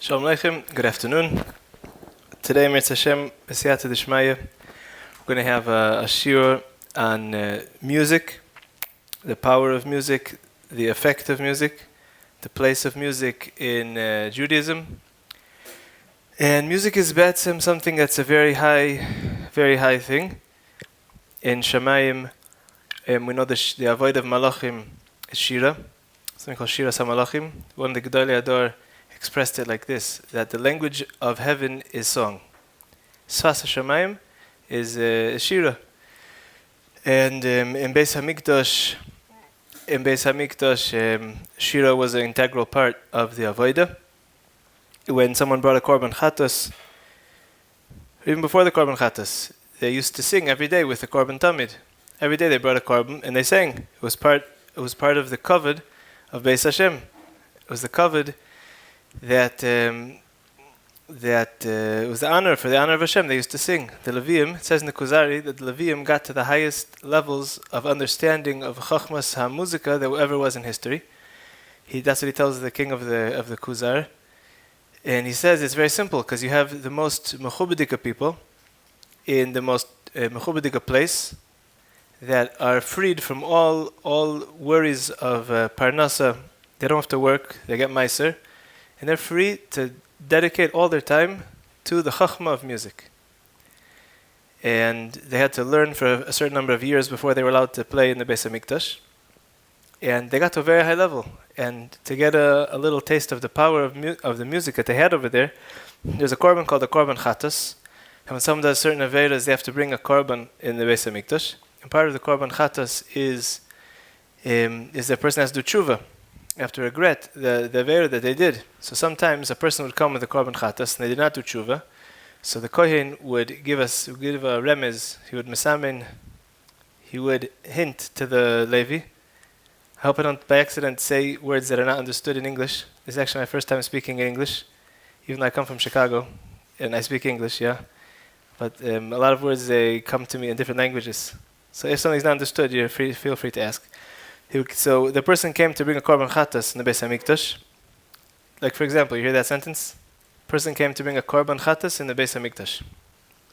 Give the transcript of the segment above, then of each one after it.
Shalom Aleichem, good afternoon. Today, Mirz Hashem, B'siyata D'Shmaya, we're going to have a shiur on music, the power of music, the effect of music, the place of music in Judaism. And music is betzim, something that's a very high thing. In Shamayim, we know the avoid of Malachim is Shira, something called Shira Samalachim. One of the Gedolei Ador expressed it like this, that the language of heaven is song. Sfas HaShamayim is Shira. And in Beis HaMikdash, Shira was an integral part of the Avodah. When someone brought a Korban Chatos, even before the Korban Chatos, they used to sing every day with the Korban Tamid. Every day they brought a Korban and they sang. It was part of the kavod of Beis Hashem. It was the kavod that it was the honor of Hashem. They used to sing. The Leviim, it says in the Kuzari that the Leviim got to the highest levels of understanding of Chachmas HaMuzika that ever was in history. That's what he tells the king of the Kuzar. And he says it's very simple because you have the most mechubedika people in the most mechubedika place that are freed from all worries of parnasa. They don't have to work. They get meiser. And they're free to dedicate all their time to the chachma of music. And they had to learn for a certain number of years before they were allowed to play in the Beis HaMikdash. And they got to a very high level. And to get a little taste of the power of the music that they had over there, there's a korban called the Korban Chatos. And when someone does certain averas, they have to bring a korban in the Beis HaMikdash. And part of the Korban Chatos is the person has to do tshuva. You have to regret the avera that they did. So sometimes a person would come with a korban chatas and they did not do tshuva. So the kohen would give a remez. He would mesamen. He would hint to the Levi. I hope I don't by accident say words that are not understood in English. This is actually my first time speaking in English, even though I come from Chicago and I speak English, yeah. But a lot of words, they come to me in different languages. So if something's not understood, feel free to ask. So the person came to bring a korban chatas in the Beis HaMikdash. Like for example, you hear that sentence? Person came to bring a korban chatas in the Beis HaMikdash.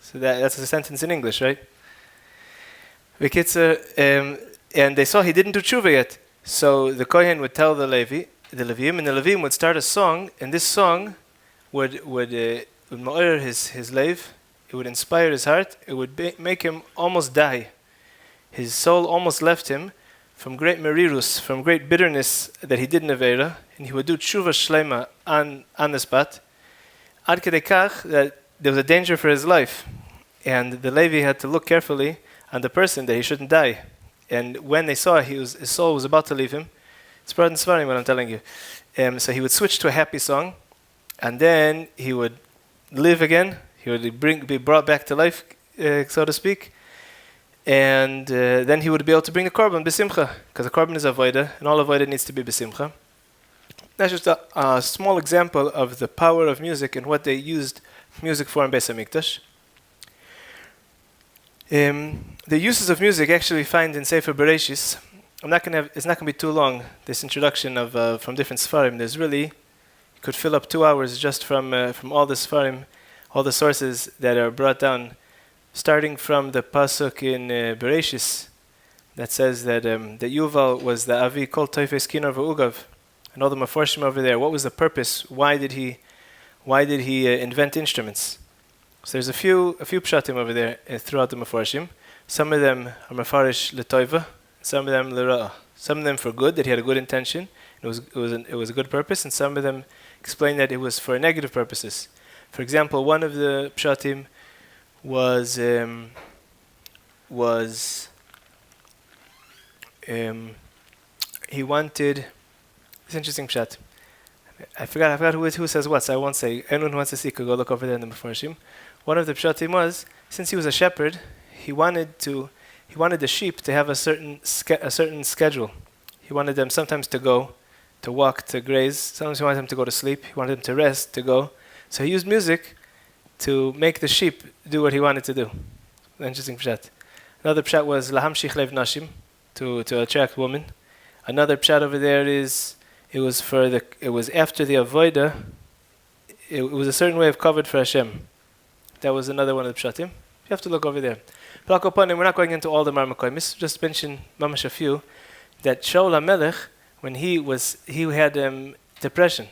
So that's a sentence in English, right? And they saw he didn't do tshuva yet. So the kohen would tell the Leviim, and the Leviim would start a song, and this song would ma'or his leiv. It would inspire his heart. It would make him almost die. His soul almost left him from great merirus, from great bitterness that he did in Avera, and he would do tshuva shlema on the spot, ad kedei kach that there was a danger for his life. And the Levi had to look carefully on the person that he shouldn't die. And when they saw his soul was about to leave him, it's brought in Svarim what I'm telling you. So he would switch to a happy song, and then he would live again. He would be brought back to life, so to speak. And then he would be able to bring the korban b'simcha, because the korban is avodah, and all avodah needs to be b'simcha. That's just a small example of the power of music and what they used music for in Beis HaMikdash. The uses of music actually find in Sefer Bereshis. It's not going to be too long, this introduction of from different Sfarim. You could fill up 2 hours just from all the Sfarim, all the sources that are brought down, starting from the pasuk in Bereshis that says that Yuval was the avi kol toifes kinor v'ugav, and all the maforshim over there. What was the purpose? Why did he invent instruments? So there's a few pshatim over there throughout the maforshim. Some of them are mafarish letoiva, some of them l'ra'ah. Some of them for good, that he had a good intention. It was a good purpose, and some of them explain that it was for negative purposes. For example, one of the pshatim was he wanted this interesting pshat. I forgot who says what, so I won't say. Anyone who wants to see could go look over there in the Mefarshim. One of the pshatim was, since he was a shepherd, he wanted the sheep to have a certain schedule. He wanted them sometimes to go to walk, to graze. Sometimes he wanted them to go to sleep. He wanted them to rest, to go. So he used music to make the sheep do what he wanted to do. Interesting pshat. Another pshat was lahamshich lev nashim, to attract women. Another pshat over there is it was after the avodah it was a certain way of kavod for Hashem. That was another one of the pshatim. You have to look over there. But we're not going into all the Marmakoimis. Just mention mamash a few. That Shaul HaMelech, when he had depression.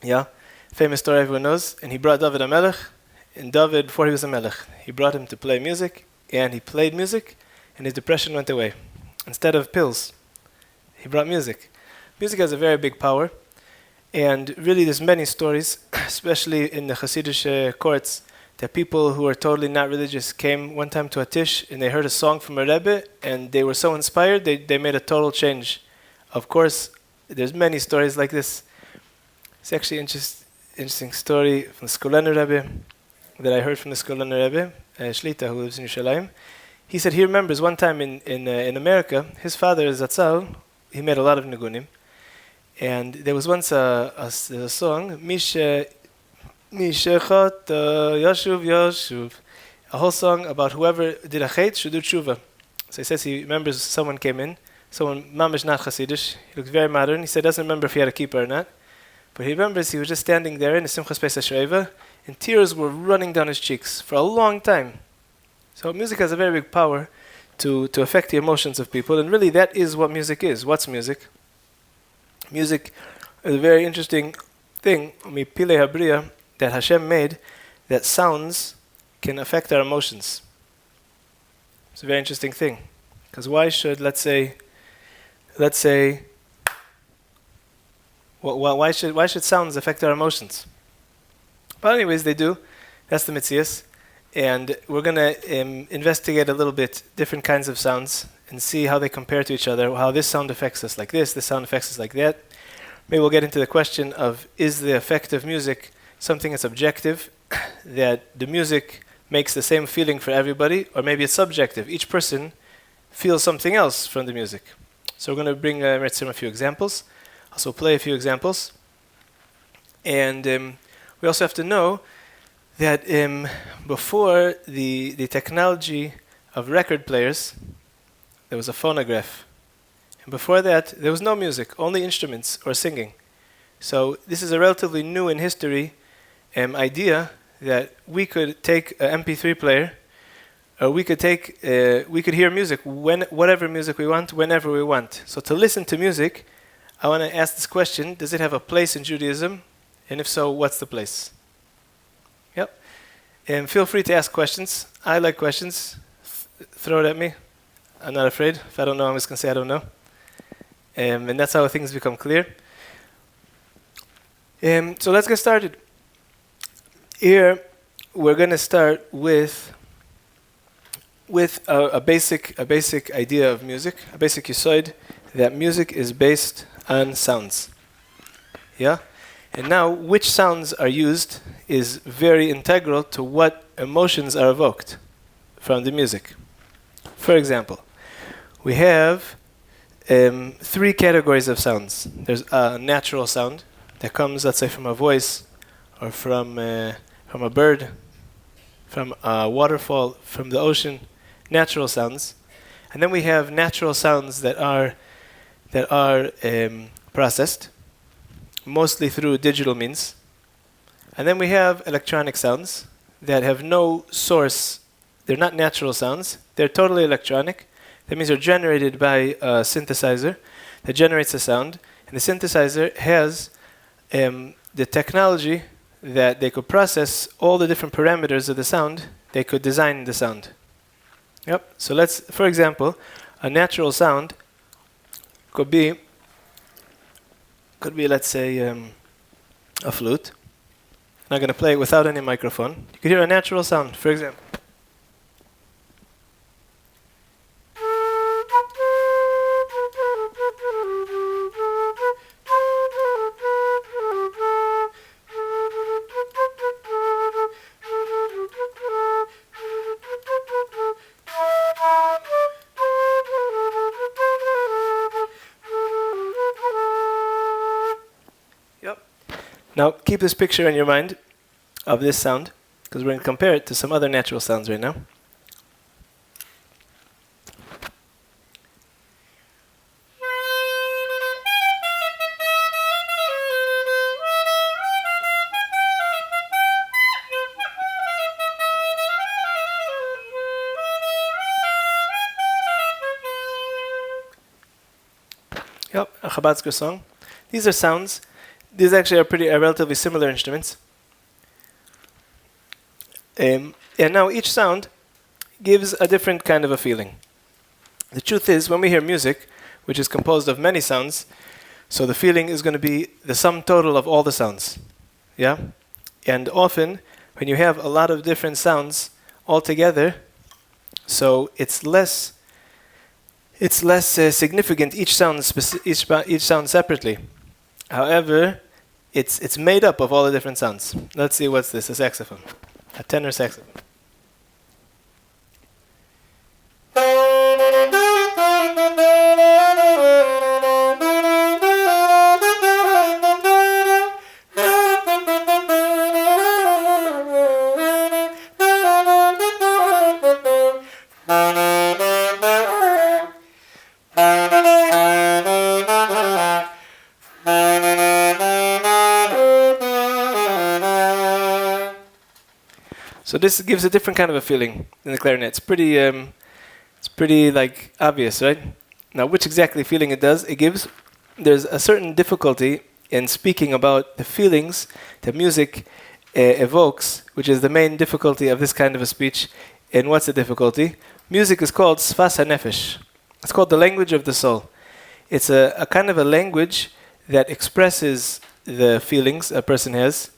Yeah, famous story everyone knows. And he brought David HaMelech. And David, before he was a melech, he brought him to play music, and he played music, and his depression went away. Instead of pills, he brought music. Music has a very big power, and really there's many stories, especially in the Hasidic courts, that people who are totally not religious came one time to a tish, and they heard a song from a Rebbe, and they were so inspired, they made a total change. Of course, there's many stories like this. It's actually an interesting story from the Skolener Rebbe, that I heard from the Skolener Rebbe, Shlita, who lives in Yerushalayim. He said he remembers one time in America, his father, Zatzal, he made a lot of nigunim. And there was once a song, Mishechat Yashuv Yashuv, a whole song about whoever did a chet should do tshuva. So he says he remembers someone came in, someone mamish not Hasidish, he looked very modern. He said doesn't remember if he had a kippah or not, but he remembers he was just standing there in the Simchas Pesach Shreiva, and tears were running down his cheeks for a long time. So music has a very big power to affect the emotions of people, and really that is what music is. What's music? Music is a very interesting thing, Mipile Habriya, that Hashem made, that sounds can affect our emotions. It's a very interesting thing. Because why should, let's say, why should sounds affect our emotions? But anyways, they do. That's the mitzias. And we're going to investigate a little bit different kinds of sounds and see how they compare to each other, how this sound affects us like this sound affects us like that. Maybe we'll get into the question of, is the effect of music something that's objective, that the music makes the same feeling for everybody, or maybe it's subjective. Each person feels something else from the music. So we're going to bring a few examples. Also play a few examples. And we also have to know that before the technology of record players, there was a phonograph. And before that, there was no music, only instruments or singing. So this is a relatively new in history idea that we could take an MP3 player, or we could hear music, whatever music we want, whenever we want. So to listen to music, I want to ask this question: does it have a place in Judaism? And if so, what's the place? Yep. And feel free to ask questions. I like questions. Throw it at me. I'm not afraid. If I don't know, I'm just going to say I don't know. And that's how things become clear. So let's get started. Here, we're going to start with a basic idea of music, a basic yesod, that music is based on sounds. Yeah? And now, which sounds are used is very integral to what emotions are evoked from the music. For example, we have 3 categories of sounds. There's a natural sound that comes, let's say, from a voice, or from a bird, from a waterfall, from the ocean, natural sounds. And then we have natural sounds that are processed, mostly through digital means. And then we have electronic sounds that have no source. They're not natural sounds. They're totally electronic. That means they're generated by a synthesizer that generates a sound. And the synthesizer has the technology that they could process all the different parameters of the sound. They could design the sound. Yep. So let's, for example, a natural sound could be, let's say, a flute. I'm not going to play it without any microphone. You could hear a natural sound, for example. Now, keep this picture in your mind of this sound, because we're going to compare it to some other natural sounds right now. Yep, a Chabadsker song. These are sounds. These actually are relatively similar instruments. And now each sound gives a different kind of a feeling. The truth is, when we hear music, which is composed of many sounds, so the feeling is going to be the sum total of all the sounds. Yeah? And often, when you have a lot of different sounds all together, so it's less significant each sound separately. However, it's made up of all the different sounds. Let's see what's this, a saxophone. A tenor saxophone. So this gives a different kind of a feeling than the clarinet. It's pretty like obvious, right? Now, which exactly feeling it does, it gives, there's a certain difficulty in speaking about the feelings that music evokes, which is the main difficulty of this kind of a speech. And what's the difficulty? Music is called Sfas HaNefesh. It's called the language of the soul. It's a kind of a language that expresses the feelings a person has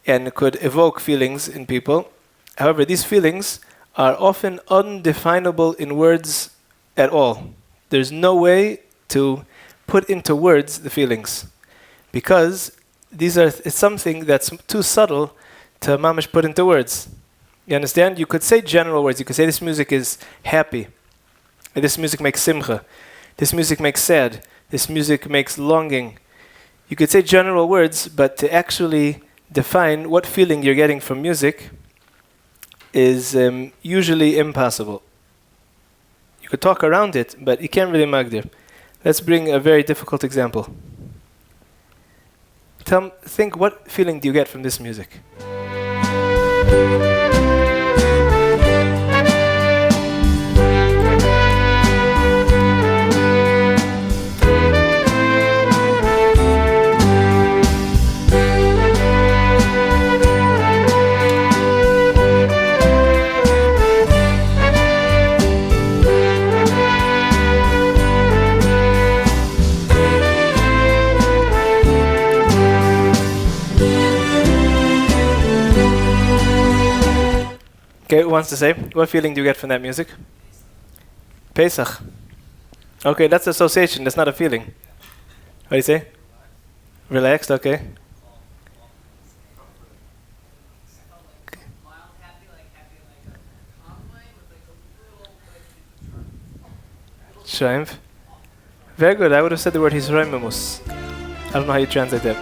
and could evoke feelings in people. However, these feelings are often undefinable in words at all. There's no way to put into words the feelings, because it's something that's too subtle to mamish put into words. You understand? You could say general words. You could say this music is happy. This music makes simcha. This music makes sad. This music makes longing. You could say general words, but to actually define what feeling you're getting from music is usually impossible. You could talk around it, but you can't really magdir. Let's bring a very difficult example. Think, what feeling do you get from this music? Okay, who wants to say? What feeling do you get from that music? Pesach. Okay, that's association, that's not a feeling. What do you say? Relaxed, okay. Triumph. Very good, I would have said the word Hisroimemus. I don't know how you translate that.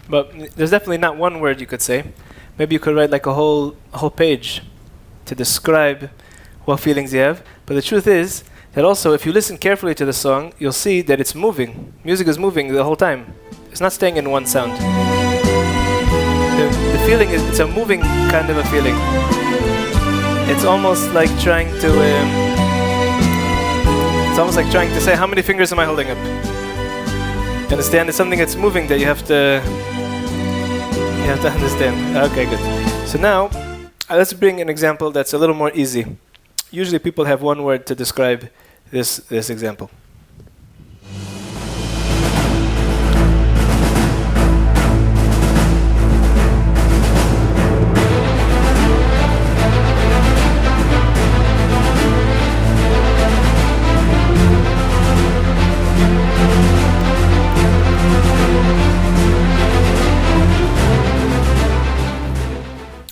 But there's definitely not one word you could say. Maybe you could write like a whole page to describe what feelings you have. But the truth is that also, if you listen carefully to the song, you'll see that it's moving. Music is moving the whole time. It's not staying in one sound. The feeling is, it's a moving kind of a feeling. It's almost like trying to say, how many fingers am I holding up? You understand? It's something that's moving that you have to understand. Okay, good. So now, let's bring an example that's a little more easy. Usually people have one word to describe this example.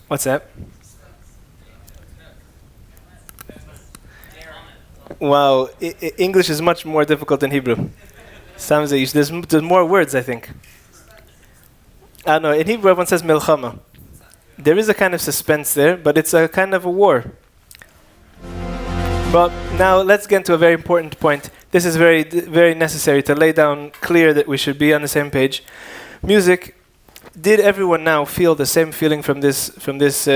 What's that? Wow, English is much more difficult than Hebrew. There's more words, I think. I know, in Hebrew everyone says milchama. There is a kind of suspense there, but it's a kind of a war. Well, now let's get to a very important point. This is very necessary to lay down clear that we should be on the same page. Music. Did everyone now feel the same feeling from this this?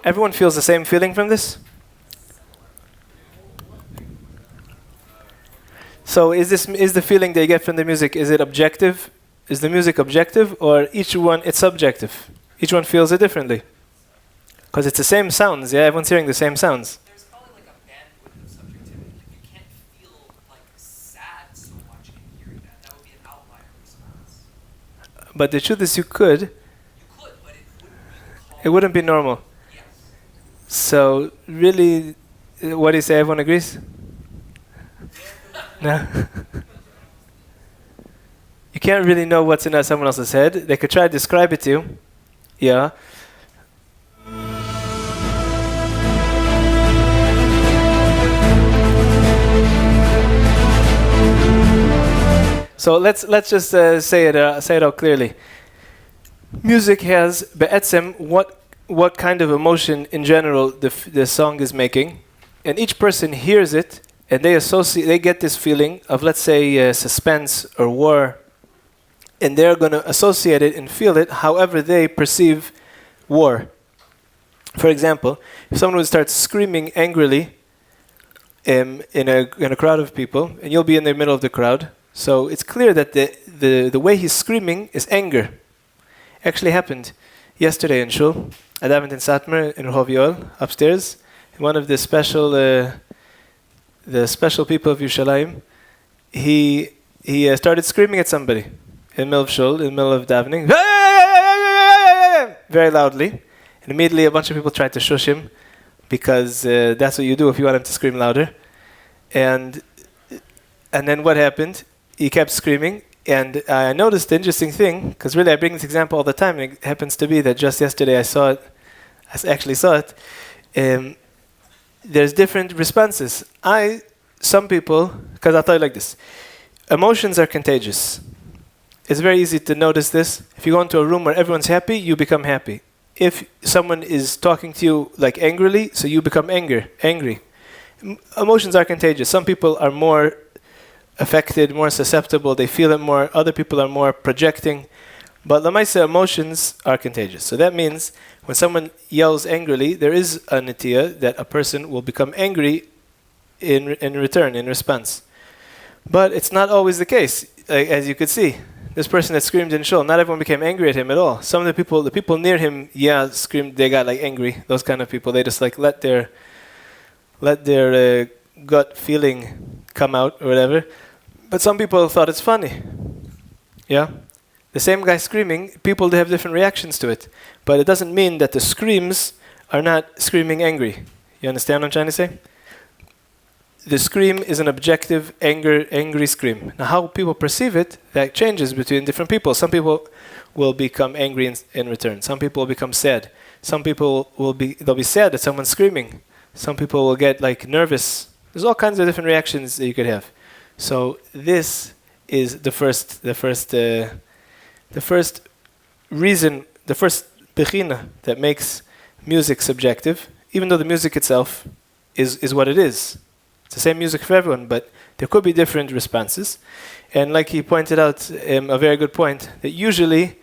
Everyone feels the same feeling from this? So is the feeling they get from the music, is it objective? Is the music objective, or each one, it's subjective? Each one feels it differently. Because it's the same sounds, yeah? Everyone's hearing the same sounds. There's probably like a bandwidth of subjectivity. Like you can't feel like sad so much in hearing that. That would be an outlier response. But the truth is you could. You could, but it wouldn't be normal. Yes. So really, what do you say, everyone agrees? No? You can't really know what's in someone else's head. They could try to describe it to you. Yeah. So let's just say it out clearly. Music has be'etzem what kind of emotion in general the song is making, and each person hears it and they get this feeling of, let's say, suspense or war, and they're going to associate it and feel it however they perceive war. For example, if someone would start screaming angrily in a crowd of people, and you'll be in the middle of the crowd, so it's clear that the way he's screaming is anger. Actually happened yesterday in Shul. I davened in Satmar in Rehov Yoel upstairs. One of the special people of Yerushalayim, he started screaming at somebody in the middle of Shul, in the middle of davening, very loudly. And immediately a bunch of people tried to shush him, because that's what you do if you want him to scream louder. And then what happened? He kept screaming, and I noticed the interesting thing, because really I bring this example all the time, and it happens to be that just yesterday I actually saw it. There's different responses. Some people, because I thought like this, emotions are contagious. It's very easy to notice this. If you go into a room where everyone's happy, you become happy. If someone is talking to you like angrily, so you become angry. Emotions are contagious. Some people are more affected, more susceptible, they feel it more. Other people are more projecting. But Lamaisa, emotions are contagious. So that means when someone yells angrily, there is a netiya that a person will become angry in return, in response. But it's not always the case, as you could see. This person that screamed in Shul, not everyone became angry at him at all. Some of the people near him, screamed, they got like angry. Those kind of people, they just like let their gut feeling come out or whatever. But some people thought it's funny. Yeah? The same guy screaming, people, they have different reactions to it. But it doesn't mean that the screams are not screaming angry. You understand what I'm trying to say? The scream is an objective, angry scream. Now, how people perceive it, that changes between different people. Some people will become angry in return. Some people will become sad. Some people they'll be sad that someone's screaming. Some people will get like nervous. There's all kinds of different reactions that you could have. So this is the first reason, the first bechina that makes music subjective, even though the music itself is what it is. It's the same music for everyone, but there could be different responses. And like he pointed out, a very good point, that usually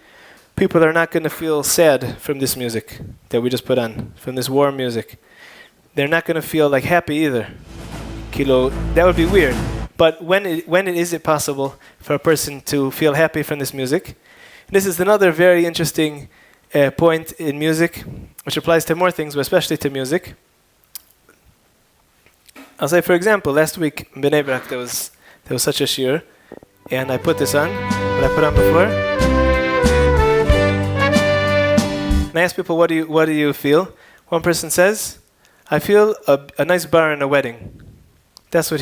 people are not going to feel sad from this music that we just put on, from this war music. They're not going to feel like happy either. That would be weird. But when is it possible for a person to feel happy from this music? This is another very interesting point in music, which applies to more things, but especially to music. I'll say, for example, last week in Bnei Brak there was such a shiur, and I put this on, what I put on before. And I ask people, what do you feel? One person says, I feel a nice bar in a wedding. That's the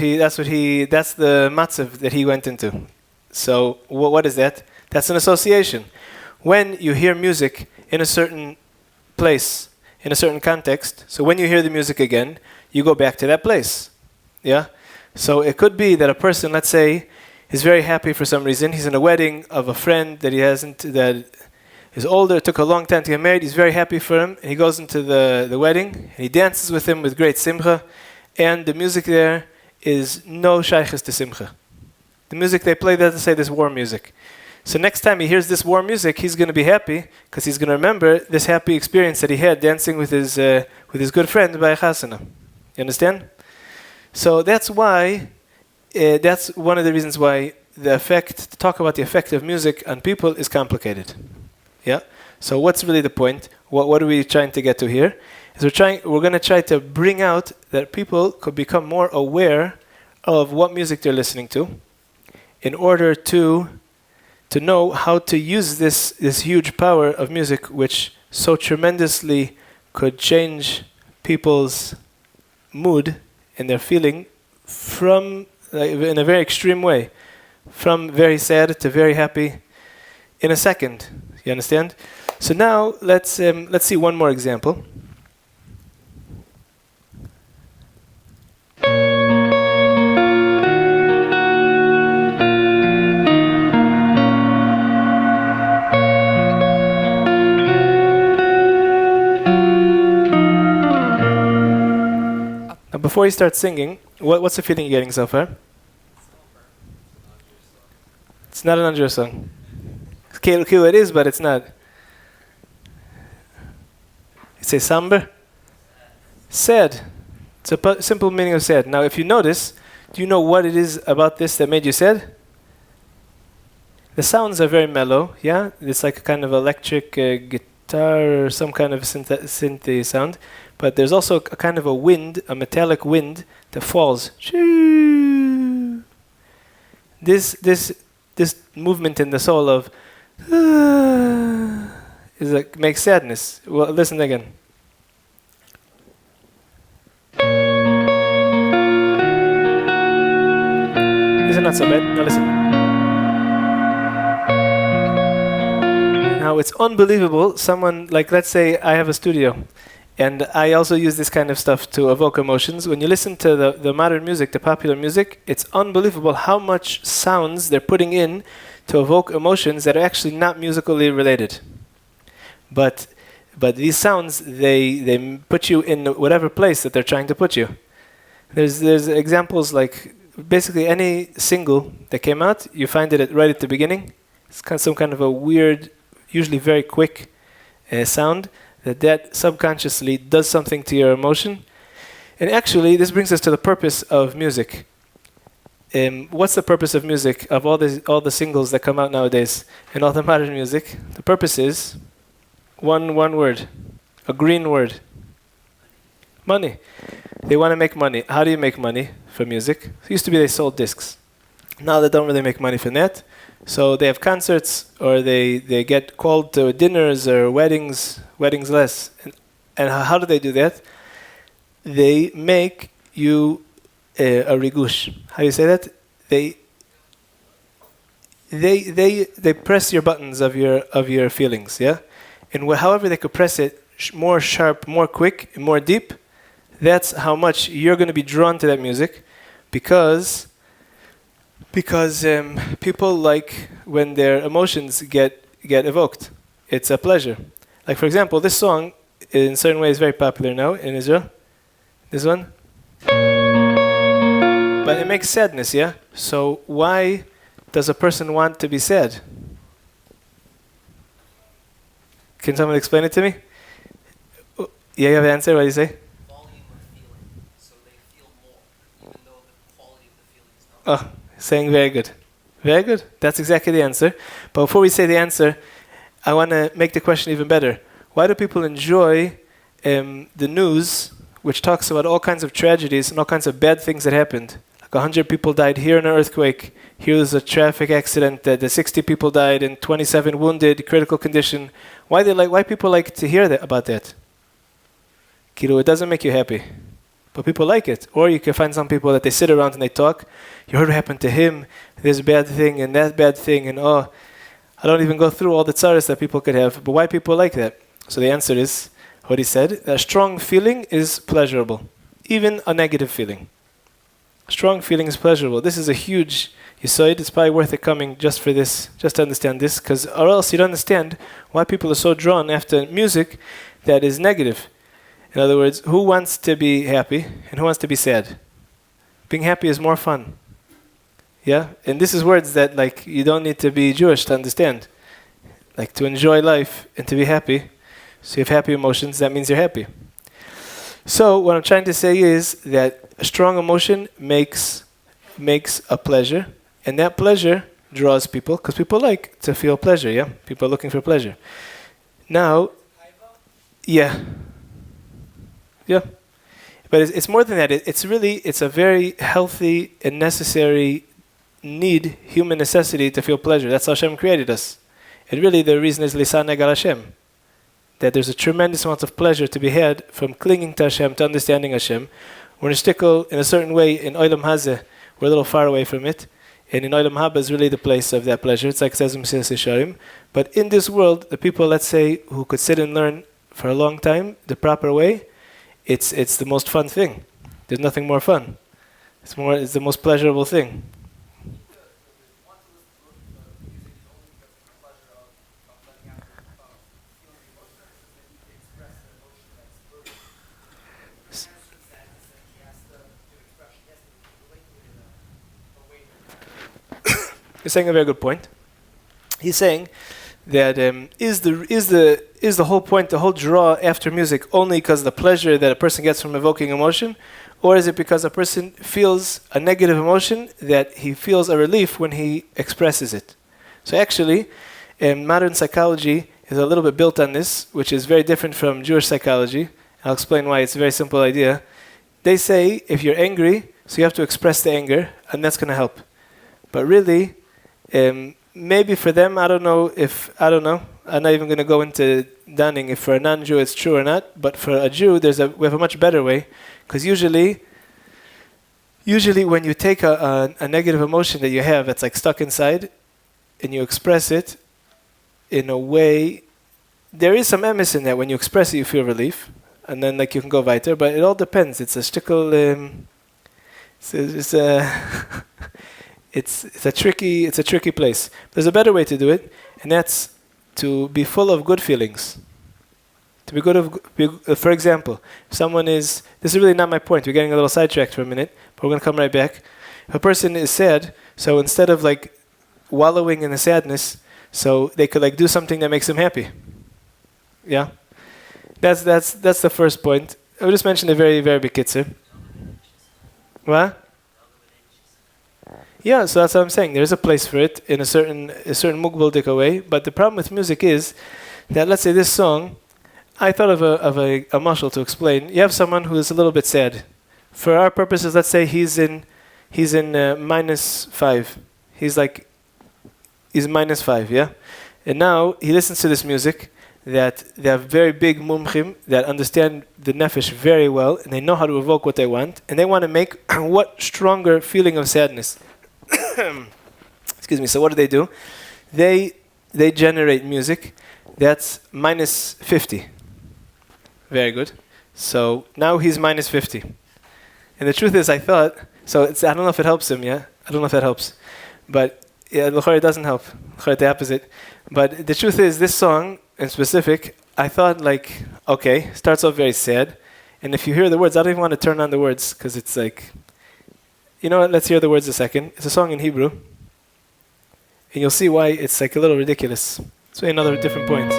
matzav that he went into. So what is that? That's an association. When you hear music in a certain place, in a certain context, so when you hear the music again, you go back to that place. Yeah? So it could be that a person, let's say, He's very happy for some reason. He's in a wedding of a friend that that is older. It took a long time to get married. He's very happy for him. He goes into the wedding, and he dances with him with great simcha. And the music there is no shaykhs to simcha. The music they play, they say this war music. So next time he hears this war music, he's going to be happy because he's going to remember this happy experience that he had dancing with his good friend by a chasana. You understand? So that's why, that's one of the reasons why to talk about the effect of music on people is complicated. Yeah. So what's really the point? What are we trying to get to here? Is we're going to try to bring out that people could become more aware of what music they're listening to, in order to know how to use this huge power of music, which so tremendously could change people's mood and their feeling from in a very extreme way, from very sad to very happy in a second. You understand? So now let's see one more example. Now, before you start singing, what's the feeling you're getting so far? It's not an Andrew song. It is, but it's not. You say somber? Sad. It's a simple meaning of sad. Now, if you notice, do you know what it is about this that made you sad? The sounds are very mellow, yeah? It's like a kind of electric guitar or some kind of synth sound. But there's also a kind of a wind, a metallic wind that falls. This movement in the soul of makes sadness. Well, listen again. These are not so bad. Now listen. Now it's unbelievable. Someone, like, let's say I have a studio, and I also use this kind of stuff to evoke emotions. When you listen to the modern music, the popular music, it's unbelievable how much sounds they're putting in to evoke emotions that are actually not musically related. But these sounds, they put you in whatever place that they're trying to put you. There's examples like basically any single that came out, you find it right at the beginning. It's some kind of a weird, usually very quick sound that subconsciously does something to your emotion. And actually, this brings us to the purpose of music. What's the purpose of music, of all the singles that come out nowadays and all the modern music? The purpose is one word, a green word. Money. They want to make money. How do you make money from music? It used to be they sold discs. Now they don't really make money from that. So they have concerts, or they get called to dinners or weddings less. And how do they do that? They make you a rigush. How do you say that? They press your buttons of your feelings, yeah? And however they could press it more sharp, more quick, and more deep, that's how much you're going to be drawn to that music, because people like when their emotions get evoked. It's a pleasure. Like, for example, this song in certain ways is very popular now in Israel. This one. But it makes sadness, yeah? So why does a person want to be sad? Can someone explain it to me? Yeah, you have an answer? What do you say? Volume of feeling, so they feel more, even though the quality of the feeling is not. Oh, saying very good. Very good. That's exactly the answer. But before we say the answer, I want to make the question even better. Why do people enjoy the news, which talks about all kinds of tragedies and all kinds of bad things that happened? Like 100 people died here in an earthquake. Here was a traffic accident. The 60 people died and 27 wounded, critical condition. Why people like to hear about that? It doesn't make you happy. But people like it. Or you can find some people that they sit around and they talk. You heard what happened to him, this bad thing and that bad thing, and I don't even go through all the tsaras that people could have. But why people like that? So the answer is what he said. A strong feeling is pleasurable. Even a negative feeling. Strong feeling is pleasurable. This is a huge yisoid. It's probably worth it coming just for this, just to understand this, because or else you'd understand why people are so drawn after music that is negative. In other words, who wants to be happy and who wants to be sad? Being happy is more fun. Yeah? And this is words that like you don't need to be Jewish to understand. Like to enjoy life and to be happy. So you have happy emotions, that means you're happy. So what I'm trying to say is that a strong emotion makes a pleasure, and that pleasure draws people, because people like to feel pleasure, yeah? People are looking for pleasure. Now, yeah. Yeah. But it's more than that. It's a very healthy and necessary need, human necessity to feel pleasure. That's how Hashem created us. And really the reason is Lisan Negal Hashem. That there's a tremendous amount of pleasure to be had from clinging to Hashem, to understanding Hashem. We're in a certain way, in Olam Hazeh, we're a little far away from it. And in Olam Haba is really the place of that pleasure. It's like it says in Mesilas Yesharim. But in this world, the people, let's say, who could sit and learn for a long time, the proper way, it's the most fun thing. There's nothing more fun. It's the most pleasurable thing. You're saying a very good point. He's saying that is the whole point, the whole draw after music, only because of the pleasure that a person gets from evoking emotion, or is it because a person feels a negative emotion that he feels a relief when he expresses it? So actually, modern psychology is a little bit built on this, which is very different from Jewish psychology. I'll explain why. It's a very simple idea. They say if you're angry, so you have to express the anger, and that's going to help. But really, maybe for them, I don't know. I'm not even going to go into daning if for a non-Jew it's true or not. But for a Jew, we have a much better way, because usually when you take a negative emotion that you have that's like stuck inside, and you express it in a way, there is some emes in that. When you express it, you feel relief, and then like you can go weiter. But it all depends. It's a shtickle. It's a tricky place. There's a better way to do it, and that's to be full of good feelings. To be for example, if someone is, this is really not my point, we're getting a little sidetracked for a minute, but we're going to come right back. If a person is sad, so instead of like wallowing in the sadness, so they could like do something that makes them happy. Yeah? That's the first point. I will just mention a very, very big kitzur. What? Yeah, so that's what I'm saying. There's a place for it in a certain mugbaldik way. But the problem with music is that, let's say this song, I thought of a mashal to explain. You have someone who is a little bit sad. For our purposes, let's say he's in -5. He's -5, yeah? And now he listens to this music that they have very big mumchim that understand the nefesh very well, and they know how to evoke what they want, and they want to make what stronger feeling of sadness. Excuse me. So what do? They generate music that's -50. Very good. So now he's -50. And the truth is, I thought, so I don't know if it helps him, yeah? I don't know if that helps. But yeah, it doesn't help. The opposite. But the truth is, this song in specific, I thought like, okay, starts off very sad. And if you hear the words, I don't even want to turn on the words, because it's like, you know what, let's hear the words a second. It's a song in Hebrew. And you'll see why it's like a little ridiculous. It's really another different point.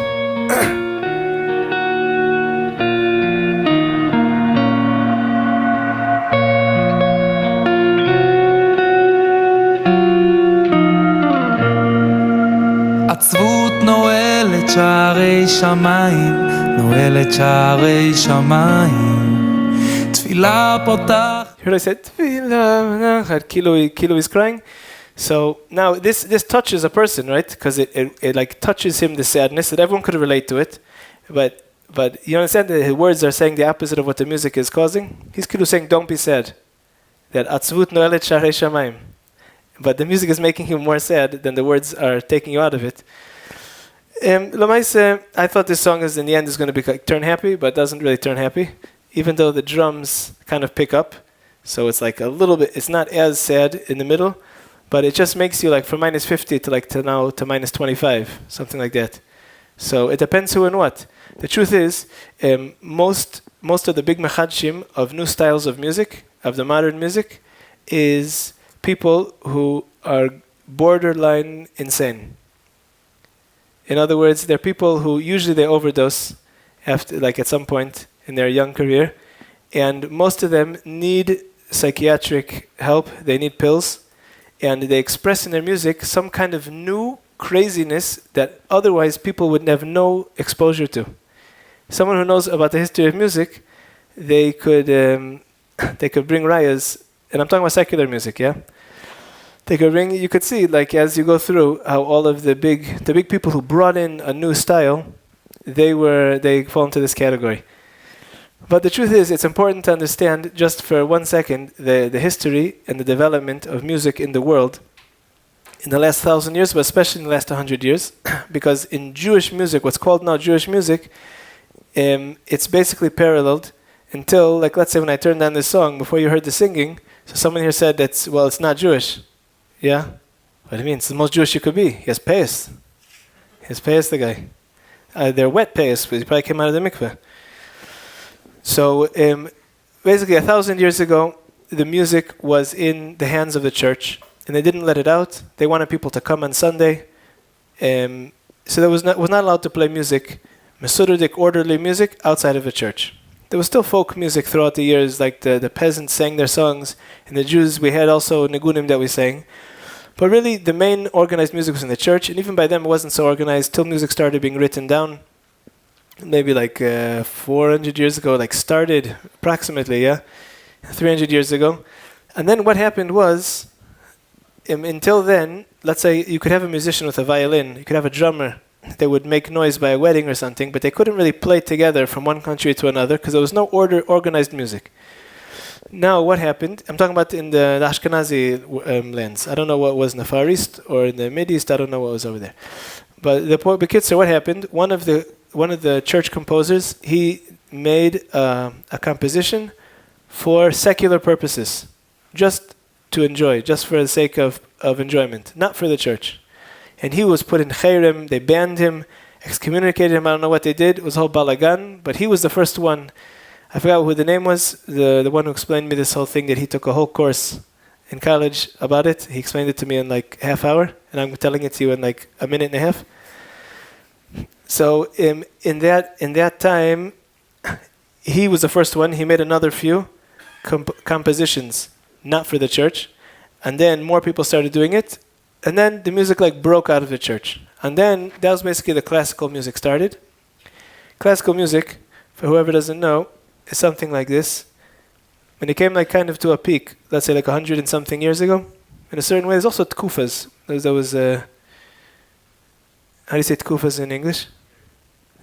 עצבות נועלת שערי שמיים, נועלת שערי שמיים, תפילה פותח. Heard I said, Kilo is crying. So now this touches a person, right? Because it like touches him, the sadness, that everyone could relate to it. But you understand that his words are saying the opposite of what the music is causing? He's Kilo saying, don't be sad. That Atzvut noelet sharei shamayim. But the music is making him more sad than the words are taking you out of it. Lamaise, I thought this song in the end is going to be turn happy, but it doesn't really turn happy. Even though the drums kind of pick up. So it's like a little bit, it's not as sad in the middle, but it just makes you like from minus 50 to like to now to minus 25, something like that. So it depends who and what. The truth is, most of the big mechadshim of new styles of music, of the modern music, is people who are borderline insane. In other words, they're people who usually they overdose after, like at some point in their young career, and most of them need psychiatric help. They need pills, and they express in their music some kind of new craziness that otherwise people would have no exposure to. Someone who knows about the history of music, they could bring rayas, and I'm talking about secular music, yeah. They could bring. You could see, like as you go through, how all of the big people who brought in a new style, they fall into this category. But the truth is, it's important to understand, just for 1 second, the history and the development of music in the world in the last 1,000 years, but especially in the last 100 years, because in Jewish music, what's called now Jewish music, it's basically paralleled until, like, let's say when I turned on this song, before you heard the singing, so someone here said that's, well, it's not Jewish. Yeah? What do you mean? It's the most Jewish you could be. He has payas. He has payas, the guy. They're wet payas, but he probably came out of the mikveh. So, basically 1,000 years ago, the music was in the hands of the church, and they didn't let it out. They wanted people to come on Sunday. So there was not allowed to play music, Mesurudik, orderly music, outside of the church. There was still folk music throughout the years, like the peasants sang their songs, and the Jews, we had also nigunim that we sang. But really, the main organized music was in the church, and even by then it wasn't so organized till music started being written down. Maybe like 400 years ago, like started approximately, 300 years ago. And then what happened was, until then, let's say you could have a musician with a violin, you could have a drummer, they would make noise by a wedding or something, but they couldn't really play together from one country to another because there was no organized music. Now, what happened? I'm talking about in the Ashkenazi lands. I don't know what was in the Far East or in the Mid East. I don't know what was over there. But the Bekitzer, what happened? One of the church composers, he made a composition for secular purposes, just to enjoy, just for the sake of enjoyment, not for the church. And he was put in Cherem, they banned him, excommunicated him, I don't know what they did, it was a whole balagan, but he was the first one. I forgot who the name was, the one who explained me this whole thing, that he took a whole course in college about it. He explained it to me in like half hour, and I'm telling it to you in like a minute and a half. So in that time, he was the first one. He made another few compositions, not for the church, and then more people started doing it, and then the music like broke out of the church, and then that was basically the classical music started. Classical music, for whoever doesn't know, is something like this. When it came like kind of to a peak, let's say like 100 and something years ago, in a certain way, there's also tkufas. There was how do you say tkufas in English?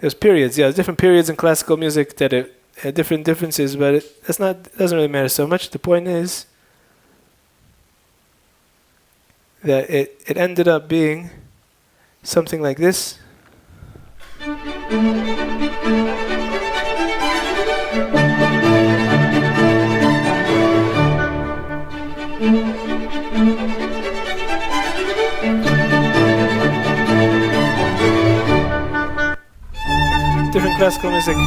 There's periods, there's different periods in classical music that had different differences, but it doesn't really matter so much. The point is that it ended up being something like this. Different classical music. Now,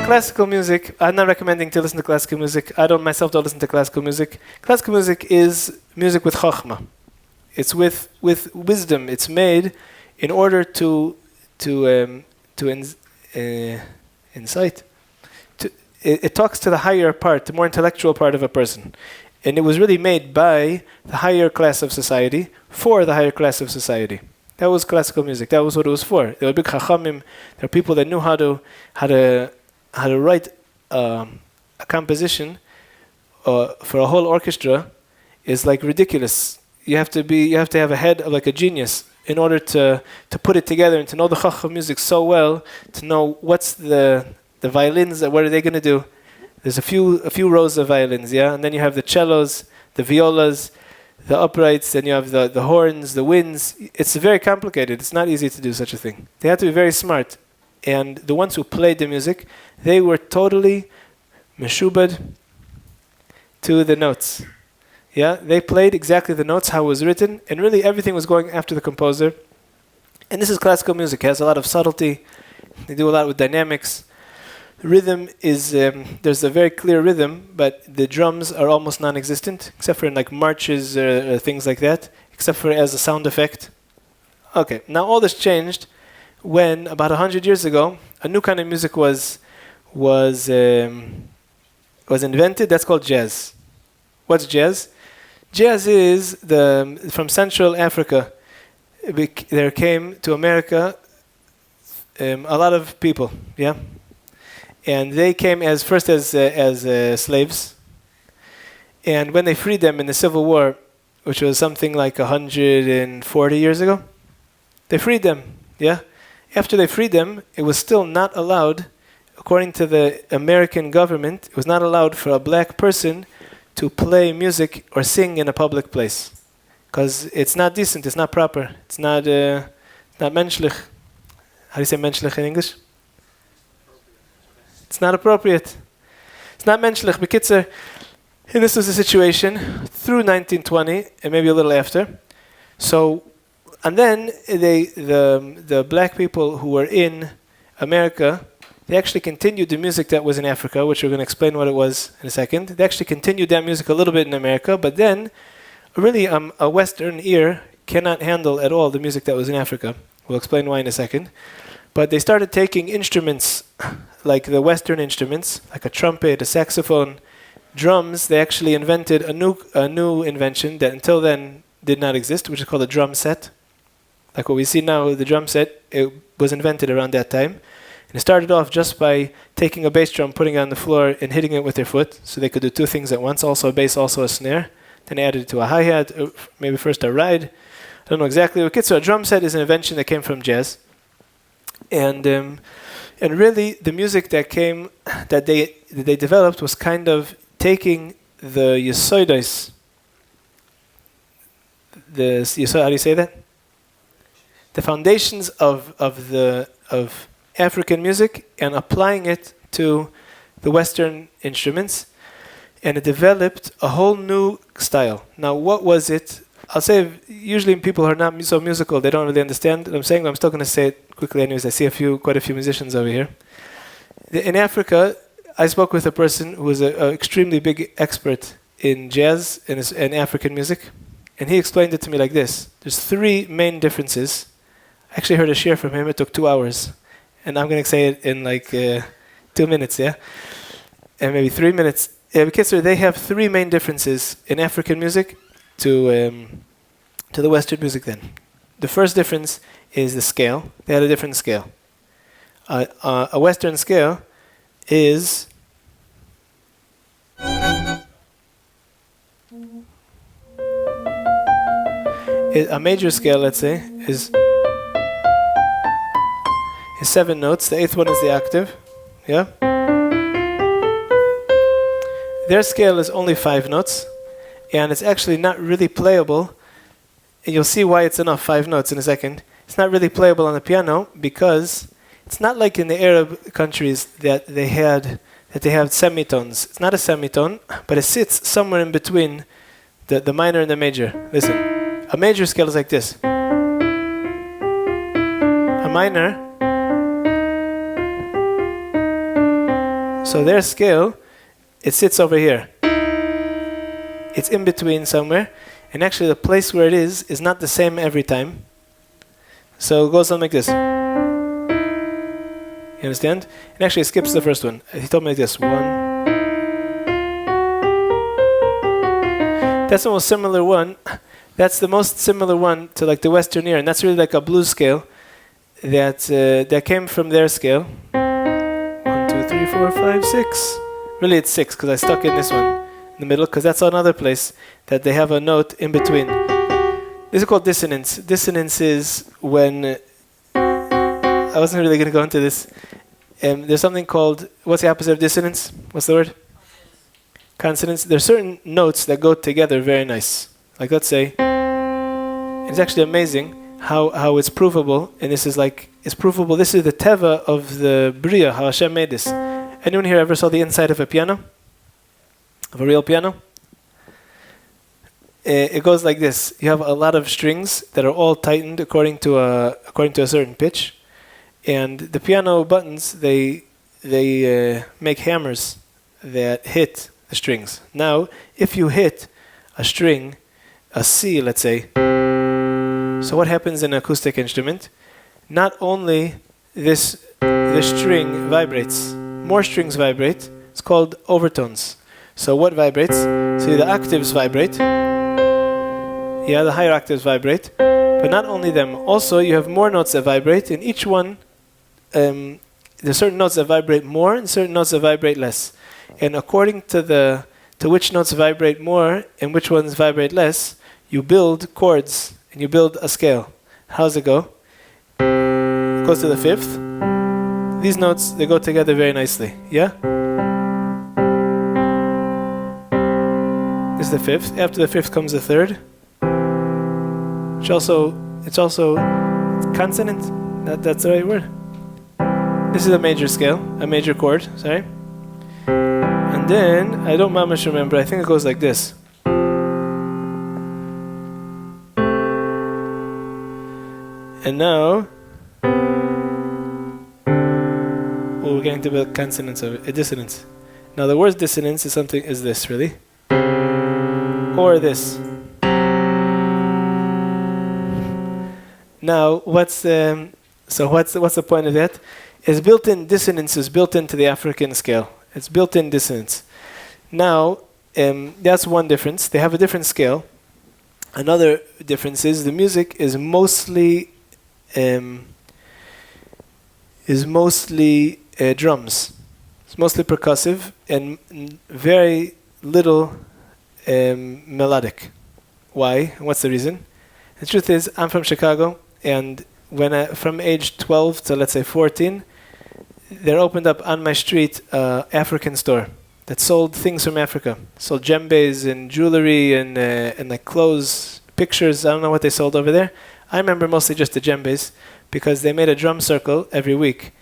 classical music, I'm not recommending to listen to classical music. I don't listen to classical music. Classical music is music with chokhmah. It's with wisdom. It's made in order to insight. It talks to the higher part, the more intellectual part of a person. And it was really made by the higher class of society, for the higher class of society. That was classical music. That was what it was for. There were big chachamim. There were people that knew how to write a composition for a whole orchestra is like ridiculous. You have to have a head of like a genius in order to put it together and to know the chacham music so well, to know what's the violins, what are they going to do. There's a few rows of violins, and then you have the cellos, the violas, the uprights, and you have the horns, the winds. It's very complicated. It's not easy to do such a thing. They had to be very smart. And the ones who played the music, they were totally meshubad to the notes. Yeah, they played exactly the notes, how it was written, and really everything was going after the composer. And this is classical music. It has a lot of subtlety. They do a lot with dynamics. Rhythm is, there's a very clear rhythm, but the drums are almost non-existent, except for in like marches or things like that, except for as a sound effect. Okay, now all this changed when about 100 years ago, a new kind of music was invented. That's called jazz. What's jazz? Jazz is from Central Africa. There came to America a lot of people, yeah, and they came first as slaves, and when they freed them in the Civil War, which was something like 140 years ago, they freed them, yeah. After they freed them, it was still not allowed, according to the American government, it was not allowed for a black person to play music or sing in a public place. Because it's not decent, it's not proper, it's not menschlich. How do you say menschlich in English? It's not appropriate. It's not menschlich. Bekitzer, and this was the situation through 1920 and maybe a little after. So, and then the black people who were in America, they actually continued the music that was in Africa, which we're going to explain what it was in a second. They actually continued that music a little bit in America, but then really a Western ear cannot handle at all the music that was in Africa. We'll explain why in a second. But they started taking instruments, like the Western instruments, like a trumpet, a saxophone, drums. They actually invented a new invention that until then did not exist, which is called a drum set. Like what we see now, the drum set, it was invented around that time. And it started off just by taking a bass drum, putting it on the floor, and hitting it with their foot. So they could do two things at once, also a bass, also a snare. Then added it to a hi-hat, maybe first a ride. I don't know exactly. Okay, so a drum set is an invention that came from jazz. And really the music that they developed was kind of taking the yesodos, how do you say that? The foundations of African music and applying it to the Western instruments, and it developed a whole new style. Now, what was it? I'll say, usually people who are not so musical, they don't really understand what I'm saying, but I'm still going to say it quickly anyways. I see quite a few musicians over here. In Africa, I spoke with a person who was an extremely big expert in jazz and African music, and he explained it to me like this. There's three main differences. I actually heard a share from him. It took 2 hours. And I'm going to say it in like 2 minutes, yeah? And maybe 3 minutes. Because they have three main differences in African music to the Western music then. The first difference is the scale. They had a different scale. A Western scale is a major scale, let's say, is 7 notes. The 8th one is the octave. Yeah? Their scale is only 5 notes, and it's actually not really playable. And you'll see why it's enough 5 notes in a second. It's not really playable on the piano because it's not like in the Arab countries that they have semitones. It's not a semitone, but it sits somewhere in between the minor and the major. Listen, a major scale is like this. A minor. So their scale, it sits over here. It's in between somewhere. And actually the place where it is not the same every time. So it goes on like this. You understand? And actually it skips the first one. He told me like this. 1. That's the most similar one. That's the most similar one to like the Western ear. And that's really like a blues scale that came from their scale. 1, 2, 3, 4, 5, 6. Really it's 6 because I stuck in this one in the middle because that's another place that they have a note in between. This is called dissonance. Dissonance is when I wasn't really going to go into this. There's something called, what's the opposite of dissonance? What's the word? consonants, there are certain notes that go together very nice. Like let's say, it's actually amazing how it's provable, and this is like, it's provable, this is the teva of the Bria, how Hashem made this. Anyone here ever saw the inside of a piano? Of a real piano? It goes like this. You have a lot of strings that are all tightened according to a certain pitch, and the piano buttons, they make hammers that hit the strings. Now, if you hit a string, a C, let's say, so what happens in an acoustic instrument? Not only the string vibrates, more strings vibrate. It's called overtones. So what vibrates? See, the octaves vibrate. Yeah, the higher octaves vibrate. But not only them, also you have more notes that vibrate. In each one, there's certain notes that vibrate more and certain notes that vibrate less. And according to which notes vibrate more and which ones vibrate less, you build chords and you build a scale. How does it go? It goes to the fifth. These notes, they go together very nicely. Yeah? This is the fifth. After the fifth comes the third. It's also consonant. That's the right word. This is a major scale, a major chord, sorry. And then, I don't mamash remember, I think it goes like this. And now, we're getting to the consonants of it, a dissonance. Now the worst dissonance is this, really. Or this. Now, what's the point of that? Is built-in dissonance is built into the African scale. It's built-in dissonance. Now, that's one difference. They have a different scale. Another difference is the music is mostly drums. It's mostly percussive and very little melodic. Why? What's the reason? The truth is, I'm from Chicago, and from age 12 to let's say 14, there opened up on my street an African store that sold things from Africa. Sold djembes and jewelry and like clothes, pictures. I don't know what they sold over there. I remember mostly just the djembes because they made a drum circle every week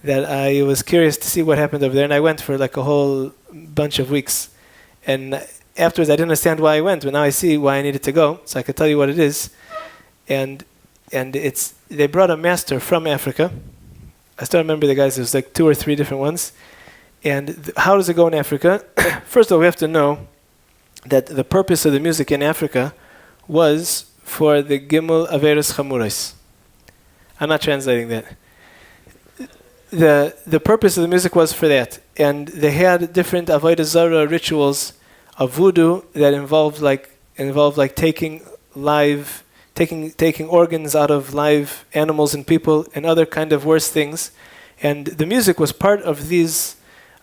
that I was curious to see what happened over there, and I went for like a whole bunch of weeks. And afterwards, I didn't understand why I went, but now I see why I needed to go, so I could tell you what it is. And they brought a master from Africa. I still remember the guys. There's like 2 or 3 different ones. And how does it go in Africa? First of all, we have to know that the purpose of the music in Africa was for the Gimel Averos Chamurais. I'm not translating that. The purpose of the music was for that. And they had different Avodah Zarah rituals of voodoo that involved like taking organs out of live animals and people and other kind of worse things. And the music was part of this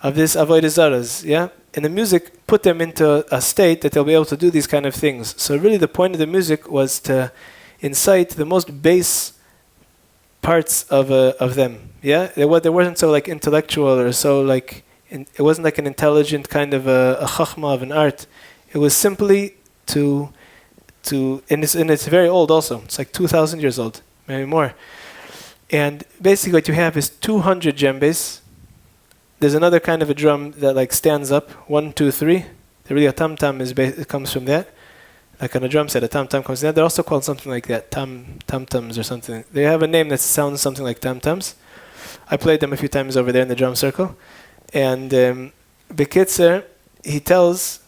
Avodah Zarahs, yeah? And the music put them into a state that they'll be able to do these kind of things. So really the point of the music was to incite the most base parts of them, yeah? They weren't so like intellectual or so like, it wasn't like an intelligent kind of a chachma of an art. It was simply and it's very old also. It's like 2,000 years old, maybe more. And basically what you have is 200 djembes. There's another kind of a drum that like stands up, 1, 2, 3. Really a tam-tam it comes from that. Like on a drum set, a tam-tam comes from that. They're also called something like that, tam-tums or something. They have a name that sounds something like tam-tums. I played them a few times over there in the drum circle. And Bekitzer, he tells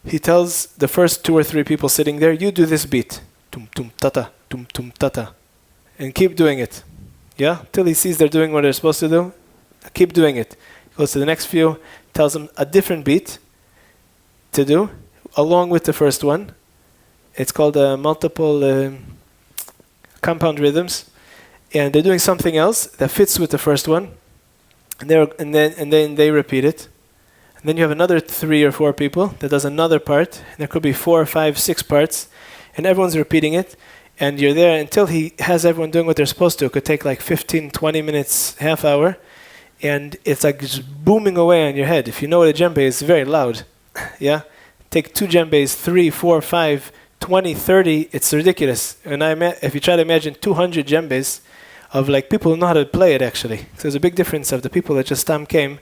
the first 2 or 3 people sitting there, you do this beat. Tum-tum-tata, tum-tum-tata. And keep doing it. Yeah? Till he sees they're doing what they're supposed to do. Keep doing it. Goes to the next few, tells them a different beat to do, along with the first one. It's called multiple compound rhythms. And they're doing something else that fits with the first one. And then they repeat it. And then you have another 3 or 4 people that does another part. And there could be 4 or 5, 6 parts. And everyone's repeating it. And you're there until he has everyone doing what they're supposed to. It could take like 15, 20 minutes, half hour. And it's like just booming away on your head. If you know what a djembe is, it's very loud. Yeah, take 2 djembes, 3, 4, 5, 20, 30. It's ridiculous. And if you try to imagine 200 djembes of like people who know how to play it actually. So there's a big difference of the people that just came.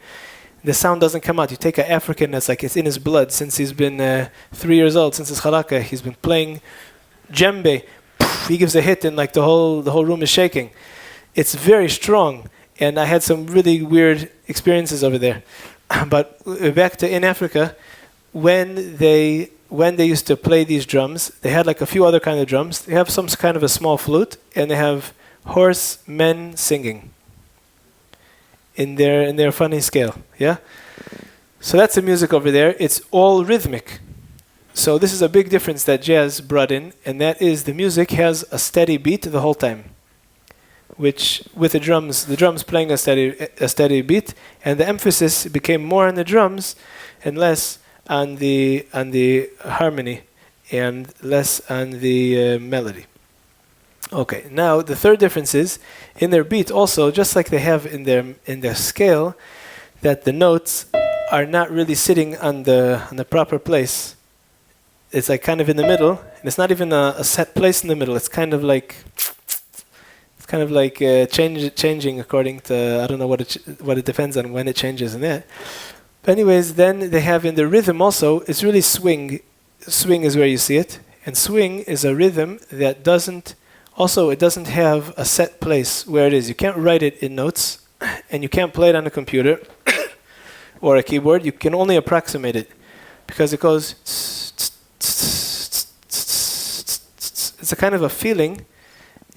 The sound doesn't come out. You take an African that's like it's in his blood since he's been 3 years old, since his halakha. He's been playing djembe. He gives a hit and like the whole room is shaking. It's very strong. And I had some really weird experiences over there. But back to in Africa, when they used to play these drums, they had like a few other kind of drums. They have some kind of a small flute, and they have horse men singing in their funny scale. Yeah. So that's the music over there. It's all rhythmic. So this is a big difference that jazz brought in, and that is the music has a steady beat the whole time. Which with the drums playing a steady beat, and the emphasis became more on the drums and less on the harmony and less on the melody. Okay, now the third difference is in their beat also, just like they have in their scale, that the notes are not really sitting on the proper place. It's like kind of in the middle, and it's not even a set place in the middle. It's kind of like changing according to, I don't know what it depends on when it changes and that. But anyways, then they have in the rhythm also, it's really swing. Swing is where you see it. And swing is a rhythm that doesn't have a set place where it is. You can't write it in notes, and you can't play it on a computer or a keyboard. You can only approximate it because it goes, it's a kind of a feeling.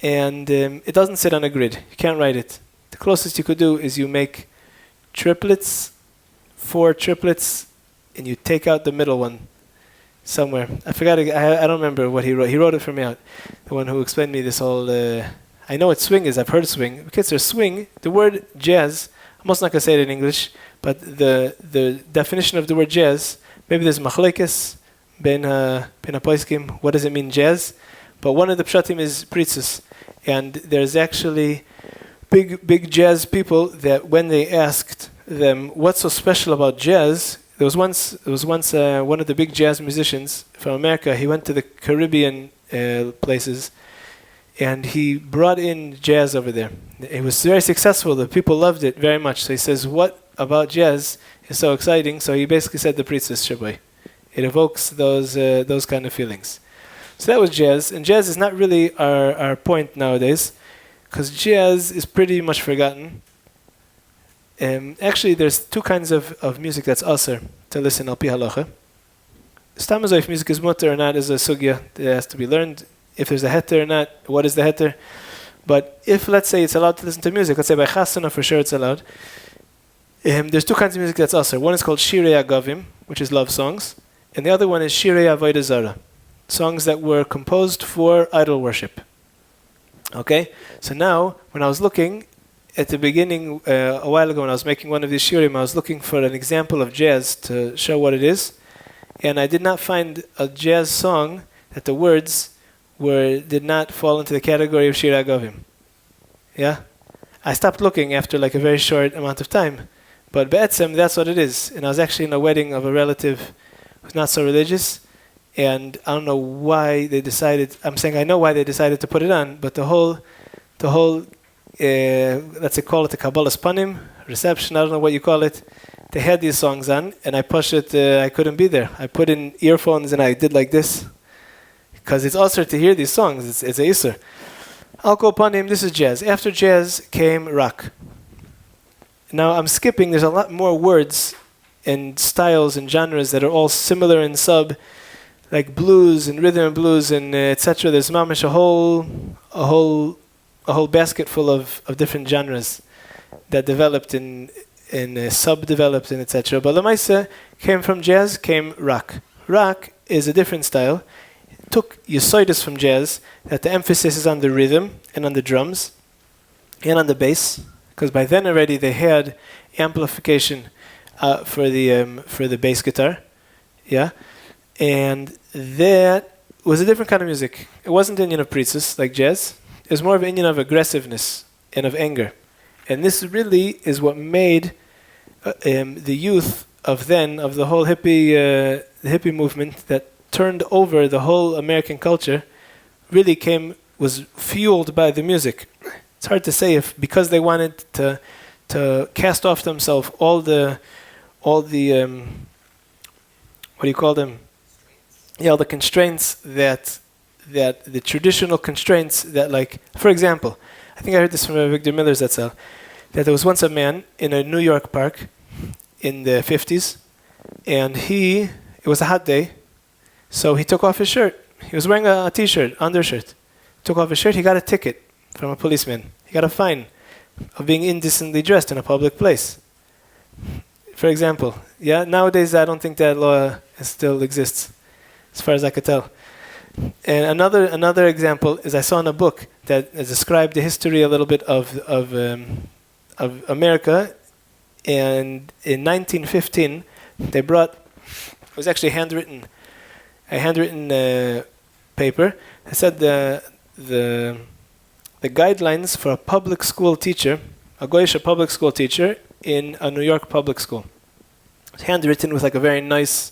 And it doesn't sit on a grid. You can't write it. The closest you could do is you make triplets, 4 triplets, and you take out the middle one somewhere. I forgot. I don't remember what he wrote. He wrote it for me out. The one who explained me this whole. I know what swing is. I've heard swing. Because there's swing. The word jazz. I'm also not gonna say it in English, but the definition of the word jazz. Maybe there's machlekes ben hapoiskim. What does it mean, jazz? But one of the pshatim is pritzus. And there's actually big jazz people that when they asked them what's so special about jazz, there was once one of the big jazz musicians from America. He went to the Caribbean places, and he brought in jazz over there. It was very successful. The people loved it very much. So he says, "What about jazz is so exciting?" So he basically said the pritzus shaboy. It evokes those kind of feelings. So that was jazz, and jazz is not really our point nowadays, because jazz is pretty much forgotten. Actually, there's 2 kinds of music that's aser to listen al pi halacha. Stam if music is mutter or not is a sugya that has to be learned. If there's a heter or not, what is the heter? But if, let's say, it's allowed to listen to music, let's say by chasana for sure it's allowed. There's 2 kinds of music that's aser. One is called shirei agavim, which is love songs, and the other one is shirei avodah zara. Songs that were composed for idol worship. Okay? So now, when I was looking at the beginning, a while ago when I was making one of these shiurim, I was looking for an example of jazz to show what it is. And I did not find a jazz song that the words did not fall into the category of shirei agavim. Yeah? I stopped looking after like a very short amount of time. But be'etzem, that's what it is. And I was actually in a wedding of a relative who's not so religious. And I don't know why they decided. I'm saying I know why they decided to put it on, but the whole, let's say call it a Kabbalah's panim reception. I don't know what you call it. They had these songs on, and I pushed it. I couldn't be there. I put in earphones and I did like this, because it's also to hear these songs. It's a isur. I'll go panim. This is jazz. After jazz came rock. Now I'm skipping. There's a lot more words and styles and genres that are all similar in sub. Like blues and rhythm and blues and etc. There's mamish a whole basket full of different genres that developed and sub-developed and etc. But Lamaisa came from jazz, came rock. Rock is a different style. It took yisoidus from jazz, that the emphasis is on the rhythm and on the drums and on the bass, because by then already they had amplification for the bass guitar. Yeah. And that was a different kind of music. It wasn't Indian of pritzus like jazz. It was more of Indian of aggressiveness and of anger. And this really is what made the youth of the whole hippie movement that turned over the whole American culture really was fueled by the music. It's hard to say if because they wanted to cast off themselves all the what do you call them? Yeah, all the constraints that the traditional constraints that, like, for example, I think I heard this from Victor Miller's Etzel, that there was once a man in a New York park in the 50s, and it was a hot day, so he took off his shirt. He was wearing a t-shirt, undershirt. Took off his shirt, he got a ticket from a policeman. He got a fine of being indecently dressed in a public place. For example, yeah, nowadays I don't think that law still exists, as far as I could tell. And another example is I saw in a book that described the history a little bit of America, and in 1915 they brought, it was actually a handwritten paper that said the guidelines for a public school teacher, a Goyish public school teacher in a New York public school. It's handwritten with like a very nice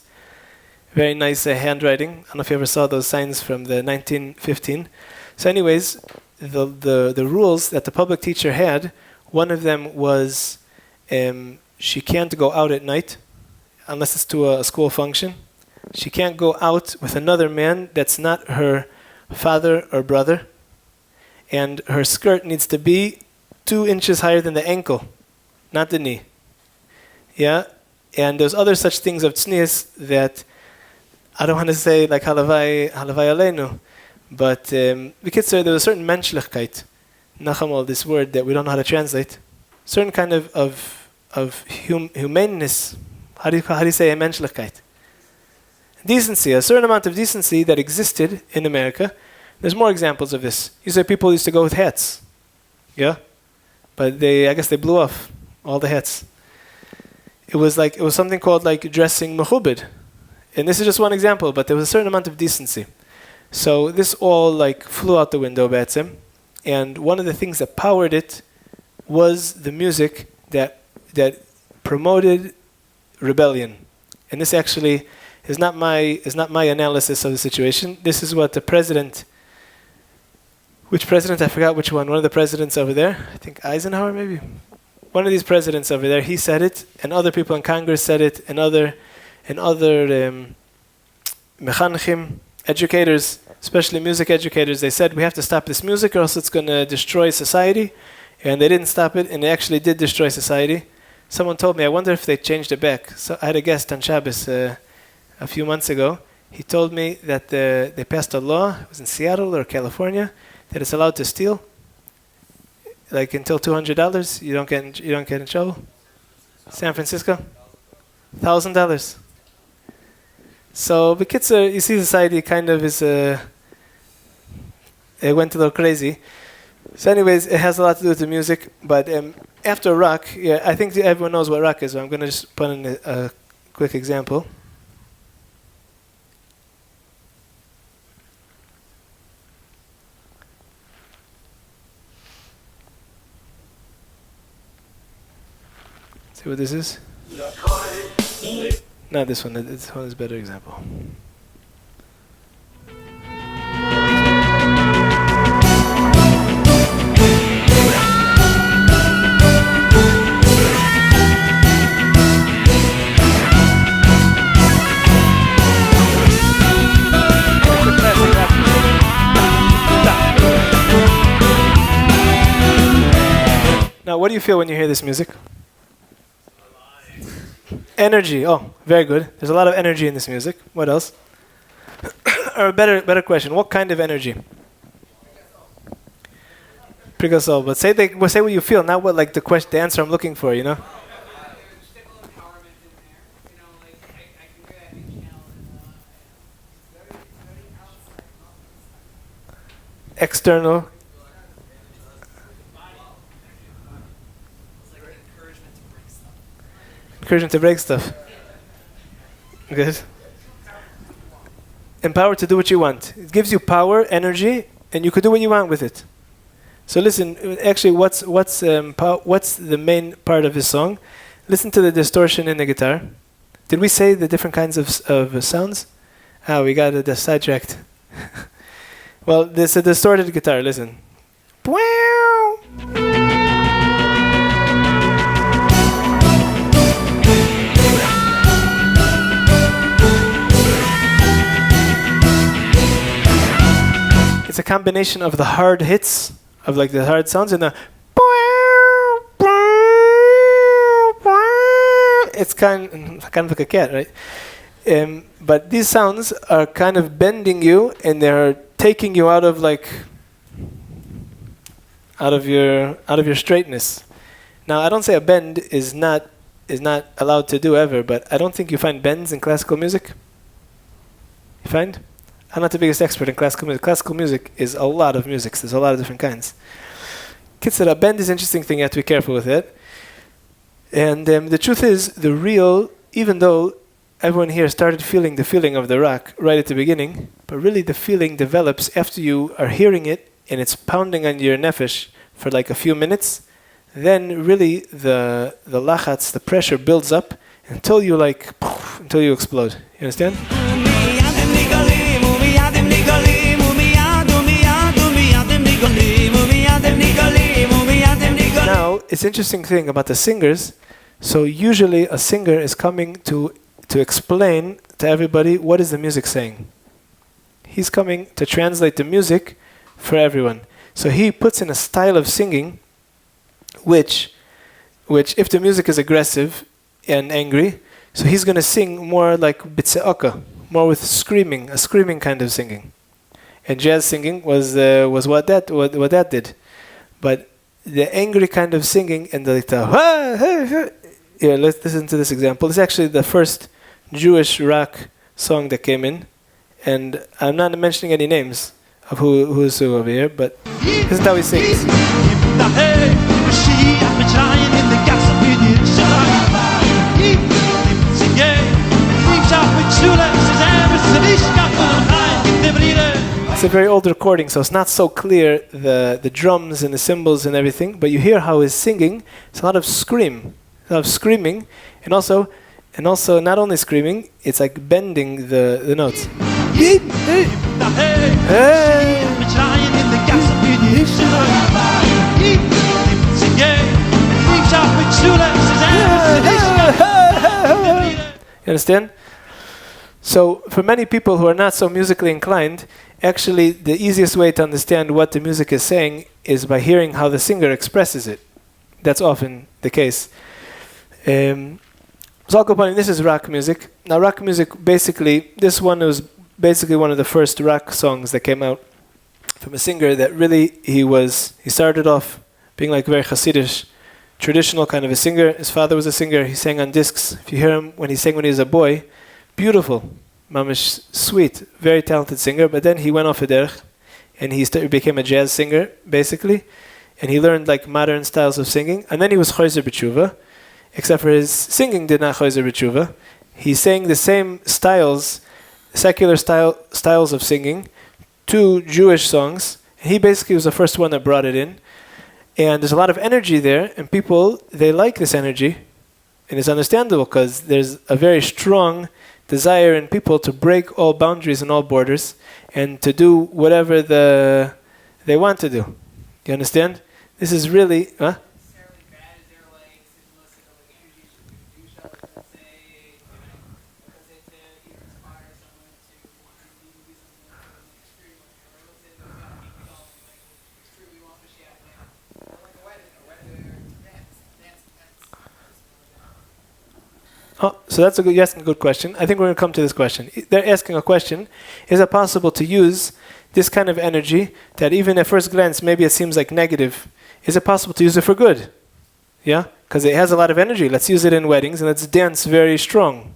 handwriting. I don't know if you ever saw those signs from the 1915. So anyways, the rules that the public teacher had, one of them was she can't go out at night unless it's to a school function. She can't go out with another man that's not her father or brother. And her skirt needs to be 2 inches higher than the ankle, not the knee. Yeah? And there's other such things of tznius that I don't want to say like halavai aleinu, but because there was a certain menschlichkeit, nachamol, this word that we don't know how to translate, certain kind of humaneness. How do you say a menschlichkeit? Decency, a certain amount of decency that existed in America. There's more examples of this. You say people used to go with hats, yeah, but I guess they blew off all the hats. It was something called like dressing mechubed. And this is just one example, but there was a certain amount of decency. So this all like flew out the window, Batsim. And one of the things that powered it was the music that promoted rebellion. And this actually is not my analysis of the situation. This is what the president, which president, I forgot which one of the presidents over there, I think Eisenhower maybe. One of these presidents over there, he said it, and other people in Congress said it, and other mechanchim, educators, especially music educators, they said we have to stop this music or else it's going to destroy society. And they didn't stop it, and they actually did destroy society. Someone told me, I wonder if they changed it back. So I had a guest on Shabbos a few months ago. He told me that they passed a law, it was in Seattle or California, that it's allowed to steal. Like until $200, you don't get in trouble. San Francisco, $1,000. So B'kitzur, you see, society kind of is. It went a little crazy. So, anyways, it has a lot to do with the music. But after rock, yeah, I think everyone knows what rock is. So I'm going to just put in a quick example. See what this is? Not this one. This one is a better example. Now, what do you feel when you hear this music? Energy. Oh, very good. There's a lot of energy in this music. What else? Or a better question. What kind of energy? Prigasol. But say what you feel, not what like the answer I'm looking for. You know. External. Encouragement to break stuff. Good. Empowered to do what you want. It gives you power, energy, and you could do what you want with it. So listen, actually, what's the main part of this song? Listen to the distortion in the guitar. did we say the different kinds of sounds? We got sidetracked. Well, there's a distorted guitar. Listen. It's a combination of the hard hits, of like the hard sounds, and the it's kind of like a cat, right? But these sounds are kind of bending you, and they're taking you out of your straightness. Now, I don't say a bend is not allowed to do ever, but I don't think you find bends in classical music. You find? I'm not the biggest expert in classical music. Classical music is a lot of music. There's a lot of different kinds. Kitzur, a bend is an interesting thing. You have to be careful with it. And the truth is, even though everyone here started feeling the feeling of the rock right at the beginning, but really the feeling develops after you are hearing it and it's pounding on your nefesh for like a few minutes, then really the lachatz, the pressure builds up until you explode. You understand? Now, it's interesting thing about the singers. So usually a singer is coming to explain to everybody what is the music saying. He's coming to translate the music for everyone. So he puts in a style of singing which if the music is aggressive and angry, so he's going to sing more like bitse'aka, more with screaming, a screaming kind of singing. And jazz singing was what that did. But the angry kind of singing and yeah, let's listen to this example. This is actually the first Jewish rock song that came in, and I'm not mentioning any names of who's who over here, but this is how he sings. It's a very old recording, so it's not so clear, the drums and the cymbals and everything, but you hear how he's singing. It's a lot of screaming, and also not only screaming, it's like bending the notes. You understand? So for many people who are not so musically inclined, actually the easiest way to understand what the music is saying is by hearing how the singer expresses it. That's often the case. This is rock music. Now rock music, basically, this one was basically one of the first rock songs that came out from a singer that really, he started off being like very Hasidish, traditional kind of a singer. His father was a singer. He sang on discs. If you hear him when he sang when he was a boy, beautiful, mamish, sweet, very talented singer. But then he went off a derech, and he became a jazz singer, basically. And he learned like modern styles of singing. And then he was choizer b'tshuva, except for his singing did not choizer b'tshuva. He sang the same styles, secular styles of singing, to Jewish songs. And he basically was the first one that brought it in. And there's a lot of energy there, and people, they like this energy. And it's understandable because there's a very strong desire in people to break all boundaries and all borders and to do whatever they want to do. You understand? This is really... Huh? Oh, so you're asking a good question. I think we're going to come to this question. They're asking a question, is it possible to use this kind of energy that even at first glance, maybe it seems like negative, is it possible to use it for good? Yeah? Because it has a lot of energy. Let's use it in weddings and let's dance very strong.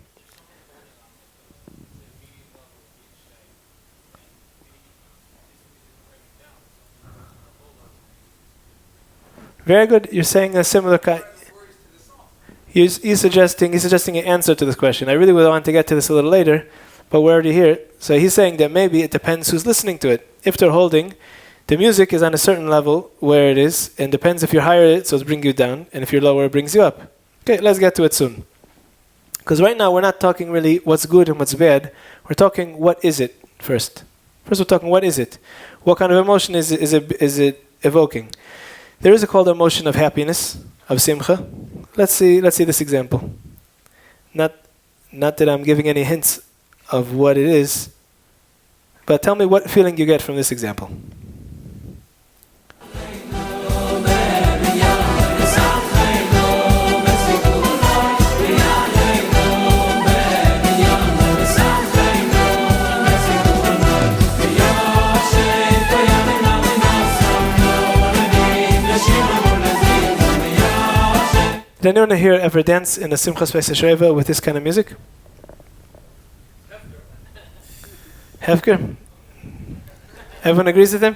Very good. You're saying a similar kind... He's suggesting an answer to this question. I really would want to get to this a little later, but we're already here. So he's saying that maybe it depends who's listening to it. If they're holding, the music is on a certain level where it is, and depends if you're higher, so it brings you down, and if you're lower, it brings you up. Okay, let's get to it soon. Because right now we're not talking really what's good and what's bad. We're talking what is it first. First we're talking what is it? What kind of emotion is it evoking? There is a called emotion of happiness, of simcha. Let's see this example. Not that I'm giving any hints of what it is, but tell me what feeling you get from this example. Did anyone here ever dance in a Simchas Pesach with this kind of music? Hefker? Everyone agrees with him?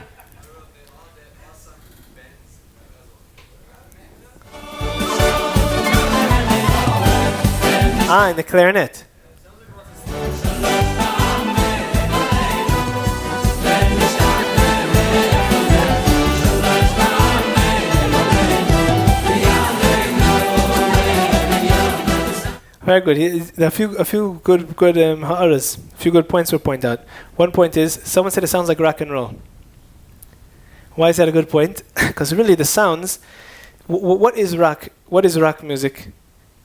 In the clarinet. Very good. A few good ha'aras, a few good points were pointed out. One point is, someone said it sounds like rock and roll. Why is that a good point? Because really the sounds, what is rock? What is rock music?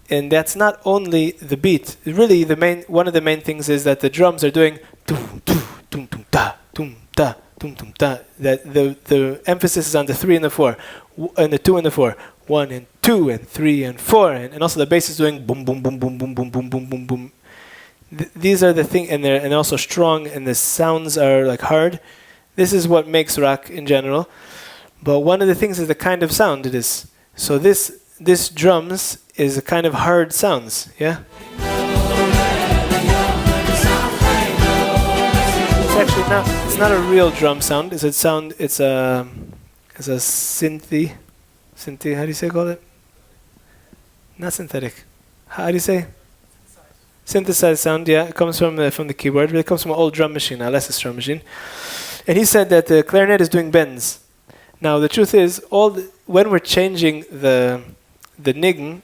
And that's not only the beat. Really, one of the main things is that the drums are doing tum tum tum tum ta tum ta tum tum ta. That the emphasis is on the 3 and the 4, and the 2 and the 4. 1 and 2 and 3 and 4, and also the bass is doing boom boom boom boom boom boom boom boom boom boom. These are the thing, and they're also strong, and the sounds are like hard. This is what makes rock in general. But one of the things is the kind of sound it is. So this drums is a kind of hard sounds, yeah. It's actually not. It's not a real drum sound. It's a sound. It's a synthy. How do you say call it? Not synthetic. How do you say? Synthesized sound, yeah. It comes from the keyboard. It comes from an old drum machine, a less drum machine. And he said that the clarinet is doing bends. Now the truth is, when we're changing the niggin,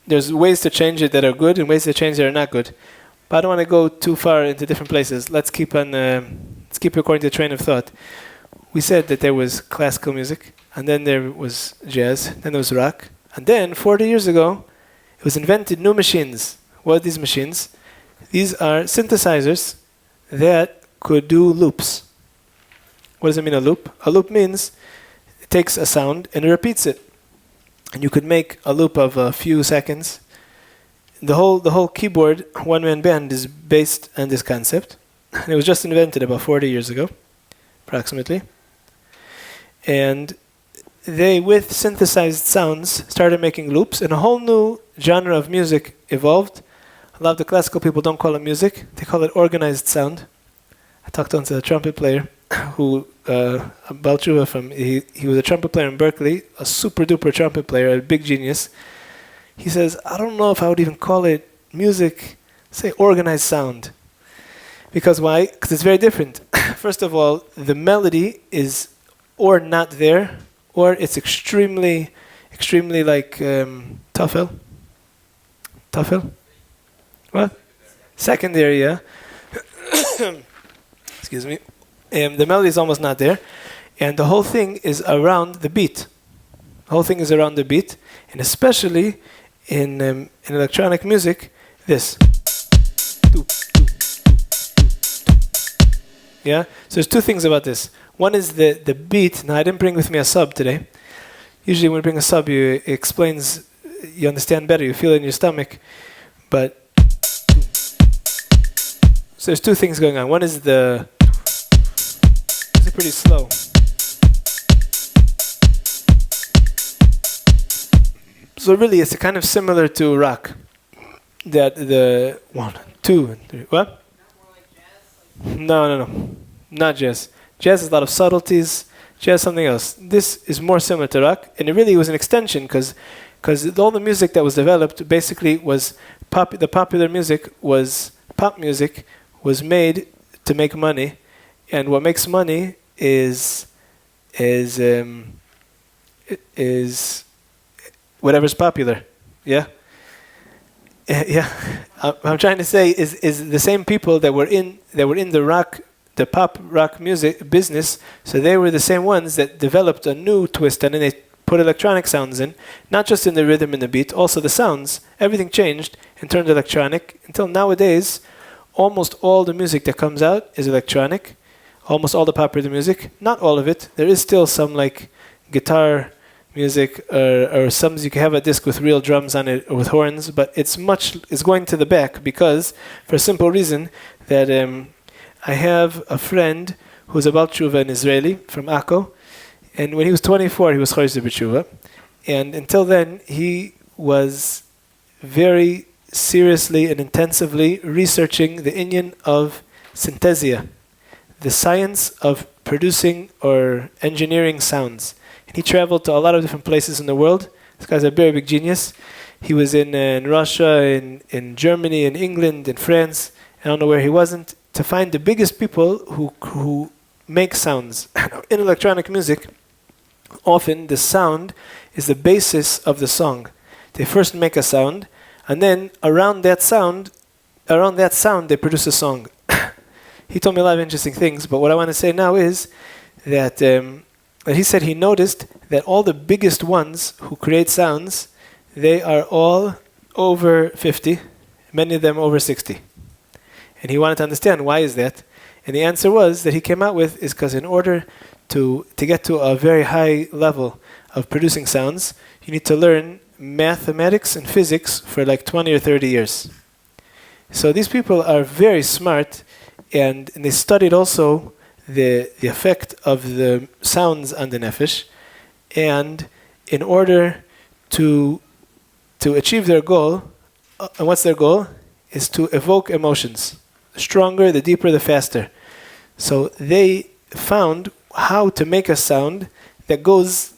there's ways to change it that are good and ways to change that are not good. But I don't want to go too far into different places. Let's keep according to the train of thought. We said that there was classical music, and then there was jazz, then there was rock, and then 40 years ago, it was invented new machines. What are these machines? These are synthesizers that could do loops. What does it mean, a loop? A loop means it takes a sound and it repeats it. And you could make a loop of a few seconds. The whole keyboard, one-man band, is based on this concept. And it was just invented about 40 years ago, approximately. And they, with synthesized sounds, started making loops, and a whole new genre of music evolved. A lot of the classical people don't call it music, they call it organized sound. I talked to a trumpet player who, Balchuva he was a trumpet player in Berkeley, a super duper trumpet player, a big genius. He says, I don't know if I would even call it music, say organized sound. Because why? Because it's very different. First of all, the melody is or not there, or it's extremely like tafel. What? Secondary, yeah. Excuse me. The melody is almost not there, and the whole thing is around the beat. The whole thing is around the beat, and especially in electronic music, this. Yeah. So there's two things about this. One is the beat. Now I didn't bring with me a sub today. Usually when you bring a sub, it explains, you understand better, you feel it in your stomach. But so there's two things going on. One is it's pretty slow. So really, it's kind of similar to rock. That the 1, 2, and 3. What? No, not jazz. Jazz has a lot of subtleties. Jazz something else. This is more similar to rock, and it really was an extension because all the music that was developed basically was the popular music was pop music was made to make money, and what makes money is whatever's popular, yeah. Yeah, I'm trying to say is the same people that were in the pop rock music business. So they were the same ones that developed a new twist, and then they put electronic sounds in, not just in the rhythm and the beat, also the sounds. Everything changed and turned electronic until nowadays. Almost all the music that comes out is electronic. Almost all the popular music, not all of it. There is still some like guitar music or some you can have a disc with real drums on it or with horns, but it's going to the back because for a simple reason that I have a friend who's about tshuva, an Israeli from Akko, and when he was 24 he was chodesh b'tshuva, and until then he was very seriously and intensively researching the inyan of synthesia, the science of producing or engineering sounds. And he traveled to a lot of different places in the world. This guy's a very big genius. He was in Russia, in Germany, in England, in France. I don't know where he wasn't, to find the biggest people who make sounds. In electronic music, often the sound is the basis of the song. They first make a sound, and then around that sound they produce a song. He told me a lot of interesting things, but what I want to say now is that he said he noticed that all the biggest ones who create sounds, they are all over 50, many of them over 60. And he wanted to understand why is that. And the answer was that he came out with is because in order to get to a very high level of producing sounds, you need to learn mathematics and physics for like 20 or 30 years. So these people are very smart, and they studied also the effect of the sounds on the nefesh, and in order to achieve their goal, and what's their goal? Is to evoke emotions. The stronger, the deeper, the faster. So they found how to make a sound that goes,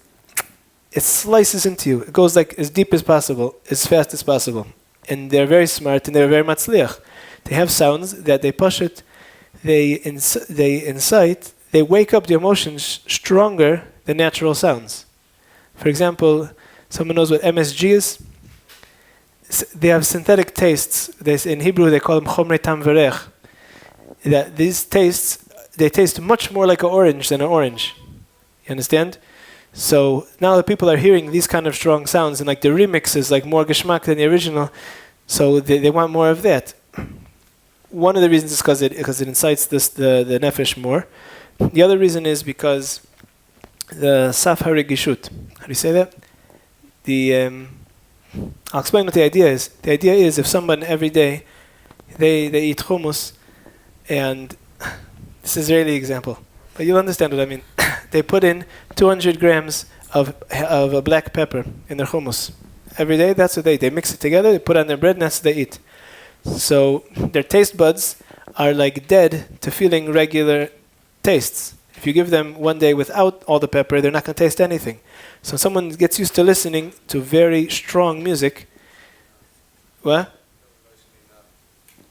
it slices into you. It goes like as deep as possible, as fast as possible. And they're very smart and they're very matzliach. They have sounds that they push it, they incite, they wake up the emotions stronger than natural sounds. For example, someone knows what MSG is? They have synthetic tastes. In Hebrew they call them chomrei tam verech. That these tastes, they taste much more like an orange than an orange. You understand? So now that people are hearing these kind of strong sounds, and like the remix is like more geschmack than the original, so they want more of that. One of the reasons is because it incites the nefesh more. The other reason is because the saf harigishut. How do you say that? I'll explain what the idea is. The idea is if someone every day they eat hummus, and this is Israeli example, but you'll understand what I mean. They put in 200 grams of a black pepper in their hummus. Every day, that's what they mix it together, they put it on their bread, and that's what they eat. So their taste buds are like dead to feeling regular tastes. If you give them one day without all the pepper, they're not going to taste anything. So someone gets used to listening to very strong music. What?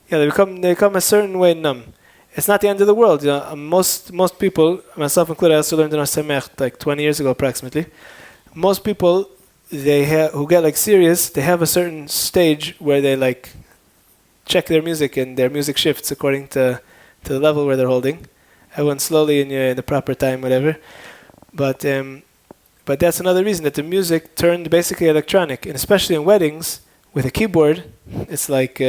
Yeah, they become a certain way numb. It's not the end of the world. You know, most people, myself included, I also learned in our semech like 20 years ago approximately. Most people, who get like serious, they have a certain stage where they like check their music and their music shifts according to the level where they're holding. Everyone slowly in the proper time, whatever. But that's another reason that the music turned basically electronic, and especially in weddings with a keyboard, it's like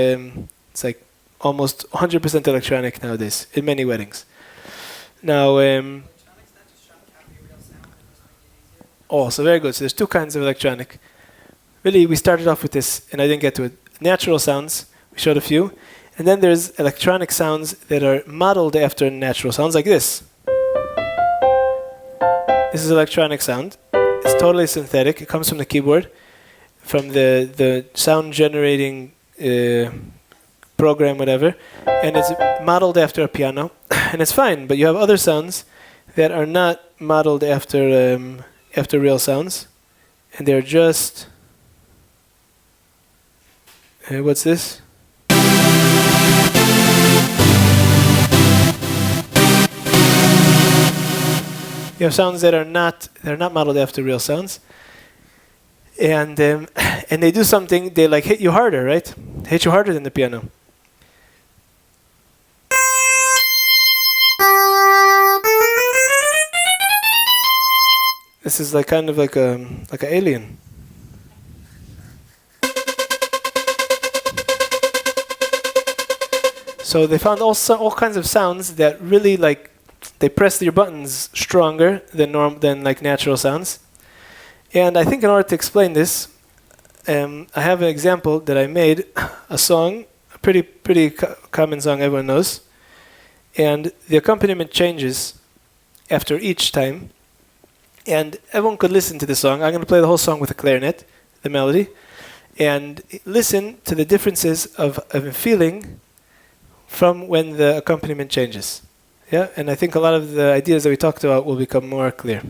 almost 100% electronic nowadays in many weddings. Now, so very good. So there's two kinds of electronic. Really, we started off with this, and I didn't get to it. Natural sounds, we showed a few. And then there's electronic sounds that are modeled after natural sounds, like this. This is electronic sound. It's totally synthetic. It comes from the keyboard, from the sound generating program, whatever. And it's modeled after a piano. And it's fine, but you have other sounds that are not modeled after real sounds. And they're just... what's this? You have sounds that are not modeled after real sounds. and and they do something. They like hit you harder, right? Hit you harder than the piano. This is like kind of like an alien. So they found all kinds of sounds that really like they press your buttons stronger than like natural sounds. And I think in order to explain this, I have an example that I made a song, a pretty common song everyone knows, and the accompaniment changes after each time, and everyone could listen to the song. I'm going to play the whole song with a clarinet, the melody, and listen to the differences of a feeling from when the accompaniment changes. Yeah, and I think a lot of the ideas that we talked about will become more clear.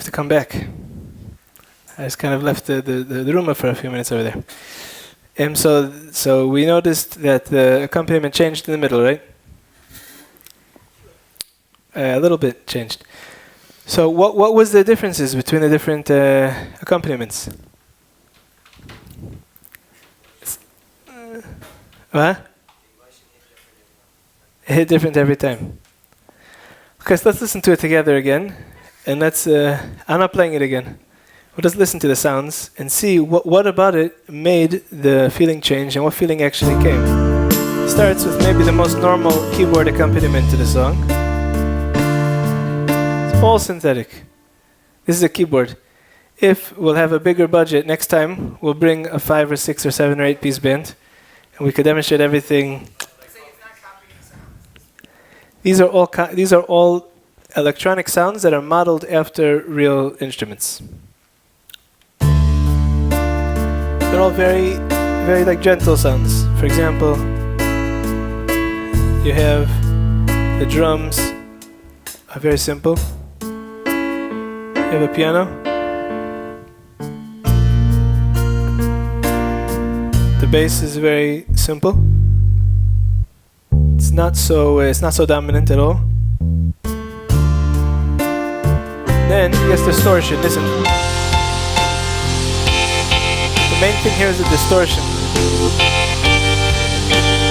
have to come back. I just kind of left the room for a few minutes over there. So we noticed that the accompaniment changed in the middle, right? A little bit changed. So what was the differences between the different accompaniments? What? It hit different every time. Okay, so let's listen to it together again. And let's, I'm not playing it again. We'll just listen to the sounds and see what about it made the feeling change and what feeling actually came. Starts with maybe the most normal keyboard accompaniment to the song. It's all synthetic. This is a keyboard. If we'll have a bigger budget next time, we'll bring a 5 or 6 or 7 or 8 piece band and we could demonstrate everything. These are all electronic sounds that are modeled after real instruments. They're all very, very like gentle sounds. For example, you have the drums are very simple. You have a piano. The bass is very simple. It's not so dominant at all. Then he has distortion. Listen. The main thing here is the distortion.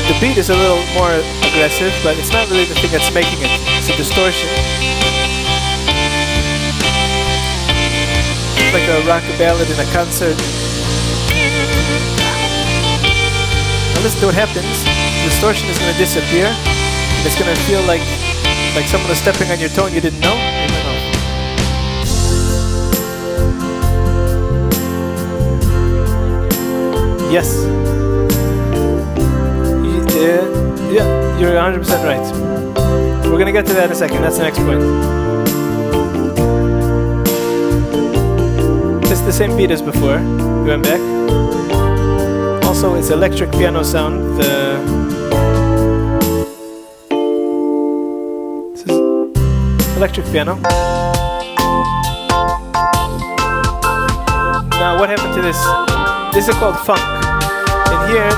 The beat is a little more aggressive, but it's not really the thing that's making it. It's the distortion. It's like a rock ballad in a concert. Now listen to what happens. The distortion is going to disappear. And it's going to feel like someone was stepping on your toe and you didn't know. Yes. Yeah, you're 100% right. We're going to get to that in a second. That's the next point. It's the same beat as before. We went back. Also, it's electric piano sound. This is electric piano. Now, what happened to this? This is called funk. And here,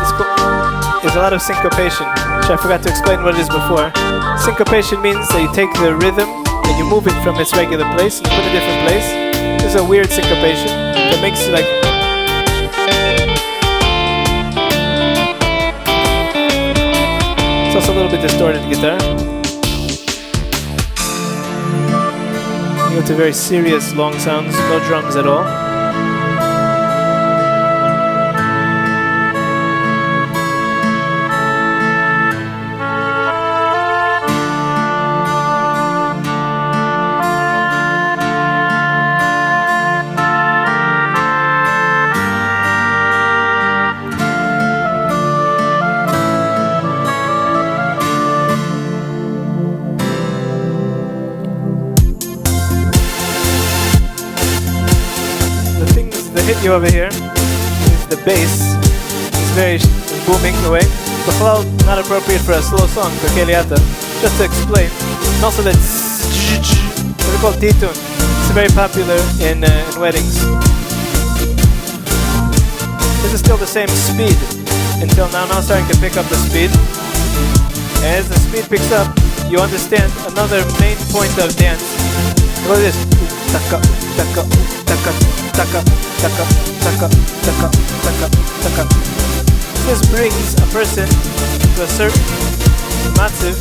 there's a lot of syncopation, which I forgot to explain what it is before. Syncopation means that you take the rhythm and you move it from its regular place and you put it in a different place. There's a weird syncopation that makes like... It's also a little bit distorted guitar. You go to very serious long sounds, no drums at all. You over here is the bass. It's very booming in a way. But not appropriate for a slow song for Keliata. Just to explain. And also that's what we call T-tune. It's very popular in weddings. This is still the same speed until now. Now starting to pick up the speed. As the speed picks up, you understand another main point of dance. Look at this. Taka, taka, taka, taka, taka, taka, taka, taka, taka. This brings a person to a certain massive.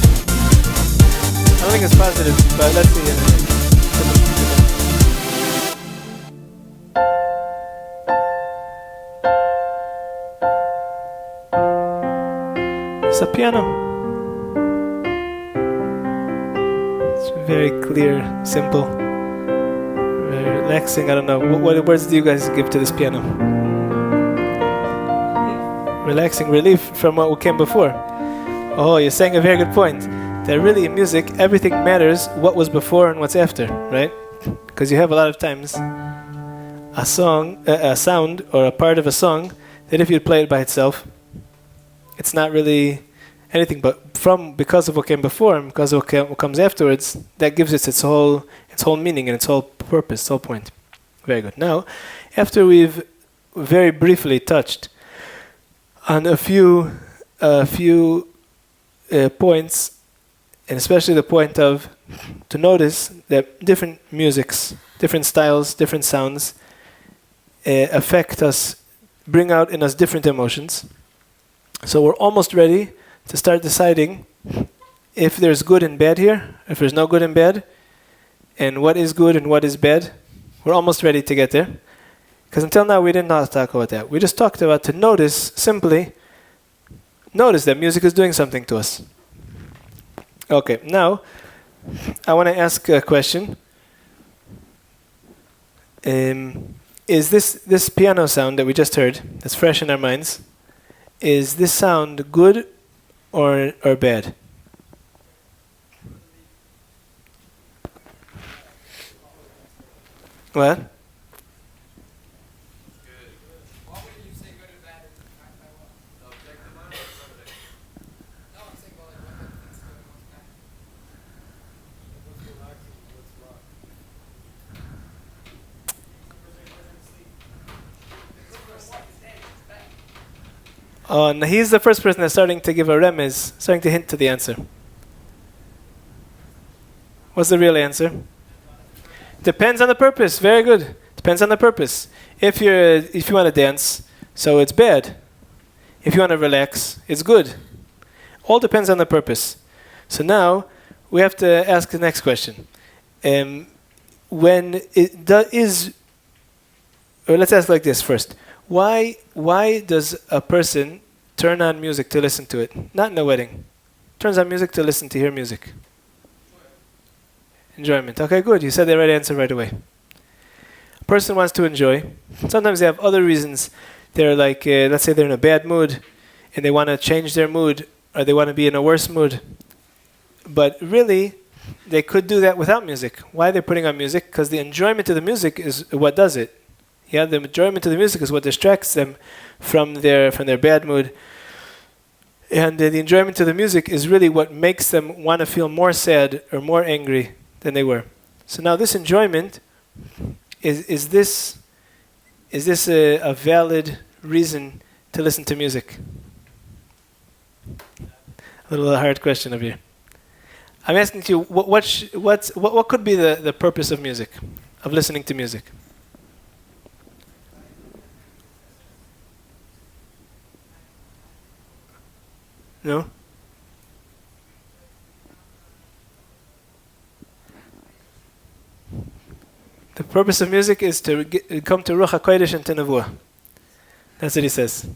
I don't think it's positive, but let's see. It's a piano. It's very clear, simple. Relaxing, I don't know. What words do you guys give to this piano? Relaxing, relief from what came before. Oh, you're saying a very good point. That really in music, everything matters what was before and what's after, right? Because you have a lot of times a song, a sound or a part of a song that if you'd play it by itself, it's not really anything, but because of what came before and because of what comes afterwards, that gives it its whole its whole meaning and its whole purpose, its whole point. Very good. Now, after we've very briefly touched on a few points, and especially the point of to notice that different musics, different styles, different sounds affect us, bring out in us different emotions. So we're almost ready to start deciding if there's good and bad here, if there's no good and bad, and what is good and what is bad. We're almost ready to get there. Because until now we did not talk about that. We just talked about to notice, simply notice that music is doing something to us. Okay, now I want to ask a question. Is this piano sound that we just heard, that's fresh in our minds, is this sound good or bad? What? Oh, and he's the first person that's starting to give a remez, starting to hint to the answer. What's the real answer? Depends on the purpose. Very good. Depends on the purpose. If you want to dance, so it's bad. If you want to relax, it's good. All depends on the purpose. So now we have to ask the next question. When it or let's ask like this first. Why does a person turn on music to listen to it? Not in a wedding. Turns on music to listen to hear music. Enjoyment. Okay, good. You said the right answer right away. A person wants to enjoy. Sometimes they have other reasons. They're like, let's say they're in a bad mood and they want to change their mood, or they want to be in a worse mood. But really, they could do that without music. Why are they putting on music? Because the enjoyment of the music is what does it. Yeah, the enjoyment of the music is what distracts them from their bad mood. And the enjoyment of the music is really what makes them want to feel more sad or more angry than they were. So now this enjoyment, is this a valid reason to listen to music? A little hard question of you. I'm asking you, what could be the purpose of music, of listening to music? No? The purpose of music is to come to Ruach HaKodesh and to Nevuah. That's what he says.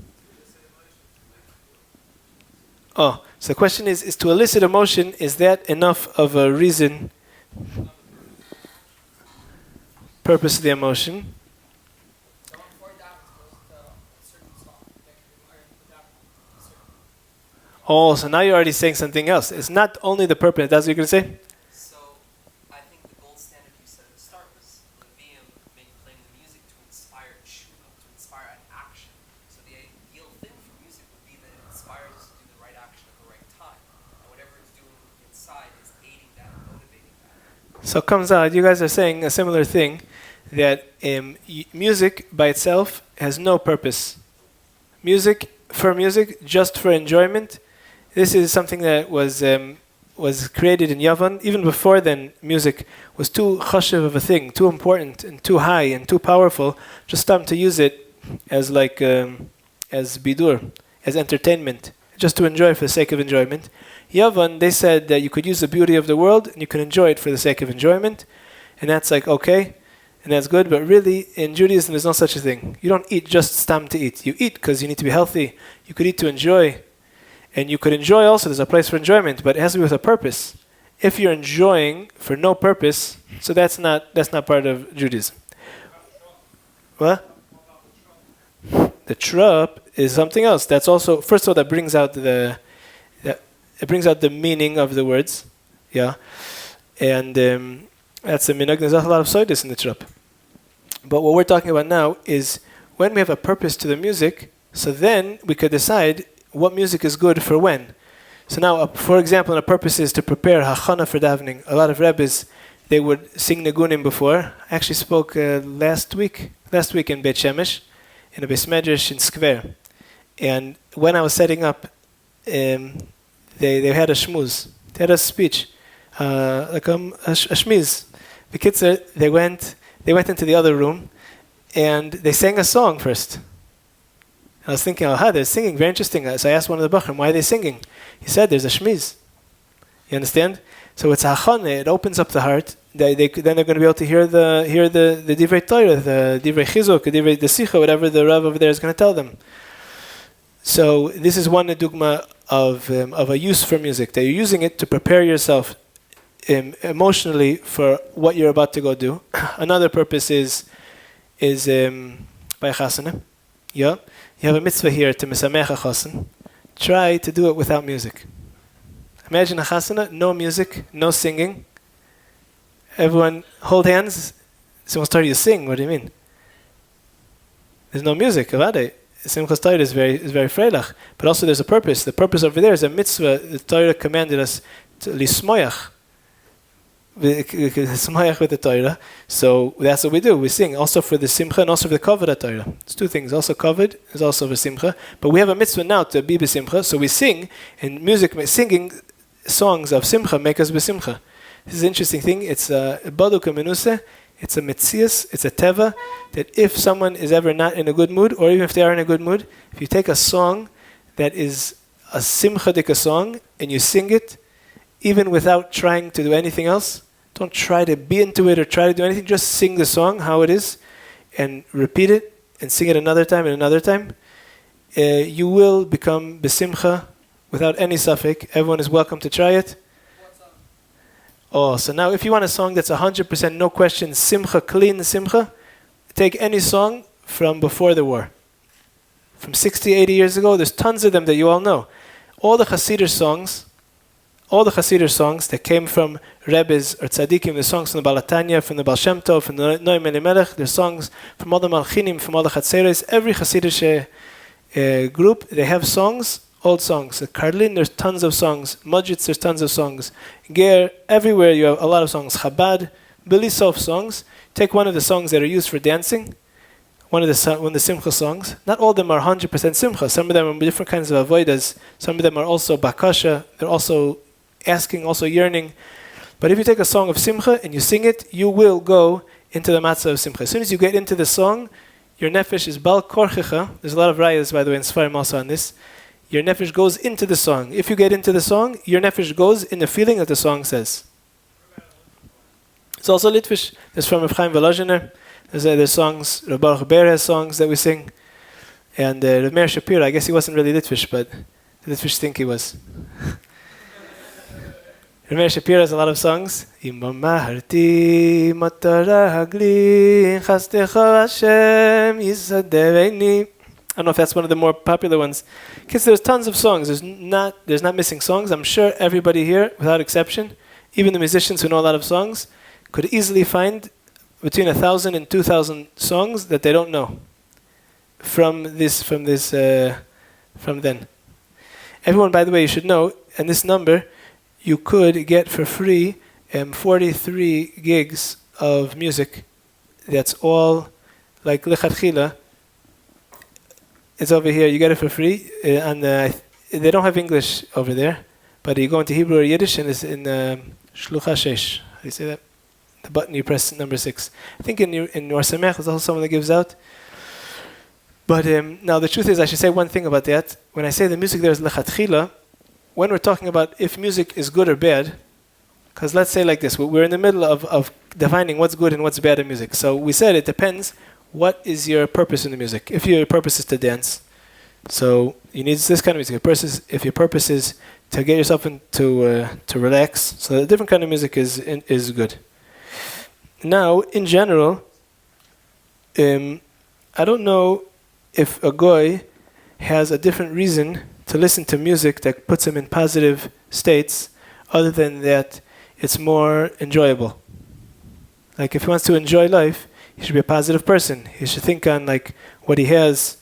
Oh, so the question is to elicit emotion, is that enough of a reason, purpose of the emotion? Oh, so now you're already saying something else. It's not only the purpose. That's what you're going to say? So, I think the gold standard you said at the start was Levium playing the music to inspire tshuva, to inspire an action. So the ideal thing for music would be that it inspires us to do the right action at the right time. And whatever it's doing inside is aiding that and motivating that. So it comes out, you guys are saying a similar thing, that music by itself has no purpose. Music, just for enjoyment. This is something that was created in Yavan. Even before then, music was too chashiv of a thing, too important and too high and too powerful, just time to use it as like as bidur, as entertainment, just to enjoy for the sake of enjoyment. Yavan, they said that you could use the beauty of the world and you can enjoy it for the sake of enjoyment, and that's like okay, and that's good. But really, in Judaism, there's no such a thing. You don't eat just stam to eat. You eat because you need to be healthy. You could eat to enjoy. And you could enjoy also, there's a place for enjoyment, but it has to be with a purpose. If you're enjoying for no purpose, so that's not part of Judaism. What? The trup is something else. That's also, first of all, that brings out the meaning of the words. Yeah. And that's a minhag. There's a lot of soidus in the trup. But what we're talking about now is when we have a purpose to the music, so then we could decide what music is good for when. So now, for example, the purpose is to prepare hachana for davening. A lot of rebbes, they would sing Nigunim before. I actually spoke last week in Beit Shemesh, in a Beis Medrash in Square. And when I was setting up, they had a shmuz. They had a speech, like a shmiz. The kids, they went into the other room, and they sang a song first. I was thinking, they're singing, very interesting. So I asked one of the Bachrim, why are they singing? He said, there's a shmiz. You understand? So it's hachane, it opens up the heart. Then they're going to be able to hear the divrei Torah, the divrei chizuk, the sicha, whatever the Rav over there is going to tell them. So this is one dugma of a use for music, that you're using it to prepare yourself emotionally for what you're about to go do. Another purpose is by chasana. Yeah, you have a mitzvah here to mesamech a chasan. Try to do it without music. Imagine a chasana, no music, no singing. Everyone hold hands. Someone started to sing. What do you mean? There's no music. Simchas Torah is very freilach. But also there's a purpose. The purpose over there is a mitzvah. The Torah commanded us to lismoyach. Lismoyach with the Torah. So that's what we do. We sing also for the simcha and also for the kavod of Torah. It's two things. Also kavod is also for simcha. But we have a mitzvah now to be besimcha. So we sing, and singing songs of simcha make us besimcha. This is an interesting thing. It's a baduka menuse. It's a metzias. It's a teva. That if someone is ever not in a good mood, or even if they are in a good mood, if you take a song that is a simcha-dika song and you sing it, even without trying to do anything else, don't try to be into it or try to do anything. Just sing the song how it is, and repeat it and sing it another time and another time. You will become besimcha without any suffix. Everyone is welcome to try it. Oh, so now if you want a song that's 100% no question, simcha, clean simcha, take any song from before the war. From 60, 80 years ago, there's tons of them that you all know. All the Hasidic songs that came from Rebbes or Tzadikim, the songs from the Baal HaTanya, from the Baal Shem Tov, from the Noam Elimelech, there's songs from all the Malchinim, from all the Chatzeres, every Hasidic group, they have songs, old songs. At Karlin, there's tons of songs. Mudjitz, there's tons of songs. Ger, everywhere you have a lot of songs. Chabad, Bilisov songs. Take one of the songs that are used for dancing, one of the Simcha songs. Not all of them are 100% Simcha. Some of them are different kinds of avoidas. Some of them are also bakasha. They're also asking, also yearning. But if you take a song of Simcha and you sing it, you will go into the matzah of Simcha. As soon as you get into the song, your nefesh is bal korchecha. There's a lot of rayas, by the way, in Sfarim also on this. Your nefesh goes into the song. If you get into the song, your nefesh goes in the feeling that the song says. It's also Litvish. There's from Rav Chaim Volozhiner. There's songs, Rav Baruch Ber has songs that we sing. And Rav Meir Shapiro, I guess he wasn't really Litvish, but the Litvish think he was. Rav Meir Shapiro has a lot of songs. I don't know if that's one of the more popular ones. Because there's tons of songs. There's not missing songs. I'm sure everybody here, without exception, even the musicians who know a lot of songs, could easily find between 1,000 and 2,000 songs that they don't know from then. Everyone, by the way, you should know, and this number, you could get for free 43 gigs of music. That's all like lichatchila. It's over here. You get it for free, and they don't have English over there. But you go into Hebrew or Yiddish, and it's in Shlucha Shesh. How do you say that? The button you press, number 6. I think in Nor Samech there's also someone that gives out. But now the truth is, I should say one thing about that. When I say the music there is lechatchila, when we're talking about if music is good or bad, because let's say like this, we're in the middle of defining what's good and what's bad in music. So we said it depends. What is your purpose in the music? If your purpose is to dance, so you need this kind of music. If your purpose is to get yourself into to relax, so a different kind of music is good. Now, in general, I don't know if a goy has a different reason to listen to music that puts him in positive states, other than that it's more enjoyable. Like if he wants to enjoy life, he should be a positive person. He should think on like what he has,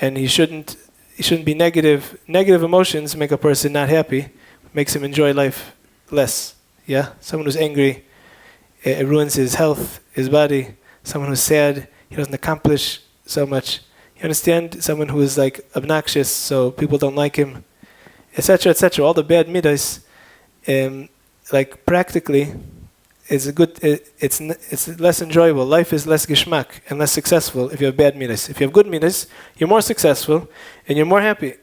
and he shouldn't be negative. Negative emotions make a person not happy, makes him enjoy life less. Yeah, someone who's angry, it ruins his health, his body. Someone who's sad, he doesn't accomplish so much. You understand? Someone who is like obnoxious, so people don't like him, etc., etc. All the bad midas, like practically, it's a good. It's less enjoyable. Life is less geschmack and less successful if you have bad midas. If you have good midas, you're more successful and you're more happy.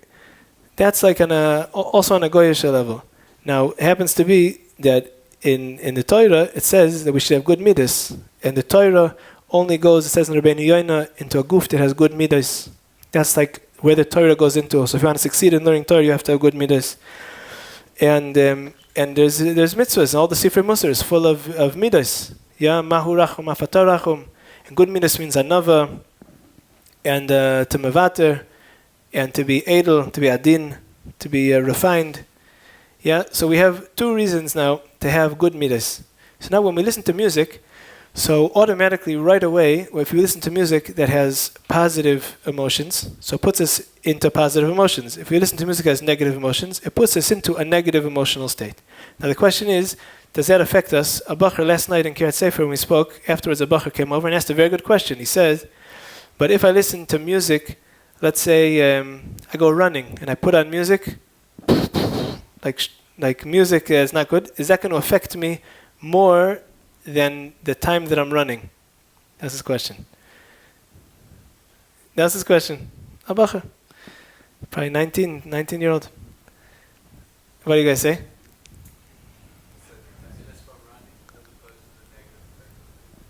That's like also on a goyish level. Now, it happens to be that in the Torah it says that we should have good midas, and the Torah only goes, it says in Rabbeinu Yoina, into a goof that has good midas. That's like where the Torah goes into. So if you want to succeed in learning Torah, you have to have good midas. And there's mitzvahs, and all the Sifrei Musar is full of midas. Yeah, mahu rachum, afatar rachum. And good midas means anava, and to mevater, and to be edel, to be adin, to be refined. Yeah, so we have two reasons now to have good midas. So now when we listen to music, so automatically right away, if we listen to music that has positive emotions, so it puts us into positive emotions. If we listen to music that has negative emotions, it puts us into a negative emotional state. Now the question is, does that affect us? A bacher last night in Kiryat Sefer when we spoke, afterwards a bacher came over and asked a very good question. He said, but if I listen to music, let's say I go running and I put on music, like music is not good, is that going to affect me more than the time that I'm running? That's his question. That's his question. Abacha. Probably 19-year-old. What do you guys say?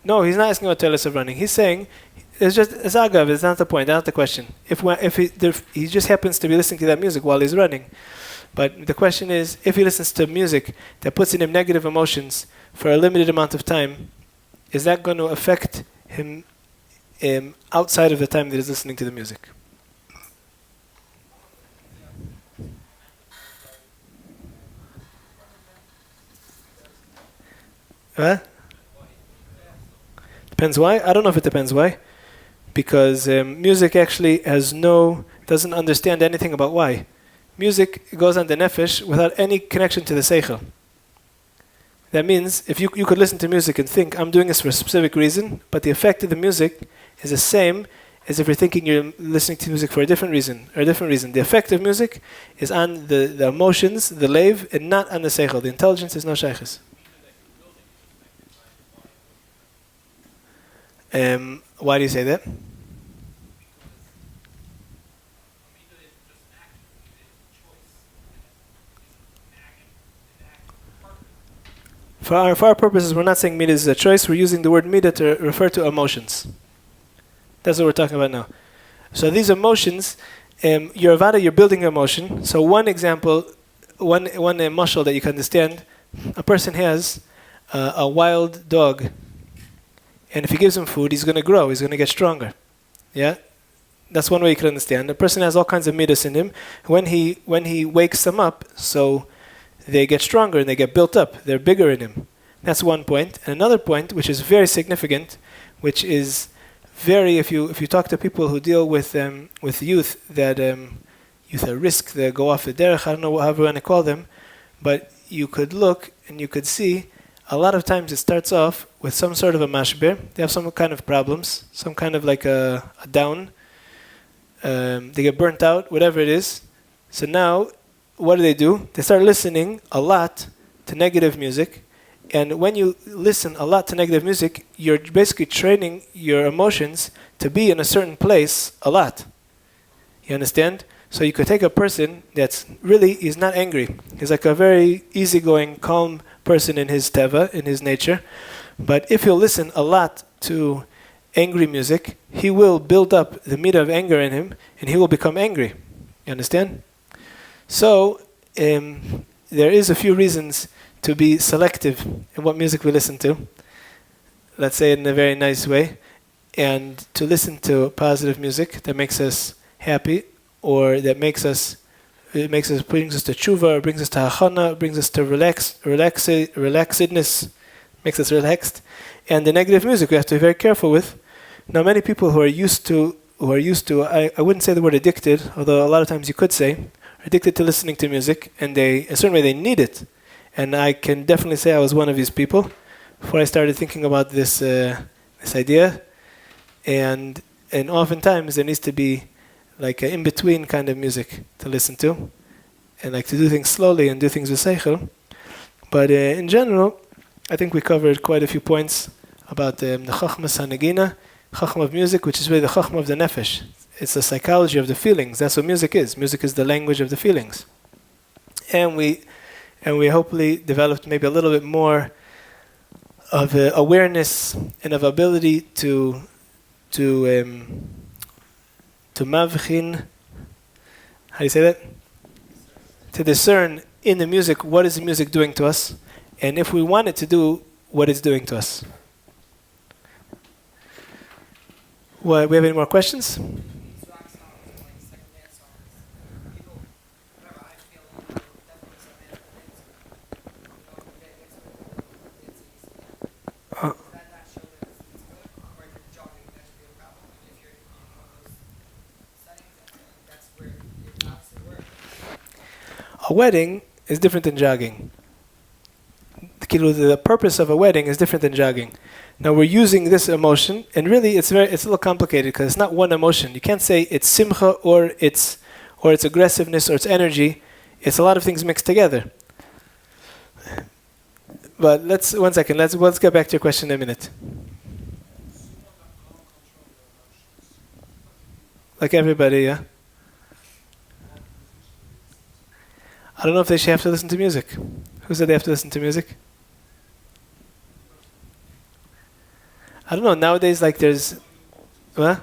No, he's not asking about tailors of running. He's saying, it's just, it's agav, it's not the point, that's not the question. If he just happens to be listening to that music while he's running. But the question is, if he listens to music that puts in him negative emotions for a limited amount of time, is that going to affect him outside of the time that he's listening to the music? Huh? Depends why? I don't know if it depends why. Because music actually doesn't understand anything about why. Music goes on the nefesh without any connection to the seichel. That means if you could listen to music and think, I'm doing this for a specific reason, but the effect of the music is the same as if you're thinking you're listening to music for a different reason. The effect of music is on the emotions, the leiv, and not on the seichel. The intelligence is no shaykhis. Why do you say that? For our purposes, we're not saying midah is a choice. We're using the word midah to refer to emotions. That's what we're talking about now. So these emotions, your avada, you're building emotion. So one example, one mashal that you can understand, a person has a wild dog, and if he gives him food, he's going to grow. He's going to get stronger. Yeah, that's one way you can understand. A person has all kinds of midas in him. When he wakes them up, so they get stronger and they get built up. They're bigger in him. That's one point. And another point, which is very significant, which is very, if you talk to people who deal with youth that youth at risk, they go off the derech, I don't know however you want to call them, but you could look and you could see a lot of times it starts off with some sort of a mashber. They have some kind of problems, some kind of like a down. They get burnt out, whatever it is. So now, what do? They start listening a lot to negative music. And when you listen a lot to negative music, you're basically training your emotions to be in a certain place a lot. You understand? So you could take a person that's really, he's not angry. He's like a very easygoing, calm person in his teva, in his nature. But if he'll listen a lot to angry music, he will build up the midah of anger in him, and he will become angry. You understand? So, there is a few reasons to be selective in what music we listen to. Let's say it in a very nice way. And to listen to positive music that makes us happy, or that brings us to tshuva, or brings us to hachana, brings us to relaxedness, makes us relaxed. And the negative music we have to be very careful with. Now, many people who are used to, I wouldn't say the word addicted, although a lot of times you could say, addicted to listening to music, and in a certain way they need it. And I can definitely say I was one of these people. before I started thinking about this idea, and oftentimes there needs to be like an in-between kind of music to listen to, and like to do things slowly and do things with seichel. But in general, I think we covered quite a few points about the chachmas hanagina, chachma of music, which is really the chachma of the nefesh. It's the psychology of the feelings. That's what music is. Music is the language of the feelings. And we hopefully developed maybe a little bit more of awareness and of ability to mavchin. How do you say that? To discern in the music what is the music doing to us, and if we want it to do what it's doing to us. What, we have any more questions? A wedding is different than jogging. The purpose of a wedding is different than jogging. Now we're using this emotion, and really it's a little complicated because it's not one emotion. You can't say it's simcha or it's aggressiveness or it's energy. It's a lot of things mixed together. But let's get back to your question in a minute. Like everybody, yeah. I don't know if they should have to listen to music. Who said they have to listen to music? I don't know. Nowadays, like there's, what?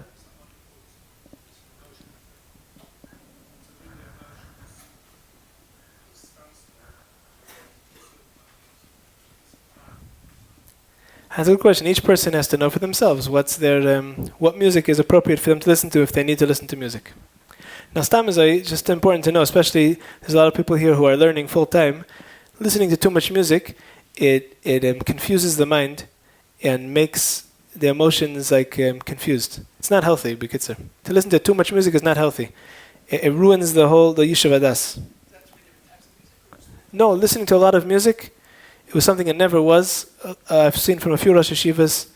That's a good question. Each person has to know for themselves what's their what music is appropriate for them to listen to if they need to listen to music. Now, stam is just important to know, especially there's a lot of people here who are learning full time. Listening to too much music, it confuses the mind and makes the emotions like confused. It's not healthy, b'kitzur. To listen to too much music is not healthy. It ruins the yishuv adas. No, listening to a lot of music, it was something it never was. I've seen from a few Rosh Hashivas,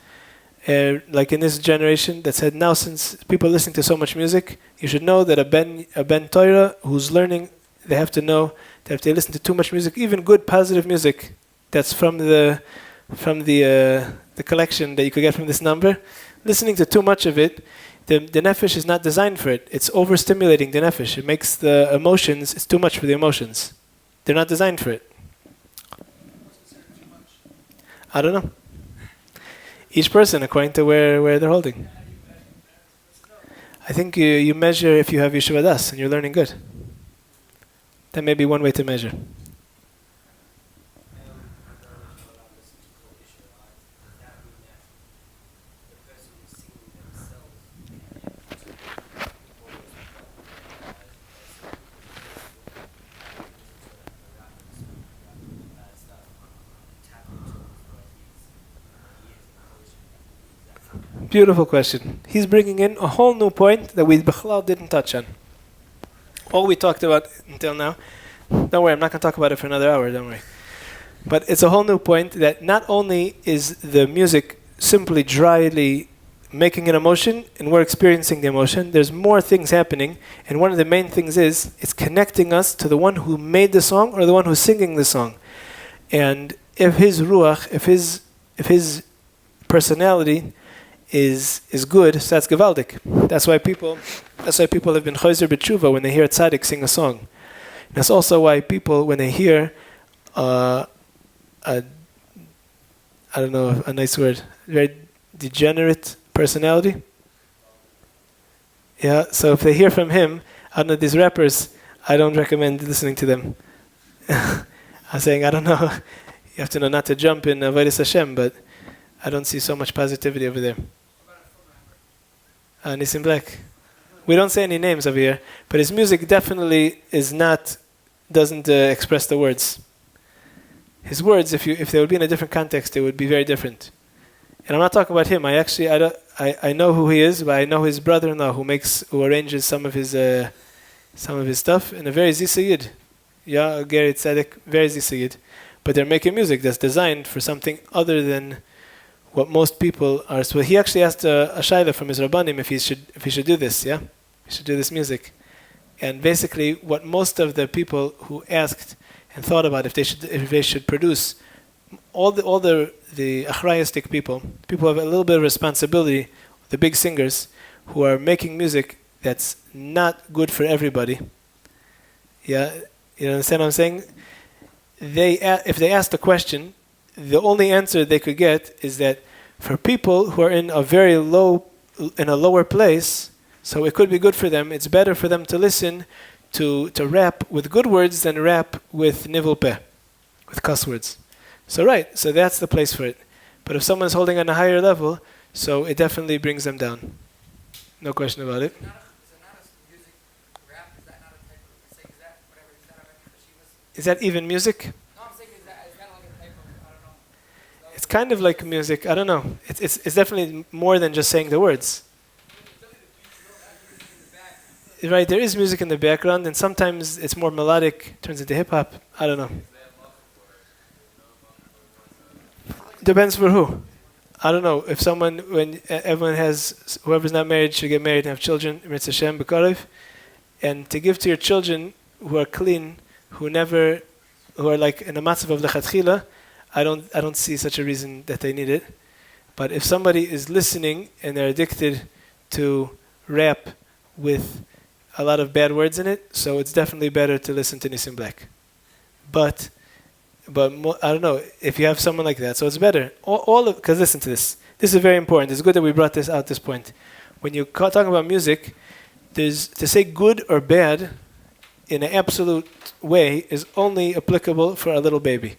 like in this generation, that said now since people are listening to so much music, you should know that a ben Torah who's learning, they have to know that if they listen to too much music, even good positive music, that's from the collection that you could get from this number, listening to too much of it, the nefesh is not designed for it. It's overstimulating the nefesh. It makes the emotions, it's too much for the emotions. They're not designed for it. I don't know. Each person according to where they're holding. I think you measure if you have Yeshiva Das and you're learning good. That may be one way to measure. Beautiful question. He's bringing in a whole new point that we didn't touch on. All we talked about until now, don't worry, I'm not going to talk about it for another hour, don't worry. But it's a whole new point that not only is the music simply dryly making an emotion and we're experiencing the emotion, there's more things happening, and one of the main things is it's connecting us to the one who made the song or the one who's singing the song. And if his ruach, if his personality is good, so that's gewaldik. That's why people have been choser b'tshuva when they hear a tzaddik sing a song. And that's also why people, when they hear a nice word, very degenerate personality. Yeah, so if they hear from him, I don't know, these rappers, I don't recommend listening to them. I'm saying, I don't know, you have to know not to jump in Avodas Hashem, but I don't see so much positivity over there. Nissim Black. We don't say any names over here, but his music definitely doesn't express the words. His words, if they would be in a different context, they would be very different. And I'm not talking about him. I know who he is, but I know his brother-in-law who arranges some of his stuff, and a very zisayid. Yeah, Gary Tzedek, very zisayid. but they're making music that's designed for something other than what most people are. So he actually asked a shayla from his rabbanim if he should do this. Yeah, he should do this music. And basically, what most of the people who asked and thought about if they should produce, all the achrayistic people who have a little bit of responsibility, the big singers who are making music that's not good for everybody. Yeah, you understand what I'm saying? If they ask the question, the only answer they could get is that for people who are in a lower place, so it could be good for them. It's better for them to listen to rap with good words than rap with nivel peh, with cuss words. So that's the place for it. But if someone's holding on a higher level, so it definitely brings them down. No question about it. Is that even music? No, I'm saying is that like a type of, I don't know. It's kind of like music. I don't know. It's definitely more than just saying the words. Right, there is music in the background, and sometimes it's more melodic, turns into hip hop. I don't know. Depends for who. I don't know. If whoever's not married should get married and have children, Mitzvah Shem B'Karev, and to give to your children who are clean, who are like in a matzav of lechatchila, I don't see such a reason that they need it. But if somebody is listening and they're addicted to rap with a lot of bad words in it, so it's definitely better to listen to Nissim Black. But I don't know if you have someone like that, so it's better. Because listen to this. This is very important. It's good that we brought this out this point. When you talk about music, to say good or bad in an absolute way is only applicable for a little baby.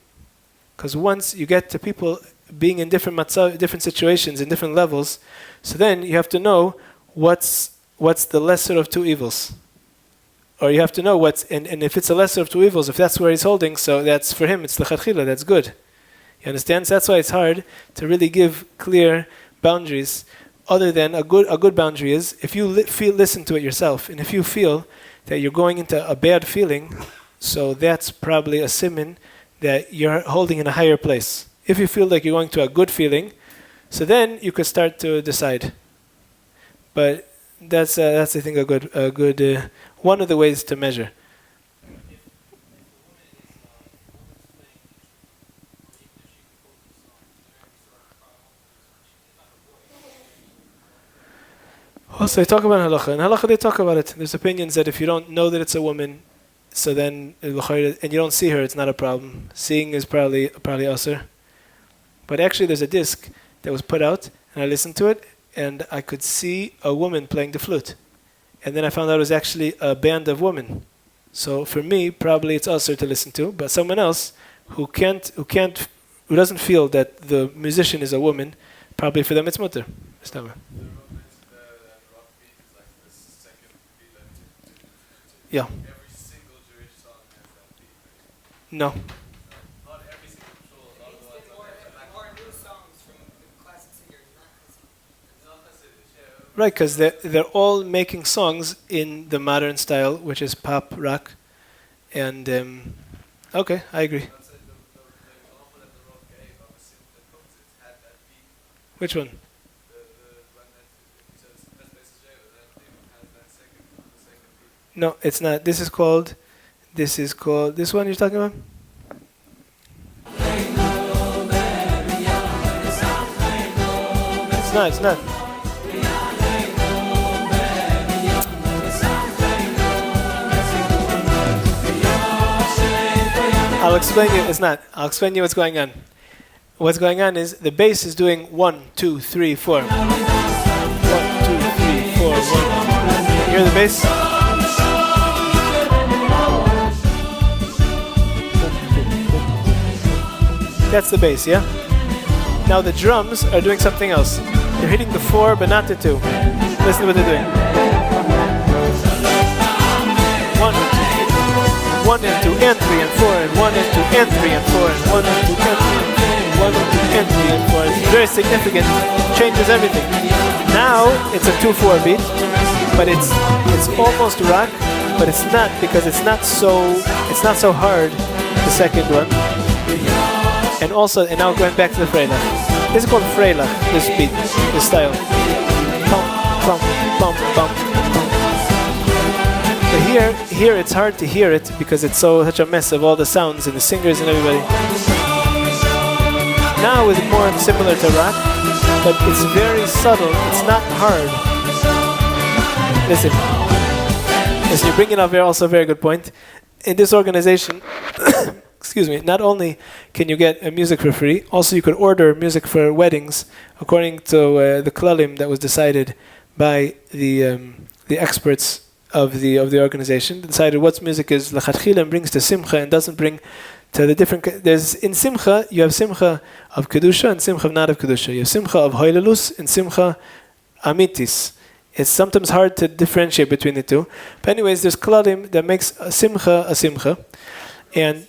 Because once you get to people being in different situations, in different levels, so then you have to know what's the lesser of two evils. Or you have to know and if it's a lesser of two evils, if that's where he's holding, so that's for him, it's l'chatchila, that's good. You understand? So that's why it's hard to really give clear boundaries, other than a good boundary is, if you listen to it yourself, and if you feel that you're going into a bad feeling, so that's probably a siman that you're holding in a higher place. If you feel like you're going to a good feeling, so then you could start to decide. But that's I think a good one of the ways to measure. Also, they talk about halacha. In halacha, they talk about it. There's opinions that if you don't know that it's a woman, so then and you don't see her, it's not a problem. Seeing is probably asur. But actually, there's a disc that was put out, and I listened to it, and I could see a woman playing the flute. And then I found out it was actually a band of women. So for me, probably it's asur to listen to. But someone else who doesn't feel that the musician is a woman, probably for them it's mutter. Yeah. Every single Jewish song has that beat. No. Not every single shul. More new songs from the classic singers, not Not Right, because they're all making songs in the modern style, which is pop rock, and okay, I agree. the example that the Rob gave of a synth that comes, it had that beat. Which one? The one that it says best basis J, that thing has that second beat. No, it's not. This is called this one you're talking about? It's not. I'll explain you. It's not. I'll explain you what's going on. What's going on is the bass is doing 1, 2, 3, 4. 1, 2, 3, 4. 1. You hear the bass? That's the bass, yeah? Now the drums are doing something else. They're hitting the 4 but not the 2. Listen to what they're doing. 1 and 2 and 3 and 4 and 1 and 2 and 3 and 4 and 1 and 2 and 3 and 1 and 2 and 3 and 4. It's very significant. Changes everything. Now it's a 2/4 beat, but it's almost rock, but it's not, because it's not so hard. The second one. And also, and now going back to the Freilach. This is called Freilach, this beat, this style. Bum, bum, bum, bum, bum. But here it's hard to hear it because it's such a mess of all the sounds and the singers and everybody. Now it's more similar to rock, but it's very subtle, it's not hard. Listen, you're bringing up also a very good point. In this organization, excuse me, not only can you get music for free, also you could order music for weddings according to the klalim that was decided by the experts of the organization. Decided what music is lachatchila and brings to simcha and doesn't bring to the different. There's in simcha you have simcha of kedusha and simcha of not of kedusha. You have simcha of hoylelus and simcha amitis. It's sometimes hard to differentiate between the two. But anyways, there's klalim that makes a simcha, and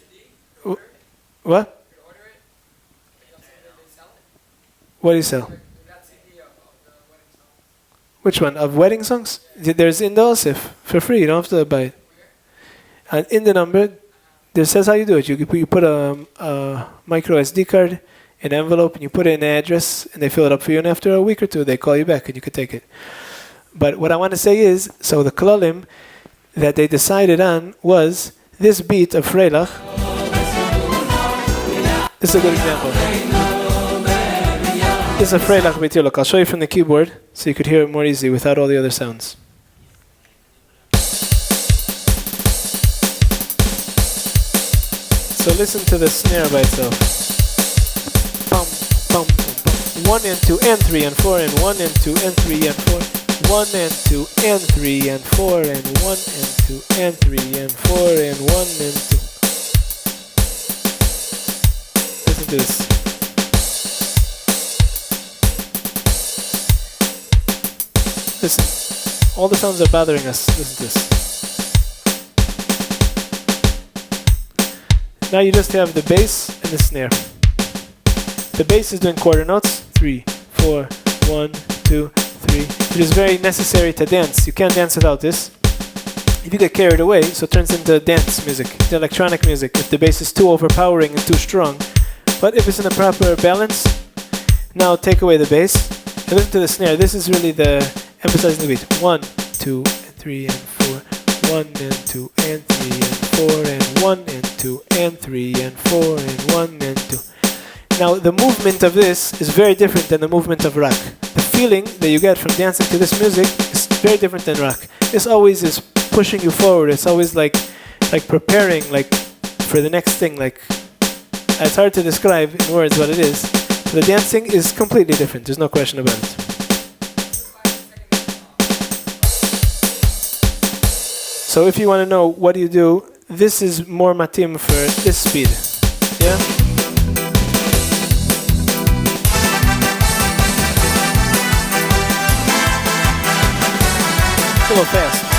what? What do you sell? Which one? Of wedding songs? There's in the Osif for free. You don't have to buy it. And in the number, there says how you do it. You put a micro SD card in an envelope, and you put in an address, and they fill it up for you. And after a week or two, they call you back, and you could take it. But what I want to say is, so the klalim that they decided on was this beat of Freilach. This is a good example. This is a Freilach beat. Look, I'll show you from the keyboard so you could hear it more easy without all the other sounds. So listen to the snare by itself. Bum, bum, bum. 1 and 2 and 3 and 4 and 1 and 2 and 3 and 4. 1 and 2 and 3 and 4 and 1 and 2 and 3 and 4 and 1 and 2. Listen to this. Listen. All the sounds are bothering us. Listen to this. Now you just have the bass and the snare. The bass is doing quarter notes. 3, 4, 1, 2, 3. It is very necessary to dance. You can't dance without this. If you get carried away, so it turns into dance music, the electronic music, if the bass is too overpowering and too strong. But if it's in a proper balance, now take away the bass and listen to the snare. This is really the emphasizing the beat. 1, 2, and 3 and 4. 1 and 2 and 3 and 4 and 1 and 2 and 3 and 4 and 1 and 2. Now the movement of this is very different than the movement of rock. The feeling that you get from dancing to this music is very different than rock. This always is pushing you forward. It's always like preparing for the next thing. It's hard to describe in words what it is. The dancing is completely different. There's no question about it. So if you want to know what do you do, this is more matim for this speed. Yeah? It's a little fast.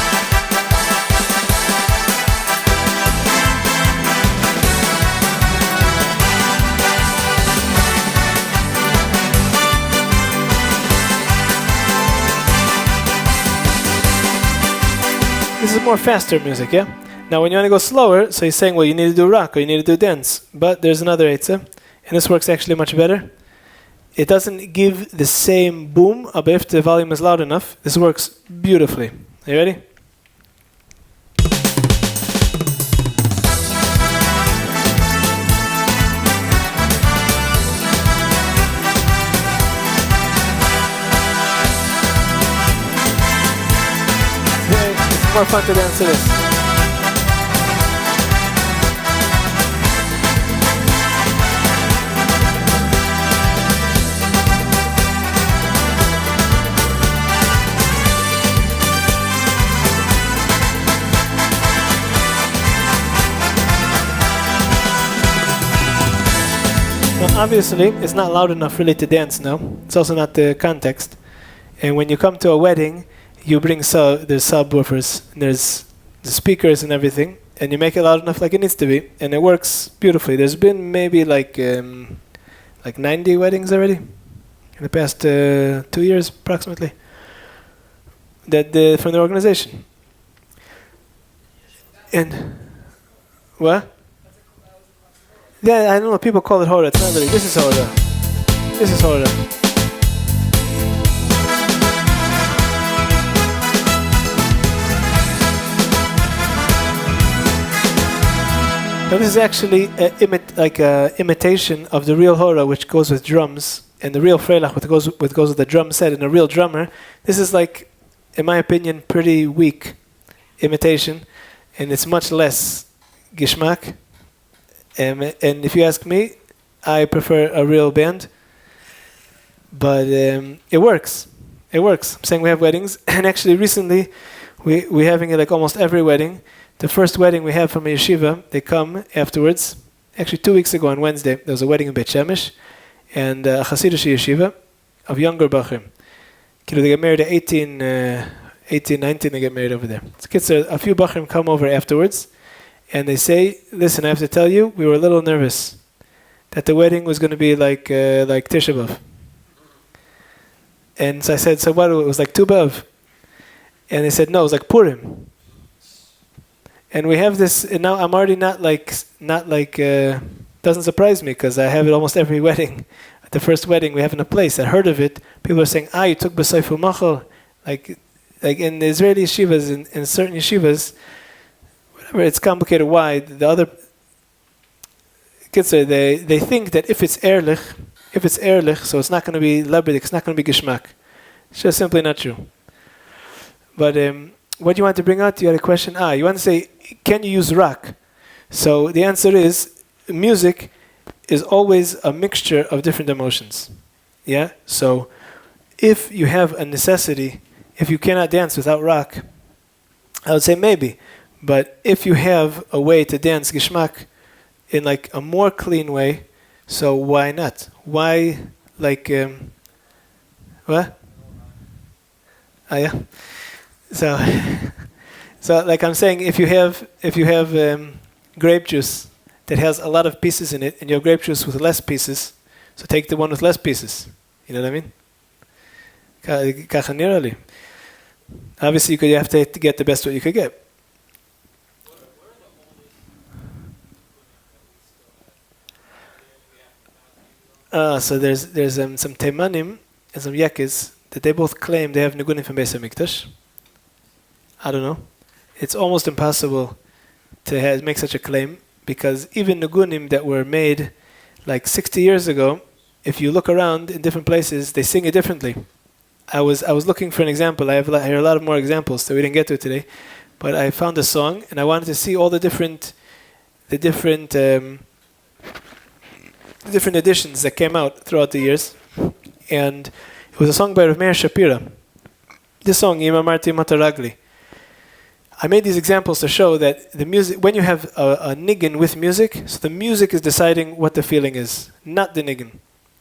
This is more faster music, yeah? Now when you want to go slower, so he's saying, well, you need to do rock or you need to do dance. But there's another eitzah, and this works actually much better. It doesn't give the same boom, but if the volume is loud enough, this works beautifully. Are you ready? More fun to dance to this. Now obviously it's not loud enough really to dance now. It's also not the context. And when you come to a wedding, you bring there's subwoofers, there's the speakers and everything, and you make it loud enough like it needs to be, and it works beautifully. There's been maybe like 90 weddings already in the past 2 years approximately that from the organization. And what? Yeah, I don't know. People call it hora. It's not really. This is hora. This is hora. Now this is actually like an imitation of the real hora, which goes with drums, and the real freilach, which goes with the drum set, and a real drummer. This is like, in my opinion, pretty weak imitation, and it's much less gishmak. And if you ask me, I prefer a real band, but it works. It works. I'm saying we have weddings, and actually recently we're having it like almost every wedding. The first wedding we have from a yeshiva, they come afterwards. Actually, 2 weeks ago on Wednesday, there was a wedding in Beit Shemesh, and a Hasidic yeshiva of younger bachrim. They get married at 18, 19, they get married over there. So a few bachrim come over afterwards, and they say, listen, I have to tell you, we were a little nervous that the wedding was going to be like Tisha B'Av. And so I said, so what, it was like Tu B'Av? And they said, no, it was like Purim. And we have this, and now I'm already not like, doesn't surprise me, because I have it almost every wedding. At the first wedding we have in a place, I heard of it, people are saying, you took B'Seifu Machal. Like in the Israeli yeshivas, in certain yeshivas, whatever, it's complicated why. The other kids, they think that if it's ehrlich, so it's not going to be lebedik, it's not going to be gishmak. It's just simply not true. But what you want to bring out, you had a question. You want to say, can you use rak? So the answer is, music is always a mixture of different emotions. Yeah? So if you have a necessity, if you cannot dance without rak, I would say maybe. But if you have a way to dance gishmak in like a more clean way, so why not? Why like what? Yeah. So like I'm saying, if you have grape juice that has a lot of pieces in it, and you have grape juice with less pieces, so take the one with less pieces. You know what I mean? Obviously, you have to get the best what you could get. So there's some Teimanim and some Yakis that they both claim they have Nigunim from Beis HaMikdash. I don't know. It's almost impossible to make such a claim, because even Nigunim that were made like 60 years ago, if you look around in different places, they sing it differently. I was looking for an example. I have here a lot of more examples that we didn't get to today, but I found a song and I wanted to see all the different editions that came out throughout the years, and it was a song by Rav Meir Shapira. This song, Ima Marti Mataragli. I made these examples to show that the music, when you have a niggin with music, so the music is deciding what the feeling is, not the niggin.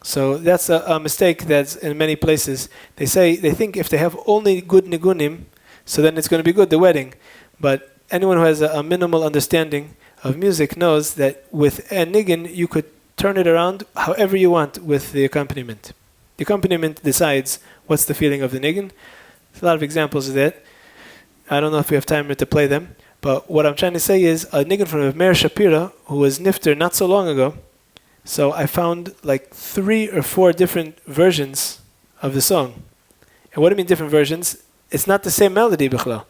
So that's a mistake that's in many places. They think if they have only good nigunim, so then it's going to be good, the wedding. But anyone who has a minimal understanding of music knows that with a niggin, you could turn it around however you want with the accompaniment. The accompaniment decides what's the feeling of the niggin. There's a lot of examples of that. I don't know if we have time to play them, but what I'm trying to say is a niggin from Rav Meir Shapira, who was nifter not so long ago. So I found like 3 or 4 different versions of the song. And what do I mean different versions? It's not the same melody, bichlal.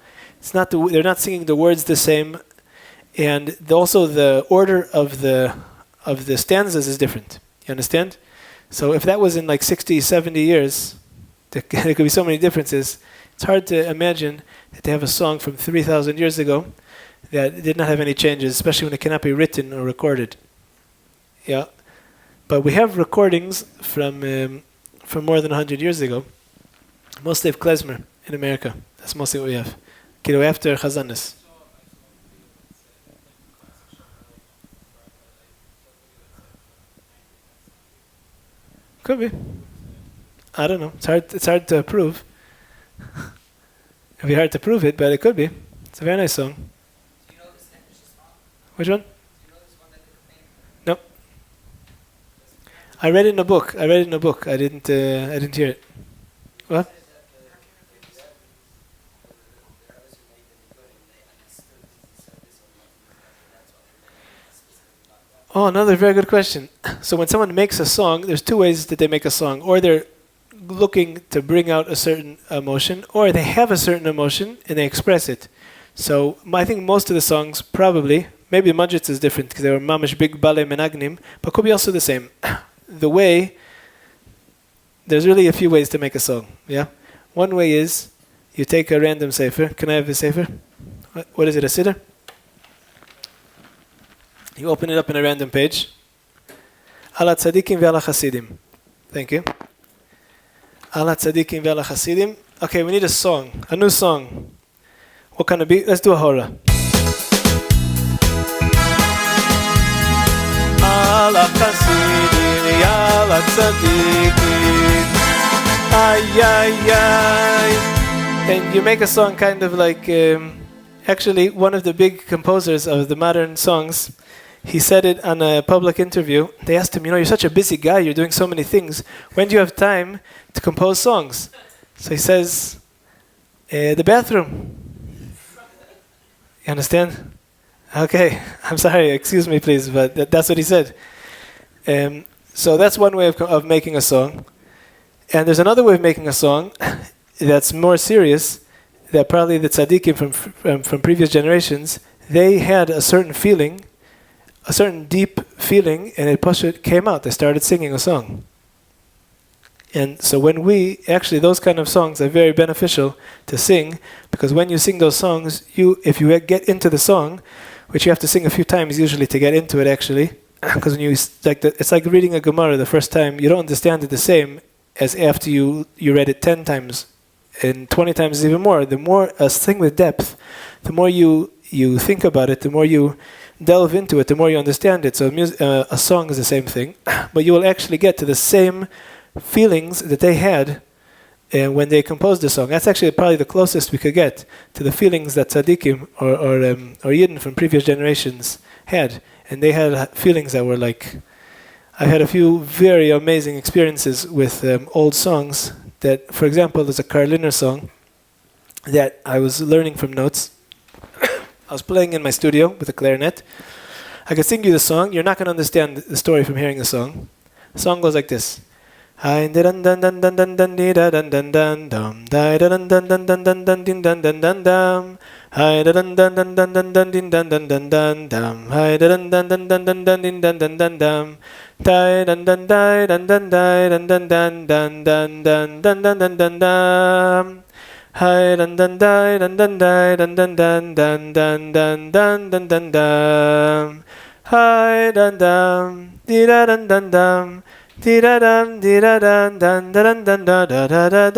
They're not singing the words the same, and also the order of the stanzas is different. You understand? So if that was in like 60, 70 years, there could be so many differences. It's hard to imagine that they have a song from 3,000 years ago that did not have any changes, especially when it cannot be written or recorded. Yeah. But we have recordings from more than 100 years ago, mostly of klezmer in America. That's mostly what we have. After Chazanis. Could be. I don't know. It's hard to prove. It'd be hard to prove it, but it could be. It's a very nice song. Do you know this song? Which one? Do you know this one that they claim? No. I read it in a book. I didn't hear it. What? Oh, another very good question. So when someone makes a song, there's two ways that they make a song. Or they're looking to bring out a certain emotion, or they have a certain emotion and they express it. So I think most of the songs probably, maybe Majits is different because they were mamish big bale menagnim, but could be also the same. The way, there's really a few ways to make a song. Yeah, one way is you take a random sefer. Can I have a sefer? What is it? A siddur? You open it up in a random page. Ala tzadikim ve'ala chasidim. Thank you. Ala tzadikim ve'ala chasidim. Okay, we need a song, a new song. What kind of beat? Let's do a hora. Ala chasidim ve'ala tzadikim. Ay, ay, ay. And you make a song kind of like, actually, one of the big composers of the modern songs, he said it on a public interview. They asked him, you're such a busy guy, you're doing so many things. When do you have time to compose songs? So he says, the bathroom. You understand? Okay, I'm sorry, excuse me please, but that's what he said. So that's one way of making a song. And there's another way of making a song that's more serious, that probably the tzaddikim from previous generations, they had a certain feeling, a certain deep feeling, and it came out. They started singing a song. And so actually those kind of songs are very beneficial to sing, because when you sing those songs, if you get into the song, which you have to sing a few times usually to get into it actually, because when it's like reading a Gemara the first time, you don't understand it the same as after you read it 10 times, and 20 times even more. The more a thing with depth, the more you think about it, the more you delve into it, the more you understand it. So a song is the same thing, but you will actually get to the same feelings that they had when they composed the song. That's actually probably the closest we could get to the feelings that tzaddikim or yidden from previous generations had. And they had feelings that were like, I had a few very amazing experiences with old songs that, for example, there's a Kirshner song that I was learning from notes. I was playing in my studio with a clarinet. I could sing you the song. You're not going to understand the story from hearing the song. The song goes like this. Hi dan dan dan dan dan dan dan dan dan dan dum. Dan dan dan dan dan dan dan din dan dan dan dum. Hi dan dan dan dan dan dan din dan dan dan dan dum. Hi dan dan dan dan dan dan din dan dan dan dum. Dai dan dan dai dan dan dai dan dan dan dan dan dan dan dan dan dan dum. Hi dan dan dai dan dan dai dan dan dan dan dan dan dan dan dan dum. Hi dan dum di da dan dan dum. Di da dum di da dan dan dan dan da da da da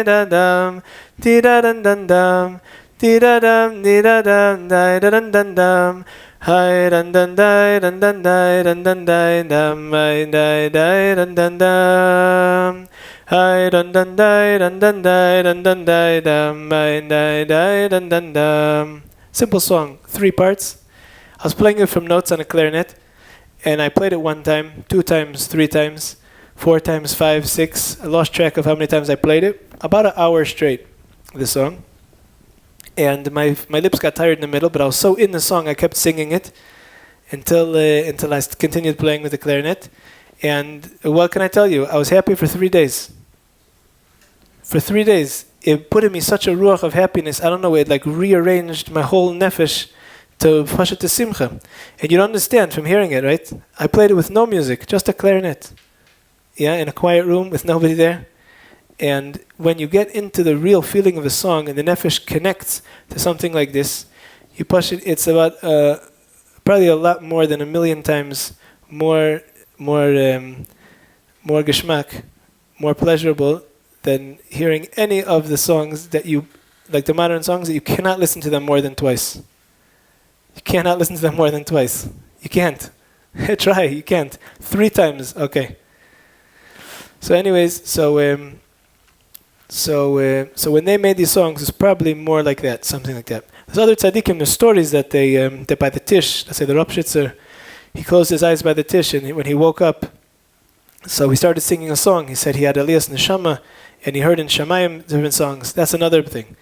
da dum. Di da dan dan dum. Di da dum di da dum da da dan dan dum. Hi dan dan dai dan dan dai dan dan dai dum. Hi dai dai dan dan dum. Hi dan dan dai dan dan dai dan dan dai dum. Hi dai dai dan dan dum. Simple song, 3 parts. I was playing it from notes on a clarinet, and I played it 1 time, 2 times, 3 times, 4 times, 5, 6. I lost track of how many times I played it. About an hour straight, the song. And my lips got tired in the middle, but I was so in the song I kept singing it until I continued playing with the clarinet. And what can I tell you? I was happy for 3 days. For 3 days, it put in me such a ruach of happiness. I don't know, it like rearranged my whole nefesh to Pashat to Simcha. And you don't understand from hearing it, right? I played it with no music, just a clarinet. Yeah, in a quiet room with nobody there. And when you get into the real feeling of a song and the nefesh connects to something like this, you push it, it's about probably a lot more than 1,000,000 times more geschmack, more pleasurable than hearing any of the songs that you, like the modern songs, that you cannot listen to them more than twice. You cannot listen to them more than twice. You can't. Try, you can't. 3 times, okay. So anyways, so when they made these songs, it's probably more like that, something like that. There's other tzaddikim, there's stories that that by the tish, let's say the Ropshitzer, he closed his eyes by the tish, and when he woke up, so he started singing a song. He said he had Elias Neshama, and he heard in Shamayim different songs. That's another thing.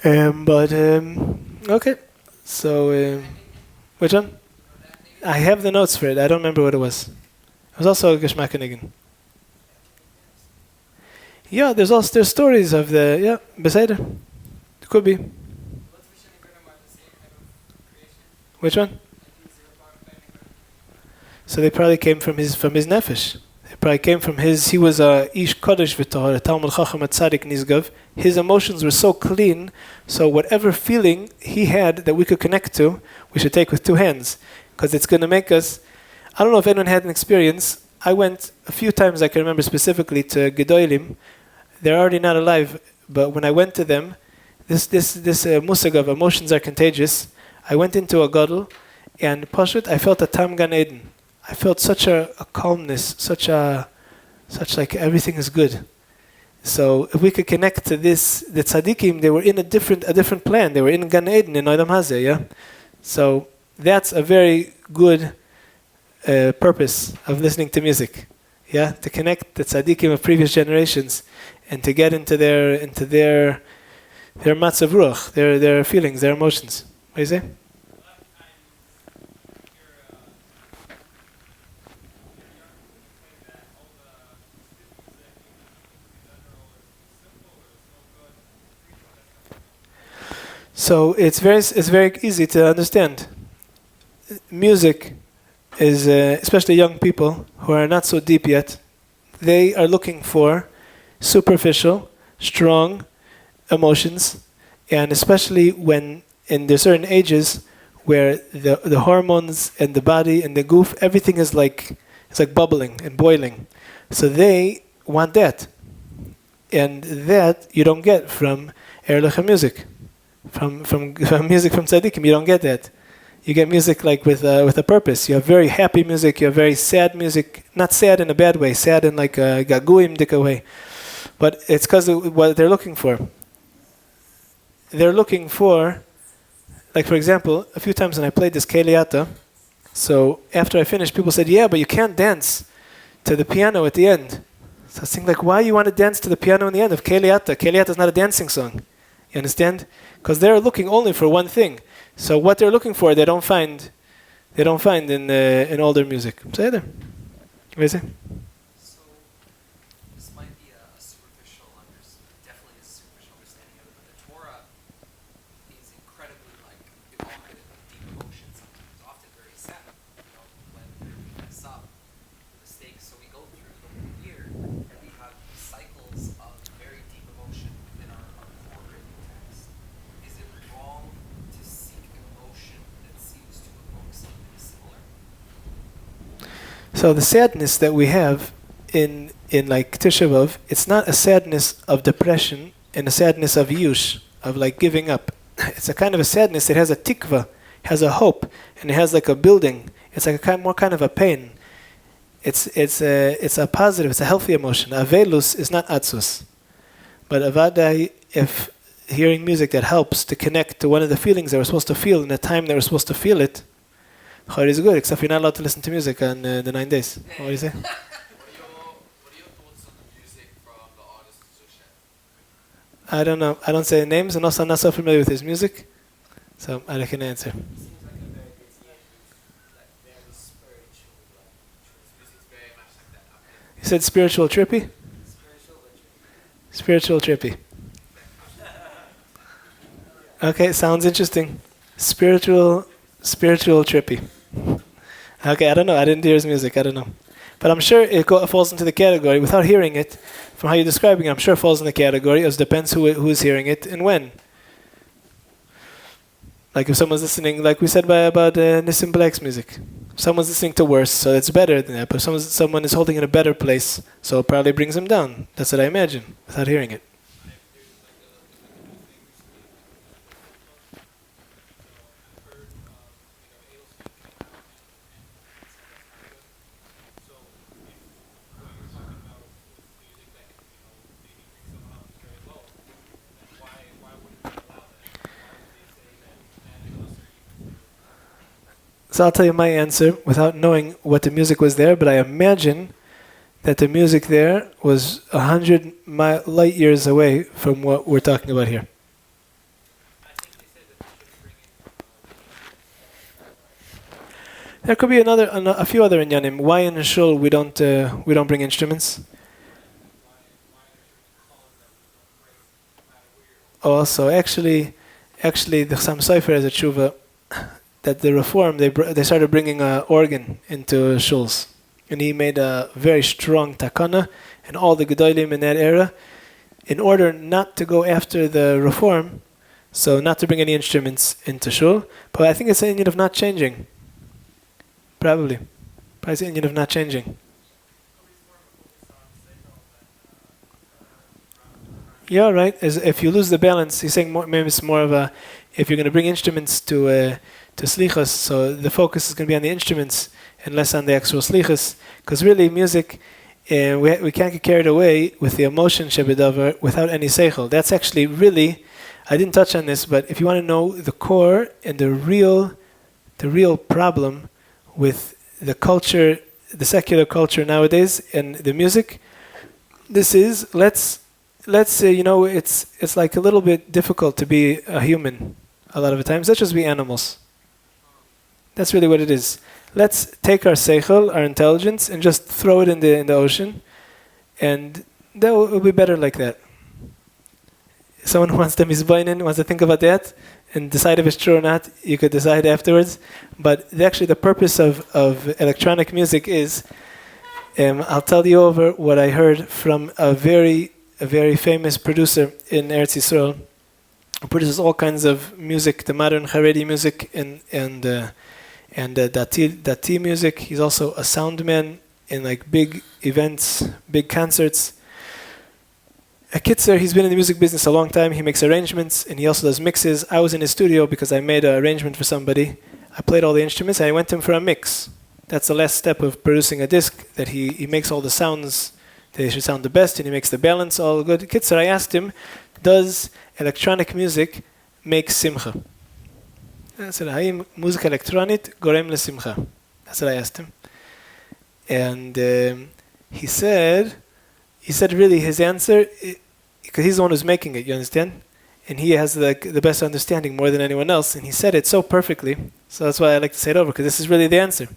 Okay. So, which one? I have the notes for it. I don't remember what it was. It was also a Geschmackenigen. Yeah, there's stories of the beside. It could be. Which one? So they probably came from his nefesh. They probably came from his. He was a ish kodesh v'tohar, a talmud chacham at tzadik nizgav. His emotions were so clean. So whatever feeling he had that we could connect to, we should take with two hands, because it's going to make us. I don't know if anyone had an experience. I went a few times. I can remember specifically to Gedolim. They're already not alive, but when I went to them, this musag of emotions are contagious. I went into a gadol, and pashut, I felt a tam gan eden. I felt such a calmness, such like everything is good. So if we could connect to this, the tzaddikim, they were in a different plan. They were in Gan Eden in Olam Hazeh, yeah. So that's a very good purpose of listening to music, yeah, to connect the tzaddikim of previous generations and to get into their matzav ruach, their feelings, their emotions. What do you say? So it's very easy to understand. Music is, especially young people who are not so deep yet, they are looking for superficial, strong emotions, and especially when in the certain ages where the hormones and the body and the goof, everything is like bubbling and boiling. So they want that, and that you don't get from Erlich music. From music from tzaddikim, you don't get that. You get music like with a purpose. You have very happy music. You have very sad music. Not sad in a bad way. Sad in like a gaguim dika way. But it's because of what they're looking for. They're looking for, like for example, a few times when I played this Keliata, so after I finished, people said, "Yeah, but you can't dance to the piano at the end." So I was thinking, like, why you want to dance to the piano in the end of Keliata? Keliata is not a dancing song. You understand? Because they're looking only for one thing. So what they're looking for, they don't find in older music. Say there. What is it? So this might be a superficial definitely a superficial understanding of it, but the Torah is incredibly like evocative of deep emotions, sometimes often very sad. When we mess up, mistakes. So we go through the whole year and we have cycles of very deep emotion within our core written text. Is it wrong to seek emotion that seems to evoke something similar? So the sadness that we have in like Tisha B'Av, it's not a sadness of depression and a sadness of yush, of like giving up. It's a kind of a sadness that has a tikva, has a hope, and it has like a building. It's like more kind of a pain. It's a positive, it's a healthy emotion. Avelus is not atzus. But avadai, if hearing music that helps to connect to one of the feelings that we're supposed to feel in the time that we're supposed to feel it, Chayr is good, except you're not allowed to listen to music on the 9 days. What do you say? What are your thoughts on the music from the artist Zusha? I don't know. I don't say names, and also I'm not so familiar with his music, so I can answer. Seems like a very very spiritual. Music's very much like that. Okay. You said spiritual trippy? Spiritual trippy. Okay, sounds interesting. Spiritual trippy. Okay, I don't know. I didn't hear his music. I don't know. But I'm sure it falls into the category, without hearing it, from how you're describing it, I'm sure it falls in the category. It depends who's hearing it and when. Like if someone's listening, like we said about Nissim Black's music. Someone's listening to worse, so it's better than that. But someone is holding in a better place, so it probably brings him down. That's what I imagine, without hearing it. So I'll tell you my answer without knowing what the music was there, but I imagine that the music there was 100 light years away from what we're talking about here. There could be a few other inyanim. Why in a shul we don't bring instruments? Also, actually, the Chassam Sofer has a tshuva that the Reform they started bringing an organ into shuls, and he made a very strong takana, and all the gedolim in that era, in order not to go after the Reform, so not to bring any instruments into shul. But I think it's an inyan of not changing. Probably it's an inyan of not changing. Yeah, right. As if you lose the balance, he's saying maybe it's more of a, if you're going to bring instruments to slichas, so the focus is going to be on the instruments and less on the actual slichas. Because really, music, we can't get carried away with the emotion shebedavar without any seichel. That's actually really, I didn't touch on this, but if you want to know the core and the real problem with the culture, the secular culture nowadays, and the music, this is let's say, it's like a little bit difficult to be a human a lot of the times. Let's just be animals. That's really what it is. Let's take our seichel, our intelligence, and just throw it in the ocean, and that will be better like that. Someone who wants to mizbainin, wants to think about that and decide if it's true or not, you could decide afterwards. But actually the purpose of electronic music is, I'll tell you over what I heard from a very famous producer in Eretz Yisrael, who produces all kinds of music, the modern Haredi music and dati music. He's also a sound man in like big events, big concerts. A Kitzer, he's been in the music business a long time. He makes arrangements and he also does mixes. I was in his studio because I made an arrangement for somebody. I played all the instruments and I went to him for a mix. That's the last step of producing a disc, that he makes all the sounds that they should sound the best, and he makes the balance all good. Kitzer, I asked him, does electronic music make simcha? I said, "Hayim music electronic gorem lesimcha." That's what I asked him. And he said really his answer, because he's the one who's making it, you understand? And he has the best understanding more than anyone else, and he said it so perfectly, so that's why I like to say it over, because this is really the answer.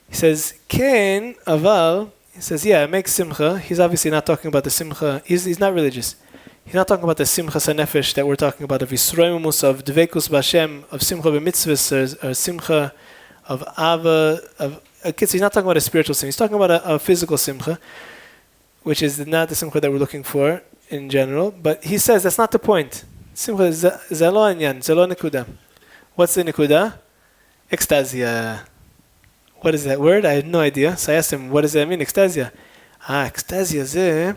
He says, Ken aval, he says, yeah, it makes simcha. He's obviously not talking about the simcha. He's not religious. He's not talking about the simcha sanefesh that we're talking about, of yisroimus, of dveikus b'Hashem, of simcha b'mitzvahs, or simcha of ava, of kids. He's not talking about a spiritual simcha. He's talking about a physical simcha, which is not the simcha that we're looking for in general. But he says that's not the point. Simcha is zelo anyan, zelo nekuda. What's the nekuda? Ecstasia. What is that word? I had no idea. So I asked him, what does that mean, ecstasia? ecstasia זה,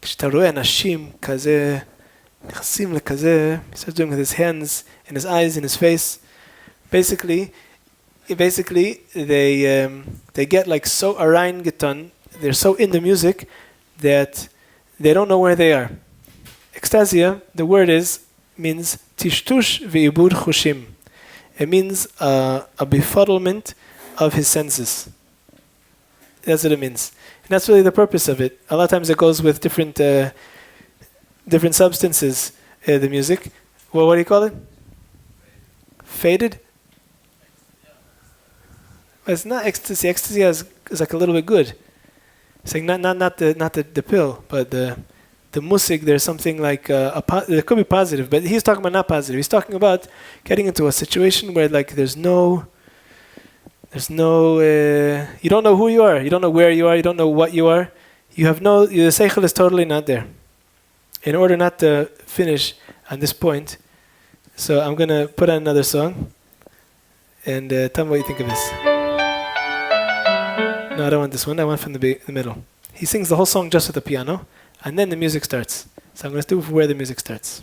כשאתה רואה אנשים כזה, נכנסים לכזה, he starts doing with his hands, and his eyes, and his face. Basically, they get like so areingetan, they're so in the music that they don't know where they are. Ecstasia, the word means tishtush ve'ibud chushim. It means a befuddlement of his senses. That's what it means. And that's really the purpose of it. A lot of times it goes with different substances, the music. Well, what do you call it? Faded? It's not ecstasy. Ecstasy is like a little bit good. It's like not the pill, but the musik. There's something like it could be positive, but he's talking about not positive. He's talking about getting into a situation where like there's no you don't know who you are, you don't know where you are, you don't know what you are. You have the seichel is totally not there. In order not to finish on this point, so I'm gonna put on another song, and tell me what you think of this. No, I don't want this one. I want from the middle. He sings the whole song just with the piano, and then the music starts. So I'm going to do where the music starts.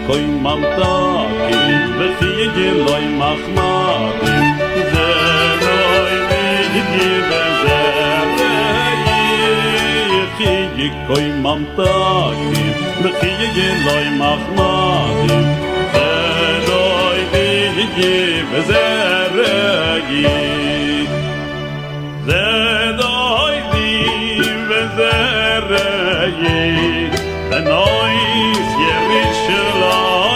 Koi mamtakim v'chiyegi loy machmadim Zeloi midyi v'zeh חיקוי ממתקים וחיי אלוהי מחמדים ודוי דיגי וזרגי ודוי די וזרגי ונויס ירושלים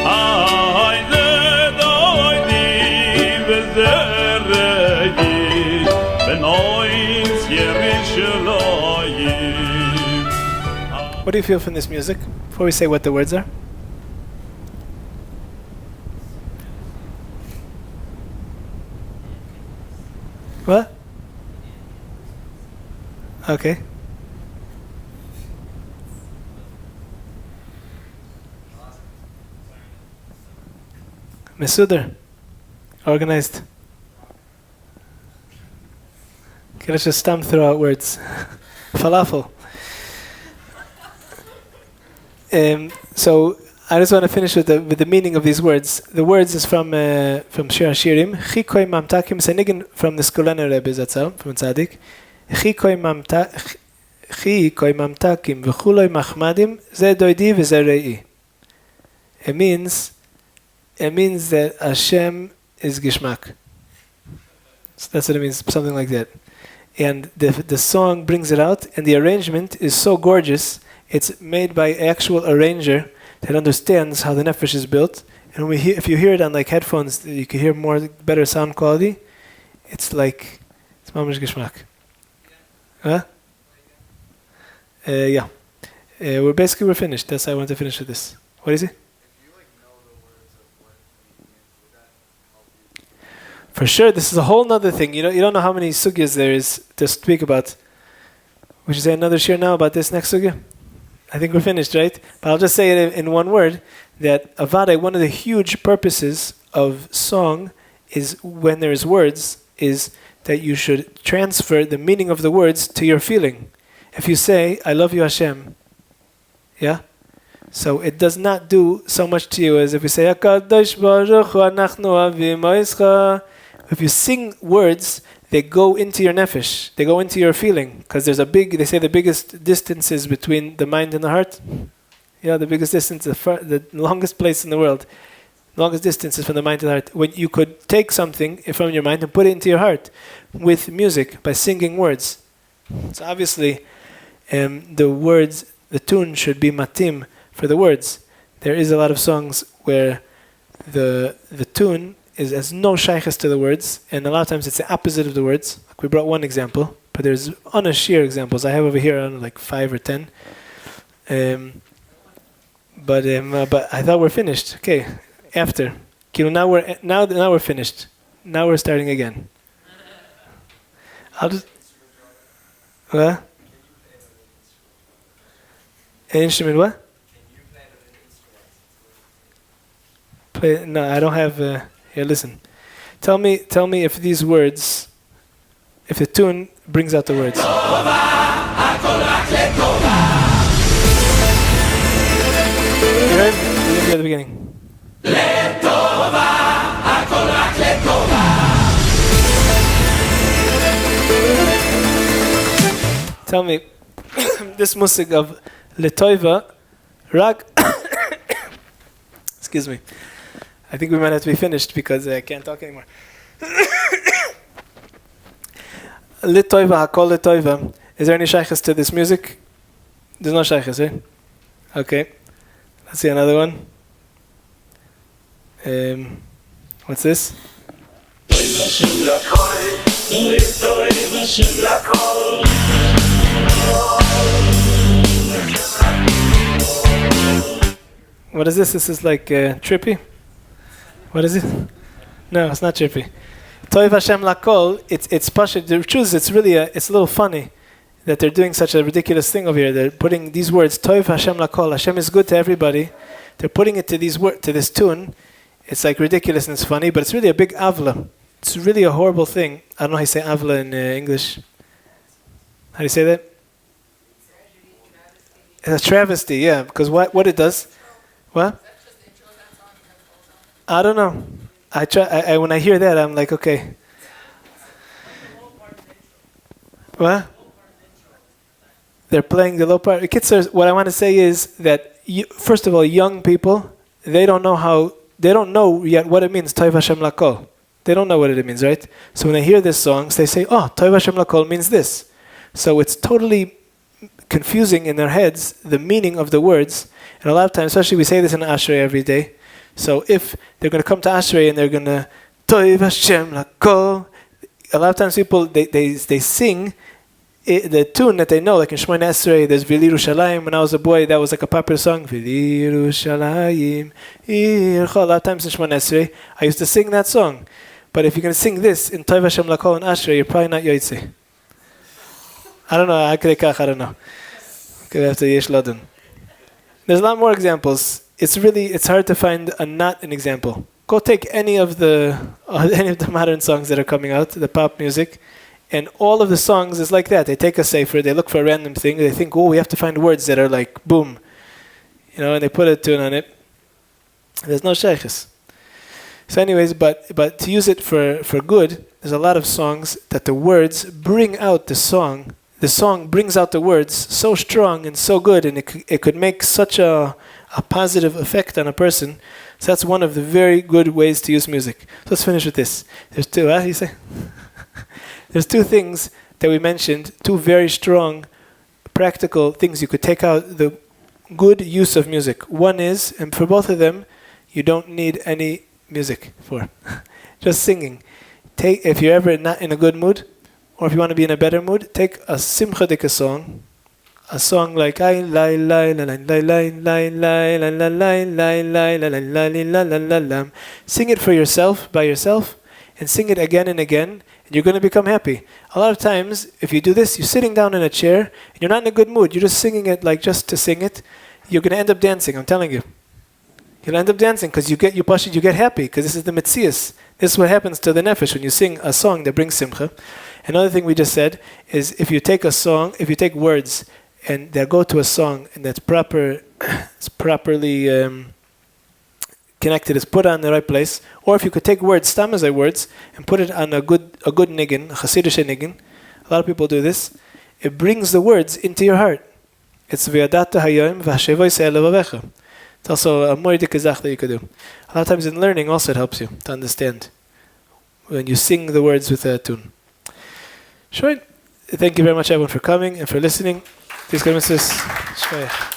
היי ודוי די וזרגי ונויס ירושלים. What do you feel from this music? Before we say what the words are. What? Okay. Mesudar. Organized. Okay, let's just throw out words. Falafel. So I just want to finish with the meaning of these words. The words is from Shir Hashirim. Chikoy mamtakim senigen from the Skolena Rebbe Zatzal from Tzadik. Chikoy mamtakim v'chuloi machmadim ze doidi v'ze rei. It means that Hashem is Gishmak. So that's what it means, something like that. And the song brings it out, and the arrangement is so gorgeous. It's made by an actual arranger that understands how the nefesh is built. And if you hear it on like headphones, you can hear better sound quality. It's mamish gishmak. Huh? Yeah. We're finished. That's why I want to finish with this. What is it? For sure, this is a whole nother thing. You don't know how many sugyas there is to speak about. Would you say another shir now about this next sugya? I think we're finished, right? But I'll just say it in one word, that avada, one of the huge purposes of song is when there's words, is that you should transfer the meaning of the words to your feeling. If you say, I love you Hashem, yeah? So it does not do so much to you as if you say, HaKadosh Baruch Hu Anachnu Avim Oischa. If you sing words, they go into your nefesh, they go into your feeling, because they say the biggest distances between the mind and the heart. The biggest distance, the longest place in the world, longest distance is from the mind to the heart. When you could take something from your mind and put it into your heart with music, by singing words. So obviously, the tune should be matim for the words. There is a lot of songs where the tune has no shaykhs to the words, and a lot of times it's the opposite of the words. Like we brought one example, but there's unashir examples. I have over here, I don't know, like 5 or 10. But I thought we're finished. Okay, after. Now we're finished. Now we're starting again. I'll just. What? An instrument? What? Play? No, I don't have. Here, listen. Tell me if these words, if the tune brings out the words. You heard? You didn't hear the beginning. Tell me, this musik of Letoiva, Rak. Excuse me. I think we might have to be finished because I can't talk anymore. Letoiva, Hakol Letoiva. Is there any shaykhs to this music? There's no shaykhs, eh? Okay. Let's see another one. What's this? What is this? This is like trippy. What is it? No, it's not trippy. Toiv Hashem Lakol. It's pashut. The truth is, it's a little funny that they're doing such a ridiculous thing over here. They're putting these words, Toiv Hashem Lakol. Hashem is good to everybody. They're putting it to this tune. It's like ridiculous and it's funny, but it's really a big avla. It's really a horrible thing. I don't know how you say avla in English. How do you say that? It's a travesty, yeah. Because what it does? What? I don't know. I when I hear that, I'm like, okay. What? they're playing the low part. Kitzur, what I want to say is that, first of all, young people, they don't know yet what it means, Toiv Hashem Lakol. They don't know what it means, right? So when they hear this song, they say, oh, Toiv Hashem Lakol means this. So it's totally confusing in their heads, the meaning of the words. And a lot of times, especially we say this in Ashrei every day. So if they're going to come to Ashrei and they're going to, Toiv Hashem Lakol, a lot of times people, they sing the tune that they know, like in Shmoyne Esrei, there's Vili Yerushalayim. When I was a boy, that was like a popular song. Vili Yerushalayim, a lot of times in Shmoyne Esrei, I used to sing that song. But if you're going to sing this in Toiv Hashem Lakol and Ashrei, you're probably not Yoitze. I don't know. I don't know. There's a lot more examples. It's hard to find not an example. Go take any of the modern songs that are coming out, the pop music, and all of the songs is like that. They take a sefer, they look for a random thing, they think, oh, we have to find words that are like boom, and they put a tune on it. There's no sheikhs. So anyways, but to use it for good, there's a lot of songs that the words bring out the song. The song brings out the words so strong and so good, and it could make such a positive effect on a person. So that's one of the very good ways to use music. So let's finish with this. There's two, you say? There's two things that we mentioned, two very strong, practical things you could take out the good use of music. One is, and for both of them, you don't need any music for. Just singing. If you're ever not in a good mood, or if you want to be in a better mood, take a simcha dika song, a song like I lai lai la la la la la la la la la la la la la la. Sing it for yourself, by yourself, and sing it again and again, and you're going to become happy. A lot of times, if you do this, you're sitting down in a chair, and you're not in a good mood, you're just singing it like just to sing it, you're going to end up dancing, I'm telling you. You'll end up dancing because you get happy, because this is the metzias. This is what happens to the nefesh when you sing a song that brings simcha. Another thing we just said is if you take a song, if you take words and they go to a song and that's properly connected, is put on the right place, or if you could take words, stamazai words, and put it on a good niggin, a chassidish niggin. A lot of people do this. It brings the words into your heart. It's v'yadata hayom v'hashevo yisrael levavecha. It's also a more dikazach that you could do. A lot of times in learning also it helps you to understand when you sing the words with a tune. Sure. Thank you very much everyone for coming and for listening. Please come and